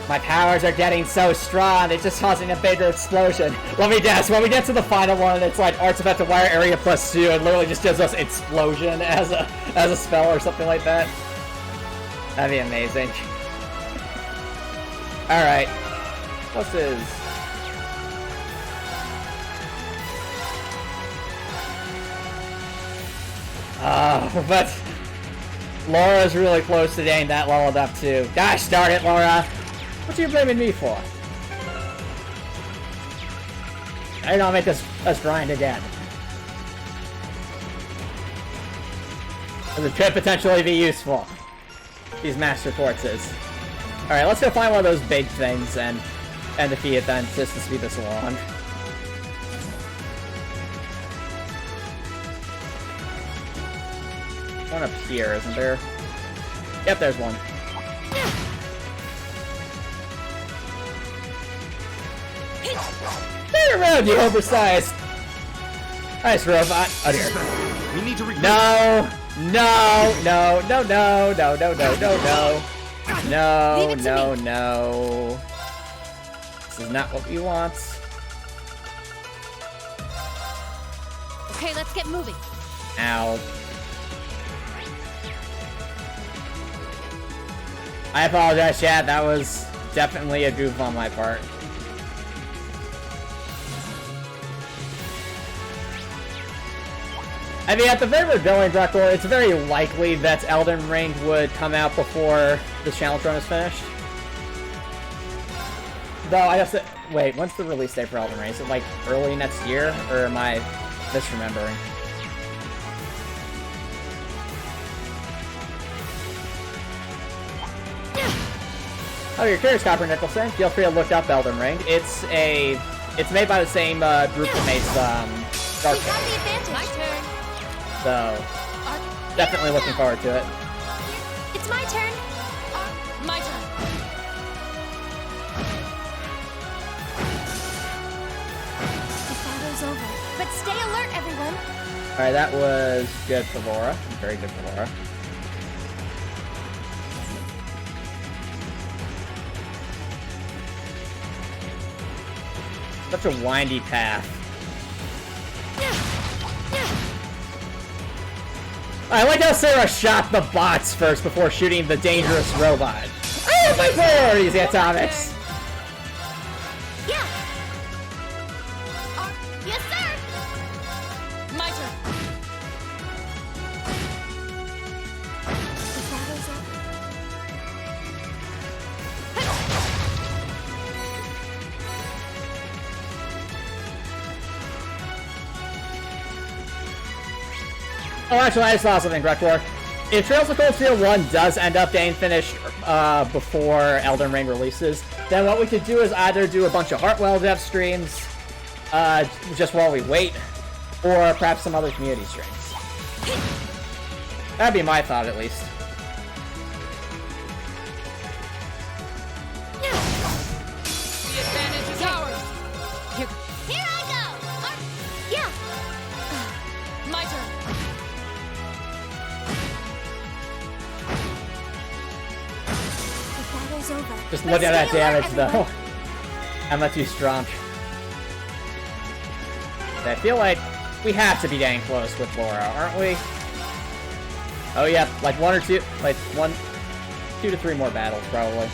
My powers are getting so strong, it's just causing a bigger explosion. Let me guess, when we get to the final one, it's like Arts affect a wider area +2 and literally just gives us explosion as a spell or something like that. That'd be amazing. Alright. What's this? But Laura's really close to getting that leveled up too. Gosh darn it, Laura! What are you blaming me for? I don't make us grind again. It could potentially be useful. These master forces. Alright, let's go find one of those big things and defeat it then, just to speed this along. One up here, isn't there? Yep, there's one. Turn around, you oversized! Nice robot. Oh dear. We need to No! No! No! No! No! No! No! No! No! No! No! No! This is not what we want. Okay, let's get moving. Ow. I apologize, chat. That was definitely a goof on my part. I mean, at the very beginning, Dracula, it's very likely that Elden Ring would come out before this challenge run is finished. Though, I guess that... Wait, when's the release date for Elden Ring? Is it, like, early next year? Or am I misremembering? Oh, you're curious, Copper Nicholson. Feel free to look up Elden Ring. It's made by the same group that makes Dark We have the advantage. My turn. So, definitely looking forward to it. It's my turn. My turn. The battle's over. But stay alert, everyone. Alright, that was good for Laura. Very good for Laura. Such a windy path. I like how Sarah shot the bots first before shooting the dangerous robot. I have my priorities, Antomicx! Yeah! Yes, sir! My turn. The battle's up. Oh, actually, I just saw something, Grekor. If Trails of Cold Steel 1 does end up getting finished before Elden Ring releases, then what we could do is either do a bunch of Heartwell dev streams just while we wait, or perhaps some other community streams. That'd be my thought, at least. The advantage is ours. Here I go! Yeah! My turn. The battle's over. Just But look at that stay alert, damage, though. everyone. I'm not too strong. I feel like we have to be getting close with Laura, aren't we? Oh yeah, like 1 or 2, like 2 to 3 more battles, probably.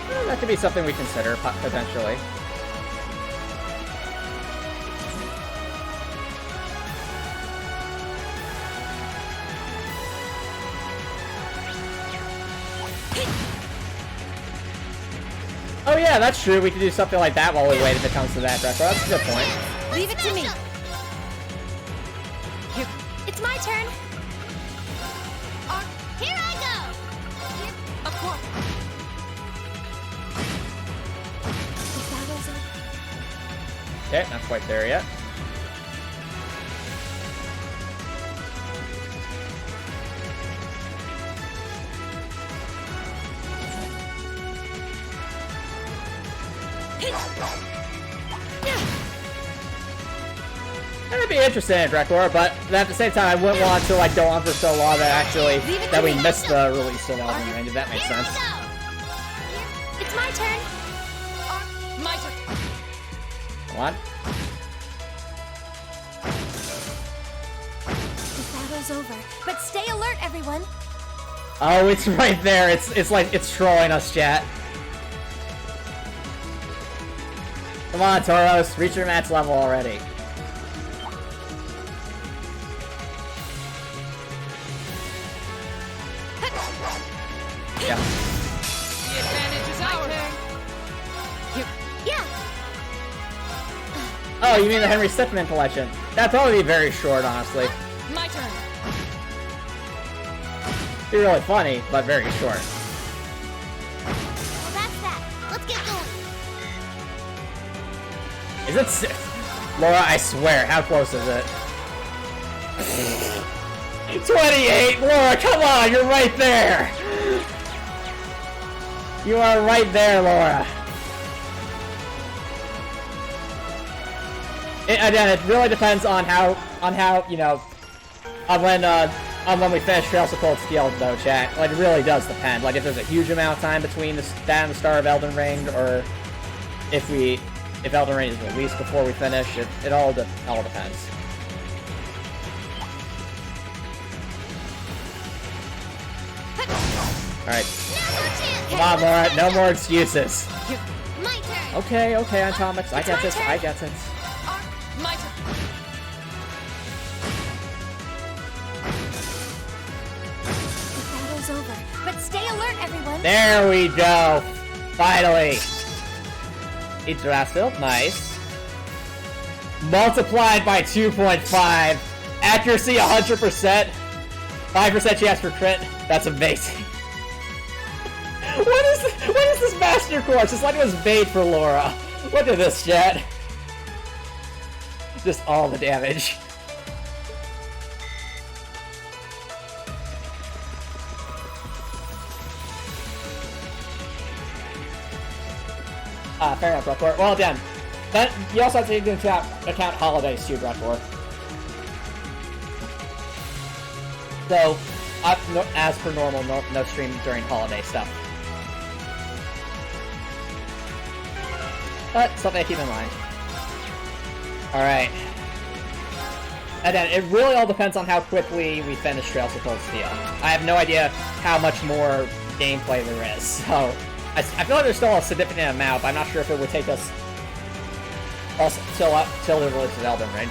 Well, that could be something we consider, potentially. Oh yeah, that's true. We could do something like that while we wait if it comes to that, Greco. That's a good point. Leave it to me. Here. It's my turn. Here I go. Here. Of course. The battle's over. Okay, not quite there yet. That'd be interesting, Drekor, but at the same time, I wouldn't want to like go on for so long that we missed the release of Elden Ring. If that makes sense. It's my turn. My turn. Come on. The battle's over, but stay alert, everyone. Oh, it's right there. It's like it's trolling us, chat. Come on, Tauros, reach your max level already. Yeah. The advantage is ours. Yeah. Oh, you mean the Henry Stickmin collection? That'd probably be very short, honestly. My turn. Be really funny, but very short. Well, that's that. Let's get going. Is it Laura, I swear, how close is it? 28! Laura, come on, you're right there! You are right there, Laura. Again, it really depends on how, you know, on when we finish Trails of Cold Steel, though, chat. Like, it really does depend. Like, if there's a huge amount of time between that and the start of Elden Ring, or if Elden Ring is released before we finish, it all depends. Alright. Come on, Laura, no more excuses. My turn. Okay, Antomicx, I get this, I get this. My turn. The battle's over, but stay alert, everyone. There we go! Finally! Yggdrasil, nice. Multiplied by 2.5. Accuracy 100%. 5% chance for crit. That's amazing. What is this master course? It's like it was made for Laura. Look at this, chat. Just all the damage. Fair enough, Brecor. Well, then, you also have to take into account holidays too, Brecor. So, as per normal, no stream during holiday stuff. But something to keep in mind. Alright. And then it really all depends on how quickly we finish Trails of Cold Steel. I have no idea how much more gameplay there is, so I feel like there's still a significant amount, but I'm not sure if it would take us also till the release of Elden Ring.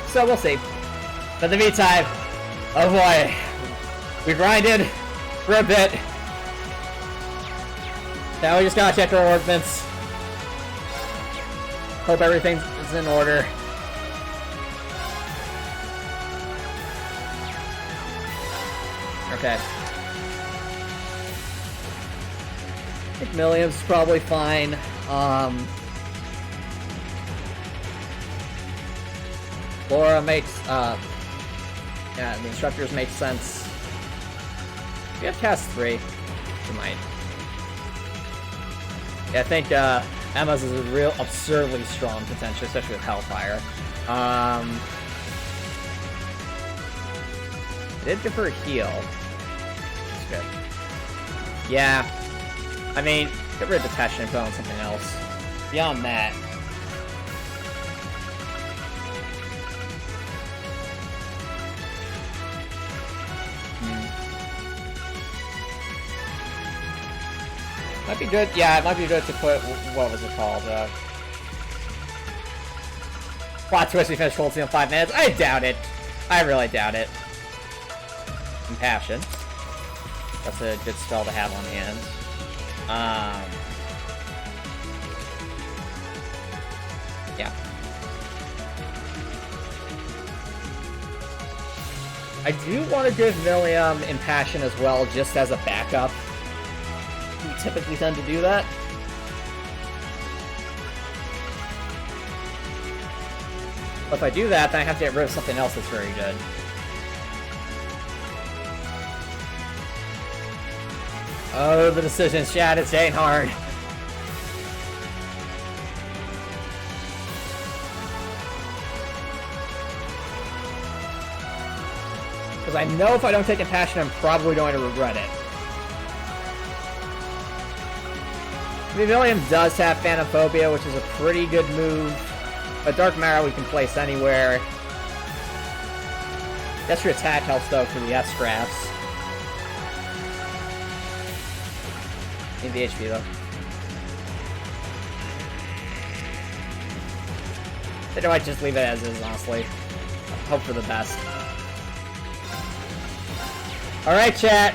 So we'll see. But in the meantime, oh boy, we grinded for a bit. Now we just gotta check our ordnance. Hope everything is in order. Okay. I think Milliam's probably fine. Laura makes, yeah, the instructors make sense. We have cast 3. We might. Yeah, I think, Emma's is a real absurdly strong potential, especially with Hellfire. I did give her a heal. That's good. Yeah. I mean, get rid of detection and put on something else. Beyond that. Might be good, yeah, it might be good to put, what was it called, plot twist we finished Cold Steel in 5 minutes? I doubt it. I really doubt it. Compassion. That's a good spell to have on hand. Yeah. I do want to give Milliam Impassion as well, just as a backup. We typically tend to do that. But if I do that, then I have to get rid of something else that's very good. Oh, the decisions, chat, it's getting hard. Because I know if I don't take Impassion, I'm probably going to regret it. I mean, Milliam does have Phanophobia, which is a pretty good move. But Dark Marrow we can place anywhere. Extra attack helps though for the S-Scraps. Need the HP though. I think I might just leave it as is, honestly. Hope for the best. Alright, chat.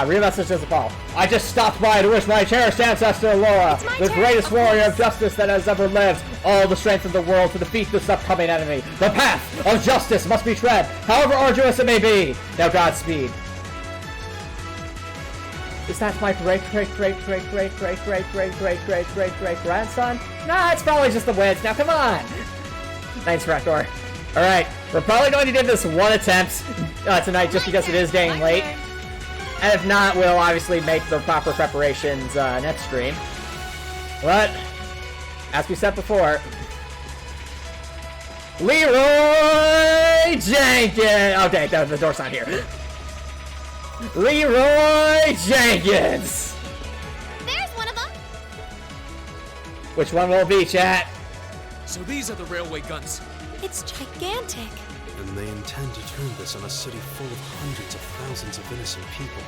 Real message as a call. I just stopped by to wish my cherished ancestor Laura, the greatest warrior of justice that has ever lived, all the strength of the world to defeat this upcoming enemy. The path of justice must be tread, however arduous it may be. Now Godspeed. Is that my great-great-great-great-great-great-great-great-great-great-great-great-grandson? Nah, it's probably just the winds. Now come on! Thanks, Rektor. Alright, we're probably going to do this one attempt tonight just because it is getting late. And if not, we'll obviously make the proper preparations next stream. But, as we said before, Leroy Jenkins! Okay, the door's not here. Leroy Jenkins! There's one of them! Which one will it be, chat? So these are the railway guns. It's gigantic. And they intend to turn this on a city full of hundreds of thousands of innocent people.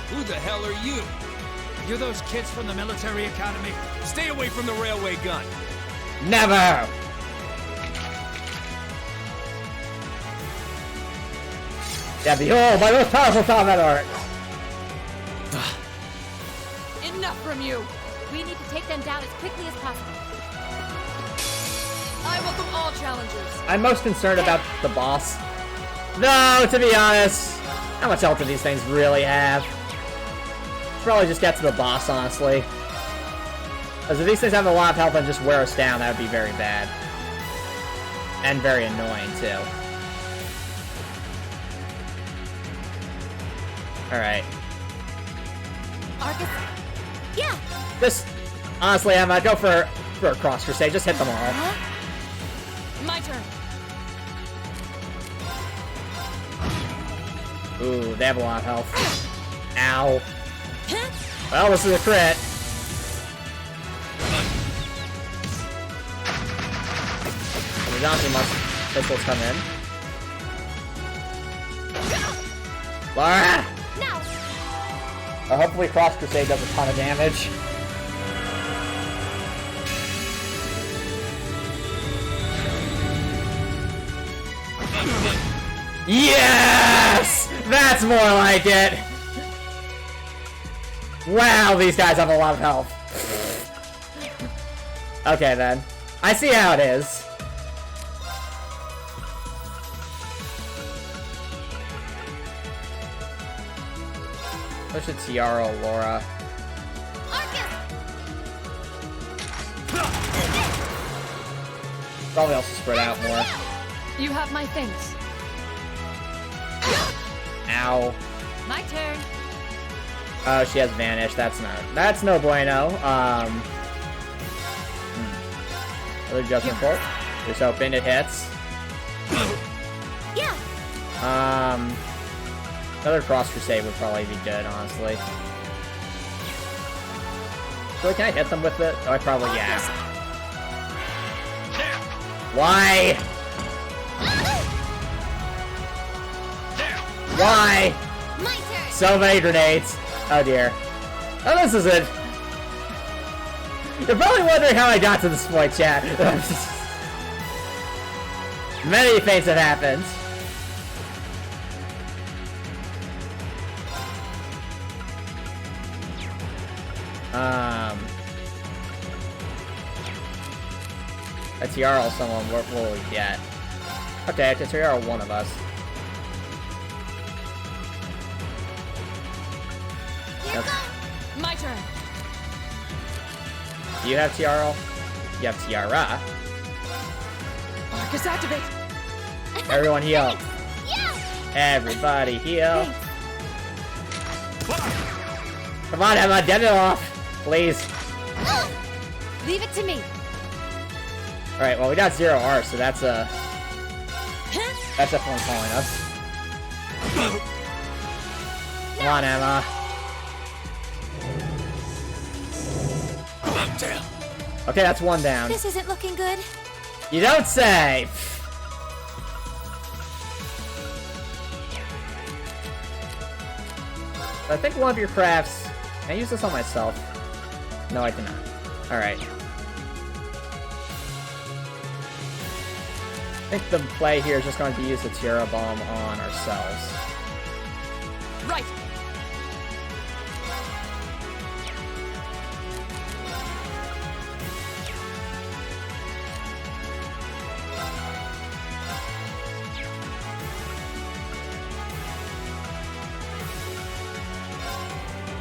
Who the hell are you? You're those kids from the military academy? Stay away from the railway gun. Never! Yeah, behold, my most powerful combat art! Enough from you! We need to take them down as quickly as possible. I welcome all challengers. I'm most concerned about the boss. No, to be honest. How much health do these things really have? Probably just get to the boss, honestly. Because if these things have a lot of health and just wear us down, that would be very bad. And very annoying, too. Alright. Arcus. Yeah. Just, honestly, I might go for a cross crusade. Just hit them all. My turn. Ooh, they have a lot of health. Ow. Well, this is a crit. We don't see much missiles come in. Laura! No. Hopefully Cross Crusade does a ton of damage. Yes! That's more like it! Wow, these guys have a lot of health. Okay, then. I see how it is. Push a Tiara, Laura. Probably also spread out more. You have my thanks. Ow. My turn. Oh, she has Vanish. That's no bueno. Another Judgment Bolt. Just hoping it hits. Yeah. Another Cross Crusade would probably be good, honestly. So can I hit them with it? Oh, I probably, yeah. Why? Why? My turn. So many grenades. Oh dear. Oh, this is it. You're probably wondering how I got to this point, chat. Many things have happened. A Tiara someone, what will we get? Okay, a Tiara one of us. Yep. My turn. You have Tiara? You have Tiara. Arcus activate. Everyone heal. Yeah. Everybody heal. Come on, Emma, get it off. Please. Leave it to me. Alright, well we got 0 R, so that's definitely calling us. Come on, Emma. Damn. Okay, that's one down. This isn't looking good. You don't say! I think one of your crafts... Can I use this on myself? No, I cannot. Alright. I think the play here is just going to use the Tiara Bomb on ourselves. Right.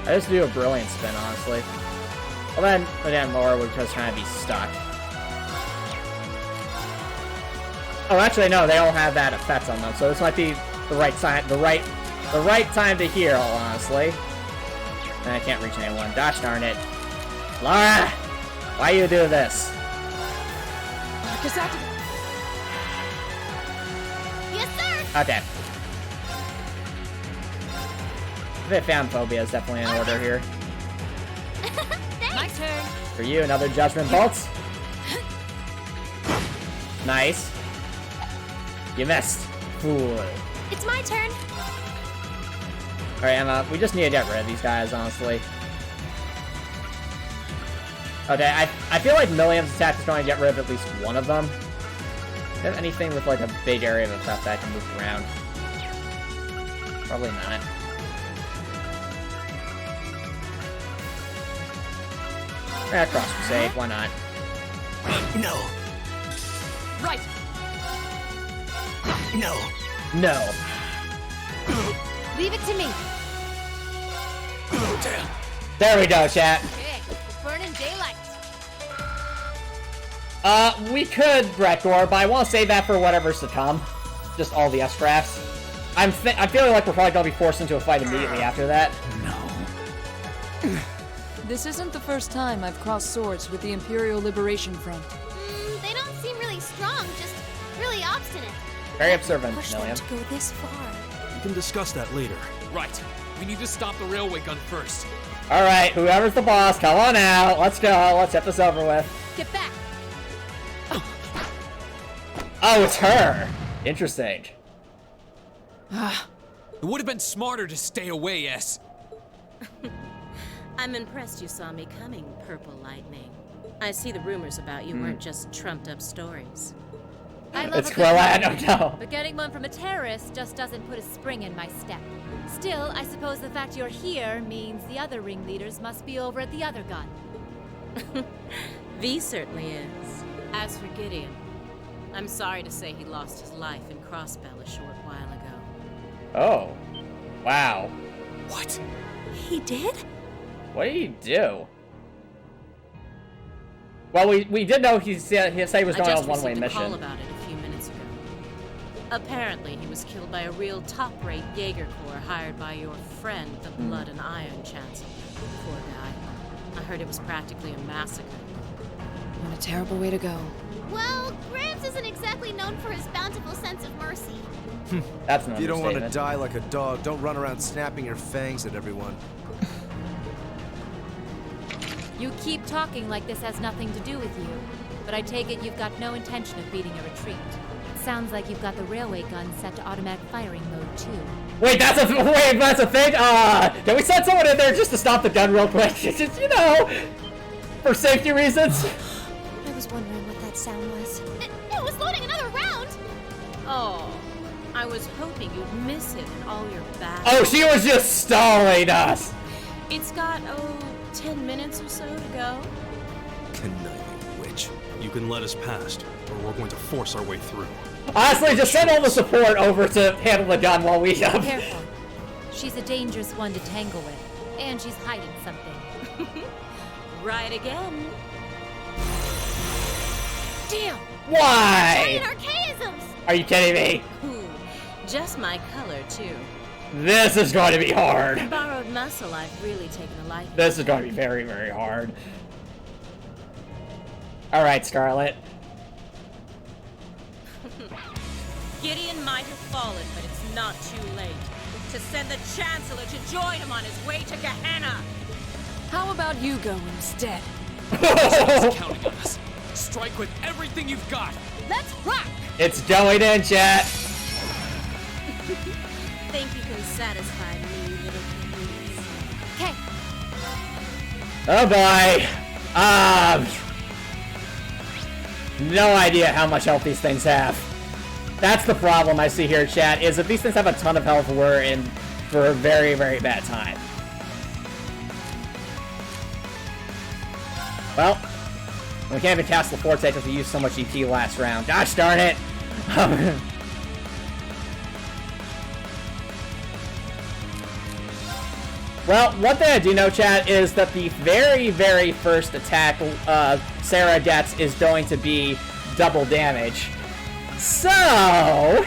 I just do a brilliant spin, honestly. Well then Laura would just kind of be stuck. Oh, actually, no, they all have that effect on them, so this might be the right time, the right time to heal, honestly. And I can't reach anyone. Gosh darn it. Laura! Why you do this? Arcus activate. Yes, sir. Okay. The fan phobia is definitely in order here. My turn. For you, another Judgment Bolt. Nice. You missed. Fool. It's my turn. Alright, Emma, we just need to get rid of these guys, honestly. Okay, I feel like Milliam's attack is going to get rid of at least one of them. Do you have anything with, like, a big area of effect that I can move around? Probably not. Yeah, Cross Crusade, why not? No. Right. No. No. Leave it to me. Damn. There we go, chat. Okay, burning daylight. We could, Bretgor, but I want to save that for whatever's to come. Just all the S-crafts. I'm feeling like we're probably gonna be forced into a fight immediately after that. This isn't the first time I've crossed swords with the Imperial Liberation Front. They don't seem really strong, just really obstinate. Very observant, Push Milliam. them to go this far. We can discuss that later. Right. We need to stop the railway gun first. All right, whoever's the boss, come on out. Let's go. Let's get this over with. Get back. Oh, it's her. Interesting. It would have been smarter to stay away, S. I'm impressed you saw me coming, Purple Lightning. I see the rumors about you weren't just trumped-up stories. I love It's a good Quilla, fight, no. but getting one from a terrorist just doesn't put a spring in my step. Still, I suppose the fact you're here means the other ringleaders must be over at the other gun. V certainly is. As for Gideon, I'm sorry to say he lost his life in Crossbell a short while ago. Oh. Wow. What? He did? What did he do? Well, we did know he said he was going on a one-way mission. I just received a call about it a few minutes ago. Apparently, he was killed by a real top-rate Jaeger Corps hired by your friend, the Blood and Iron Chancellor. Poor guy. I heard it was practically a massacre. What a terrible way to go. Well, Gramps isn't exactly known for his bountiful sense of mercy. That's an If you don't want to understatement. die like a dog, don't run around snapping your fangs at everyone. You keep talking like this has nothing to do with you, but I take it you've got no intention of beating a retreat. Sounds like you've got the railway gun set to automatic firing mode too. Wait, that's a thing. Can we send someone in there just to stop the gun real quick? Just, you know, for safety reasons. I was wondering what that sound was. It was loading another round! Oh, I was hoping you'd miss it in all your battles. Oh, she was just stalling us. It's got, 10 minutes or so to go. Conniving witch. You can let us past, or we're going to force our way through. Honestly, just send all the support over to handle the gun while we Careful. She's a dangerous one to tangle with, and she's hiding something. Right again. Damn! Why? Giant archaisms! Are you kidding me? Ooh, just my color, too. This is going to be hard. Borrowed muscle I've really taken a liking. This is going to be very, very hard. All right, Scarlet. Gideon might have fallen, but it's not too late. To send the Chancellor to join him on his way to Gehenna. How about you go instead? Someone's counting on us. Strike with everything you've got. Let's rock! It's going in, chat. Think you can satisfy me, little please? Okay. Oh boy. No idea how much health these things have. That's the problem I see here, chat, is if these things have a ton of health, we're in for a very, very bad time. Well, we can't even cast the Forte because we used so much EP last round. Gosh darn it! Well, one thing I do know, chat, is that the very, very first attack Sarah gets is going to be double damage. So,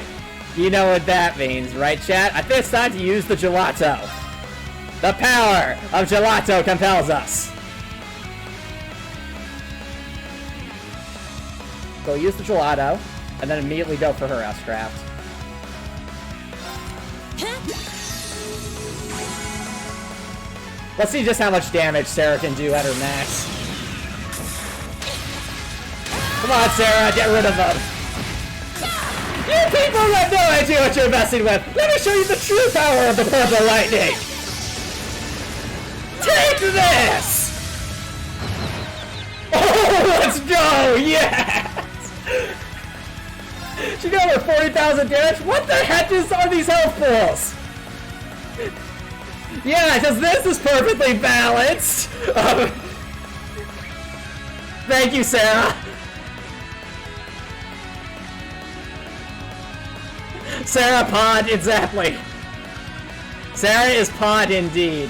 you know what that means, right, chat? I think it's time to use the gelato. The power of gelato compels us. So use the gelato, and then immediately go for her S-Craft. Let's see just how much damage Sarah can do at her max. Come on, Sarah, get rid of them. You people have no idea what you're messing with. Let me show you the true power of the Purple Lightning. Take this! Oh, let's go! Yes! She got over 40,000 damage. What the heck are these health pools? Yeah, because this is perfectly balanced. Thank you, Sarah. Sarah Pod, exactly. Sarah is Pod indeed.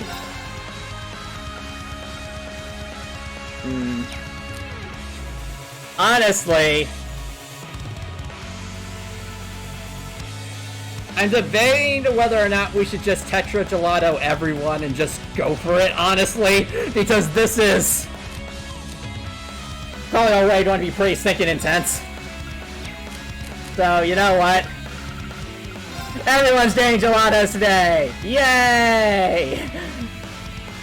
Honestly, I'm debating whether or not we should just Tetra Gelato everyone and just go for it, honestly, because this is probably already going to be pretty stinking intense. So, you know what? Everyone's doing gelatos today! Yay!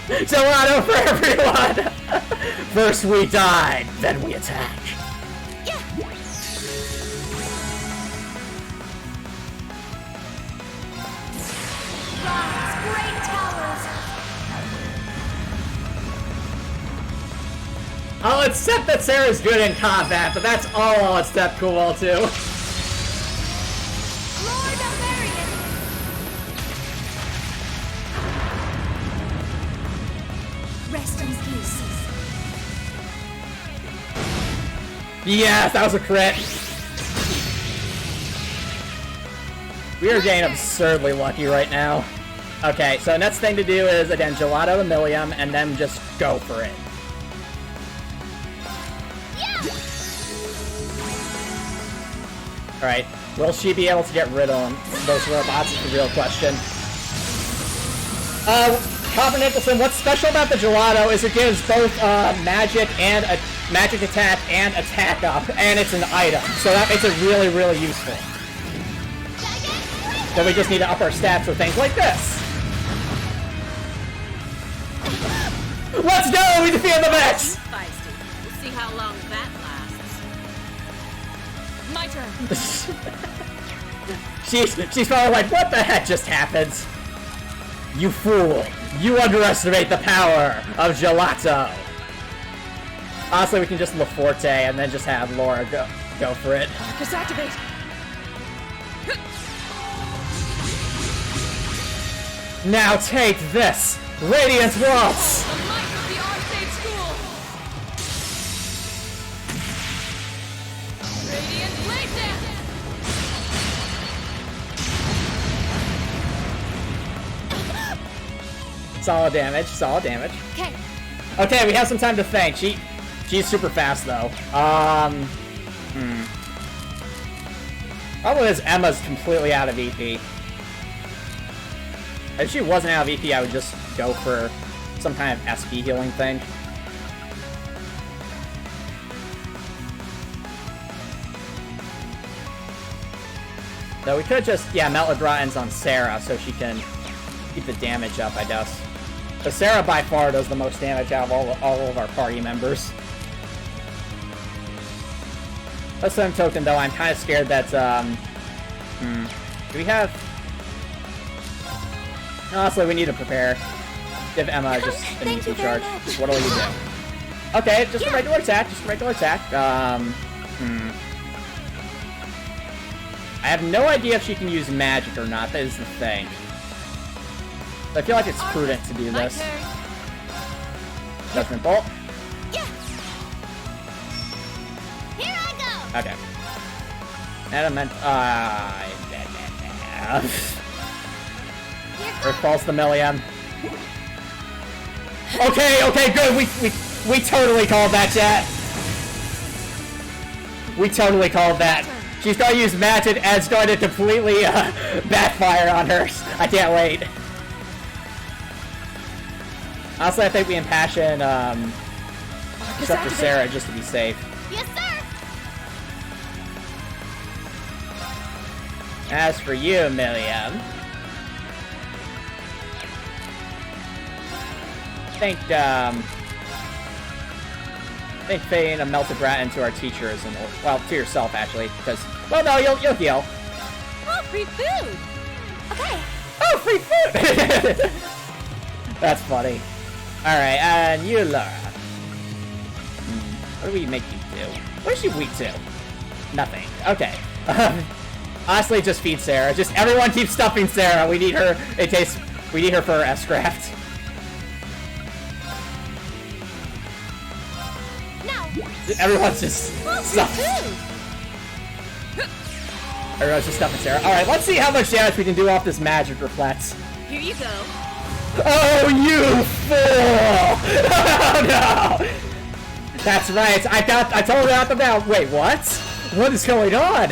Gelato for everyone! First we died, then we attack. Great towers. I'll accept that Sarah's good in combat, but that's all I'll accept Cool too. Lord Barbarian. Rest in peace. Yes, that was a crit. We are getting absurdly lucky right now. Okay, so next thing to do is, again, Gelato to Millium, and then just go for it. Yeah. Alright, will she be able to get rid of those robots is the real question. Copper Nicholson, what's special about the Gelato is it gives both magic and a magic attack and attack up, and it's an item, so that makes it really, really useful. So we just need to up our stats with things like this. Let's go! We defeated the Mechs! Feisty. We'll see how long that lasts. My turn. She's probably like, what the heck just happened? You fool! You underestimate the power of Gelato! Honestly, we can just LaForte and then just have Laura go for it. Just activate. Now take this! Radiant Waltz! The might of the Arcade School. Radiant Blade Dance. Solid damage, solid damage. Okay. Okay, we have some time to think. She's super fast though. Problem is Emma's completely out of EP. If she wasn't out of EP, I would just go for some kind of SP healing thing. So we could just, yeah, melt Lebrons on Sarah so she can keep the damage up, I guess. But Sarah by far does the most damage out of all of our party members. By the same token, though, I'm kind of scared that, do we have... Honestly, we need to prepare. Give Emma just an easy charge. What'll you do? Okay, just a regular attack, just a regular attack. I have no idea if she can use magic or not, that is the thing. I feel like it's prudent to do this. Judgment Bolt. Yeah. Here I go. Okay. Adamant. Earth falls to Millium. Okay, good. We totally called that, chat. We totally called that. She's going to use magic and it's going to completely backfire on her. I can't wait. Honestly, I think we impassion except for Sarah just to be safe. Yes, sir. As for you, Millium, I think fitting a melted rat into our teacher is an well, to yourself actually, because well no, you'll heal. Oh, free food. Okay. Oh, free food. That's funny. All right, and you, Laura. What do we make you do? What is she weak to? Nothing. Okay. Honestly, just feed Sarah. Just everyone keep stuffing Sarah. We need her. We need her for her S-craft. Everyone's just stuffing. Everyone's just stuffing Sarah. Alright, let's see how much damage we can do off this magic reflex. Here you go. Oh, you fool! Oh, no! That's right. I totally got them down. Wait, what? What is going on?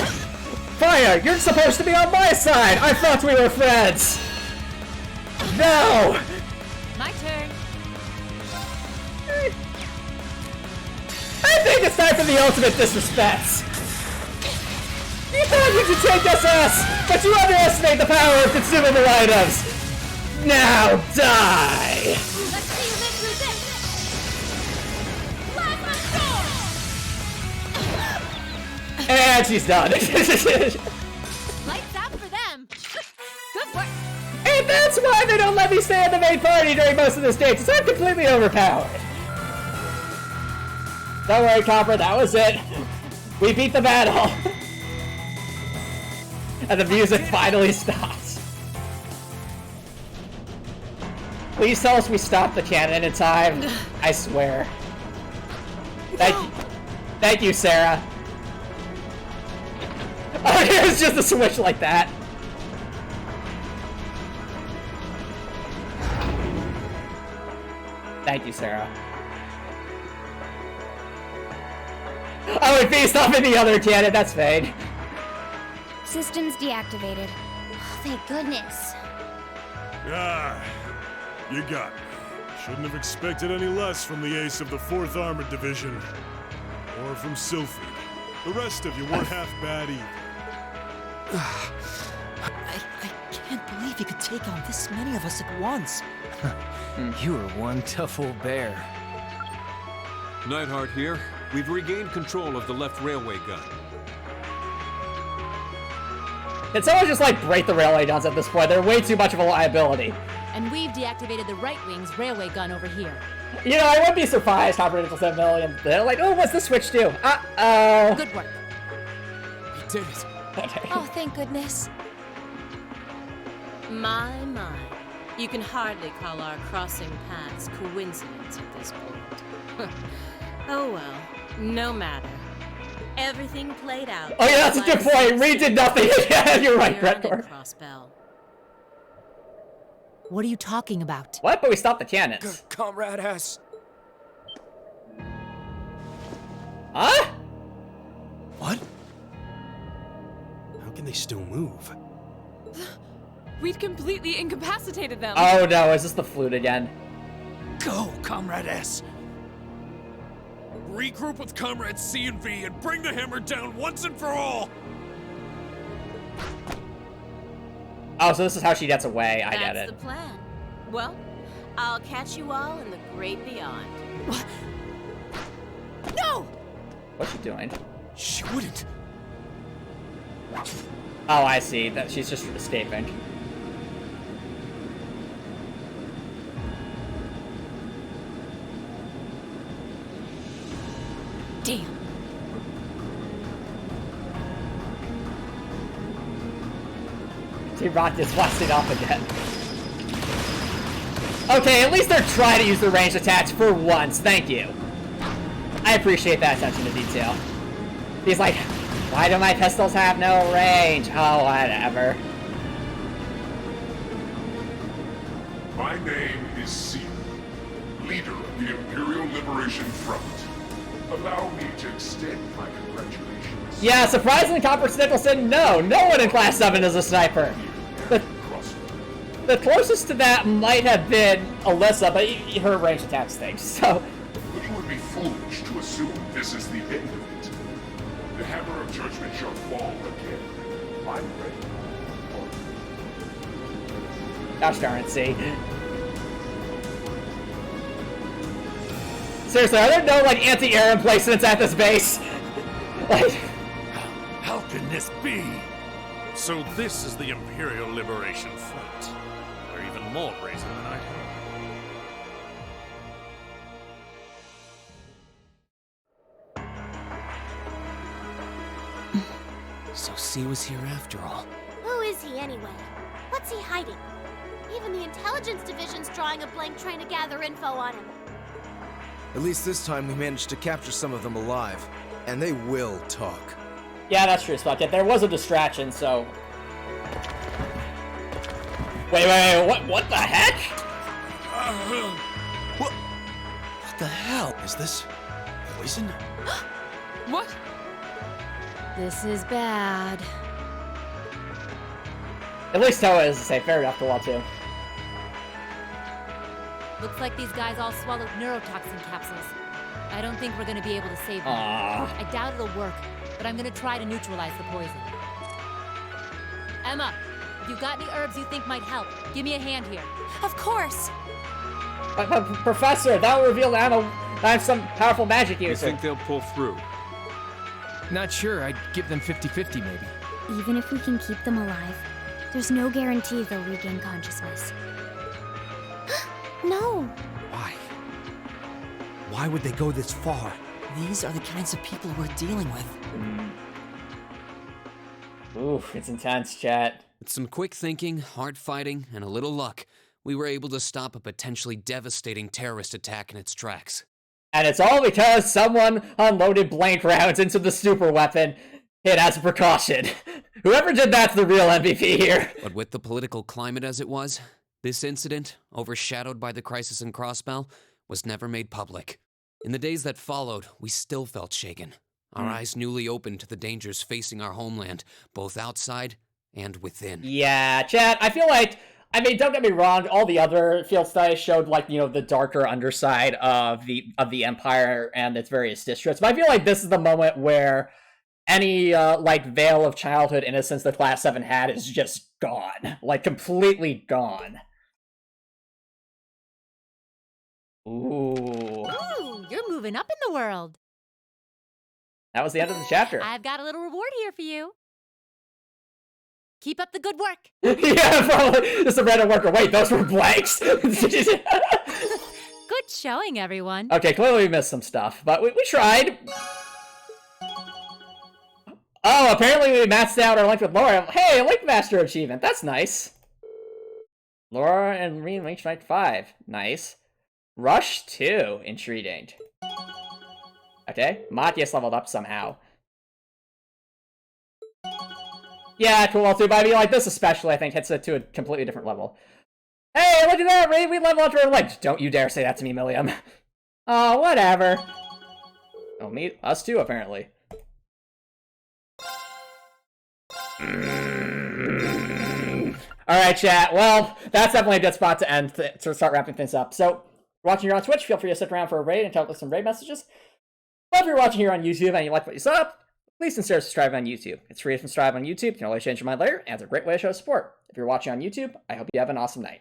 Fire, you're supposed to be on my side! I thought we were friends! No! My turn. I think it's time for the ultimate disrespect! You thought you could take us ass, but you underestimate the power of consumable items! Now die! Let's see you live through this! Plasma storm! And she's done. Lights out for them. Good work. And that's why they don't let me stay at the main party during most of the stages. I'm completely overpowered. Don't worry, Copper, that was it. We beat the battle. And the music finally stops. Please tell us we stopped the cannon in time. I swear. Thank you, Sarah. Oh, here's just a switch like that. Thank you, Sarah. Oh, it faced off in the other cannon. That's fine. Systems deactivated. Oh, thank goodness. Ah, you got me. Shouldn't have expected any less from the ace of the 4th Armored Division. Or from Sylphid. The rest of you weren't half bad either. I can't believe you could take on this many of us at once. You were one tough old bear. Nightheart here. We've regained control of the left railway gun. Can someone just, like, break the railway guns at this point? They're way too much of a liability. And we've deactivated the right wing's railway gun over here. You know, I wouldn't be surprised, Operator 7 million. They're like, oh, what's the switch do? Uh-oh. Good work. We did it. Okay. Oh, thank goodness. My. You can hardly call our crossing paths coincidence at this point. Oh well, no matter. Everything played out. Oh yeah, that's a good point. Reed did nothing. Yeah, you're right, Brettor. Crossbell. What are you talking about? What? But we stopped the cannons. Comrade S. Huh? What? How can they still move? We'd completely incapacitated them. Oh no, is this the flute again? Go, Comrade S. Regroup with Comrades C and V and bring the hammer down once and for all. Oh, so this is how she gets away. I get it. That's the plan. Well, I'll catch you all in the great beyond. No! What's she doing? She wouldn't. Oh, I see. That she's just escaping. Damn. Team Rocket's blasting off again. Okay, at least they're trying to use the ranged attacks for once. Thank you. I appreciate that attention to detail. He's like, why do my pistols have no range? Oh, whatever. My name is Seal, leader of the Imperial Liberation Front. Allow me to extend my congratulations. Yeah, surprisingly, Copper Nicholson, no one in Class 7 is a sniper. The closest to that might have been Alyssa, but her range attacks things, so... It would be foolish to assume this is the end of it. The hammer of judgment shall fall again. I'm ready. Gosh darn it, see. Seriously, are there no, like, anti-air emplacements at this base? Like... How can this be? So this is the Imperial Liberation Front. They're even more brazen than I am. So C was here after all. Who is he anyway? What's he hiding? Even the intelligence division's drawing a blank trying to gather info on him. At least this time we managed to capture some of them alive. And they will talk. Yeah, that's true, Spucket. There was a distraction, so... Wait, what the heck? What the hell? Is this poison? What? This is bad. At least Toa is safe. Fair enough, Koa too. Looks like these guys all swallowed neurotoxin capsules. I don't think we're gonna be able to save them. I doubt it'll work, but I'm gonna try to neutralize the poison. Emma, if you've got any herbs you think might help, give me a hand here. Of course. But Professor, that will reveal that I'm some powerful magic user. You think they'll pull through? Not sure. I'd give them 50-50 maybe. Even if we can keep them alive, there's no guarantee they'll regain consciousness. No! Why? Why would they go this far? These are the kinds of people we're dealing with. Oof, it's intense, chat. With some quick thinking, hard fighting, and a little luck, we were able to stop a potentially devastating terrorist attack in its tracks. And it's all because someone unloaded blank rounds into the super weapon hit as a precaution. Whoever did that's the real MVP here. But with the political climate as it was, this incident, overshadowed by the crisis in Crossbell, was never made public. In the days that followed, we still felt shaken, our eyes newly opened to the dangers facing our homeland, both outside and within. Yeah, chat, I feel like, I mean, don't get me wrong, all the other field studies showed, like, you know, the darker underside of the Empire and its various districts, but I feel like this is the moment where any, like, veil of childhood innocence that Class 7 had is just gone. Like, completely gone. Ooh. Ooh, you're moving up in the world. That was the end of the chapter. I've got a little reward here for you. Keep up the good work. Yeah, probably. Just a random worker. Wait, those were blanks. Good showing, everyone. Okay, clearly we missed some stuff, but we tried. Oh, apparently we maxed out our link with Laura. Hey, a Link Master achievement. That's nice. Laura and Reen reached rank 5. Nice. Rush 2. Intriguing. Okay, Matthias leveled up somehow. Yeah, cool too, but I mean, like, this especially, I think, hits it to a completely different level. Hey, look at that, Reen! We leveled up to our legs! Don't you dare say that to me, Milliam. Oh, whatever. Oh, us too, apparently. Alright, chat. Well, that's definitely a good spot to end, to start wrapping things up. So, watching here on Twitch, feel free to stick around for a raid and tell us some raid messages. But if you're watching here on YouTube and you like what you saw, please consider subscribing on YouTube. It's free to subscribe on YouTube. You can always change your mind later, and it's a great way to show support. If you're watching on YouTube, I hope you have an awesome night.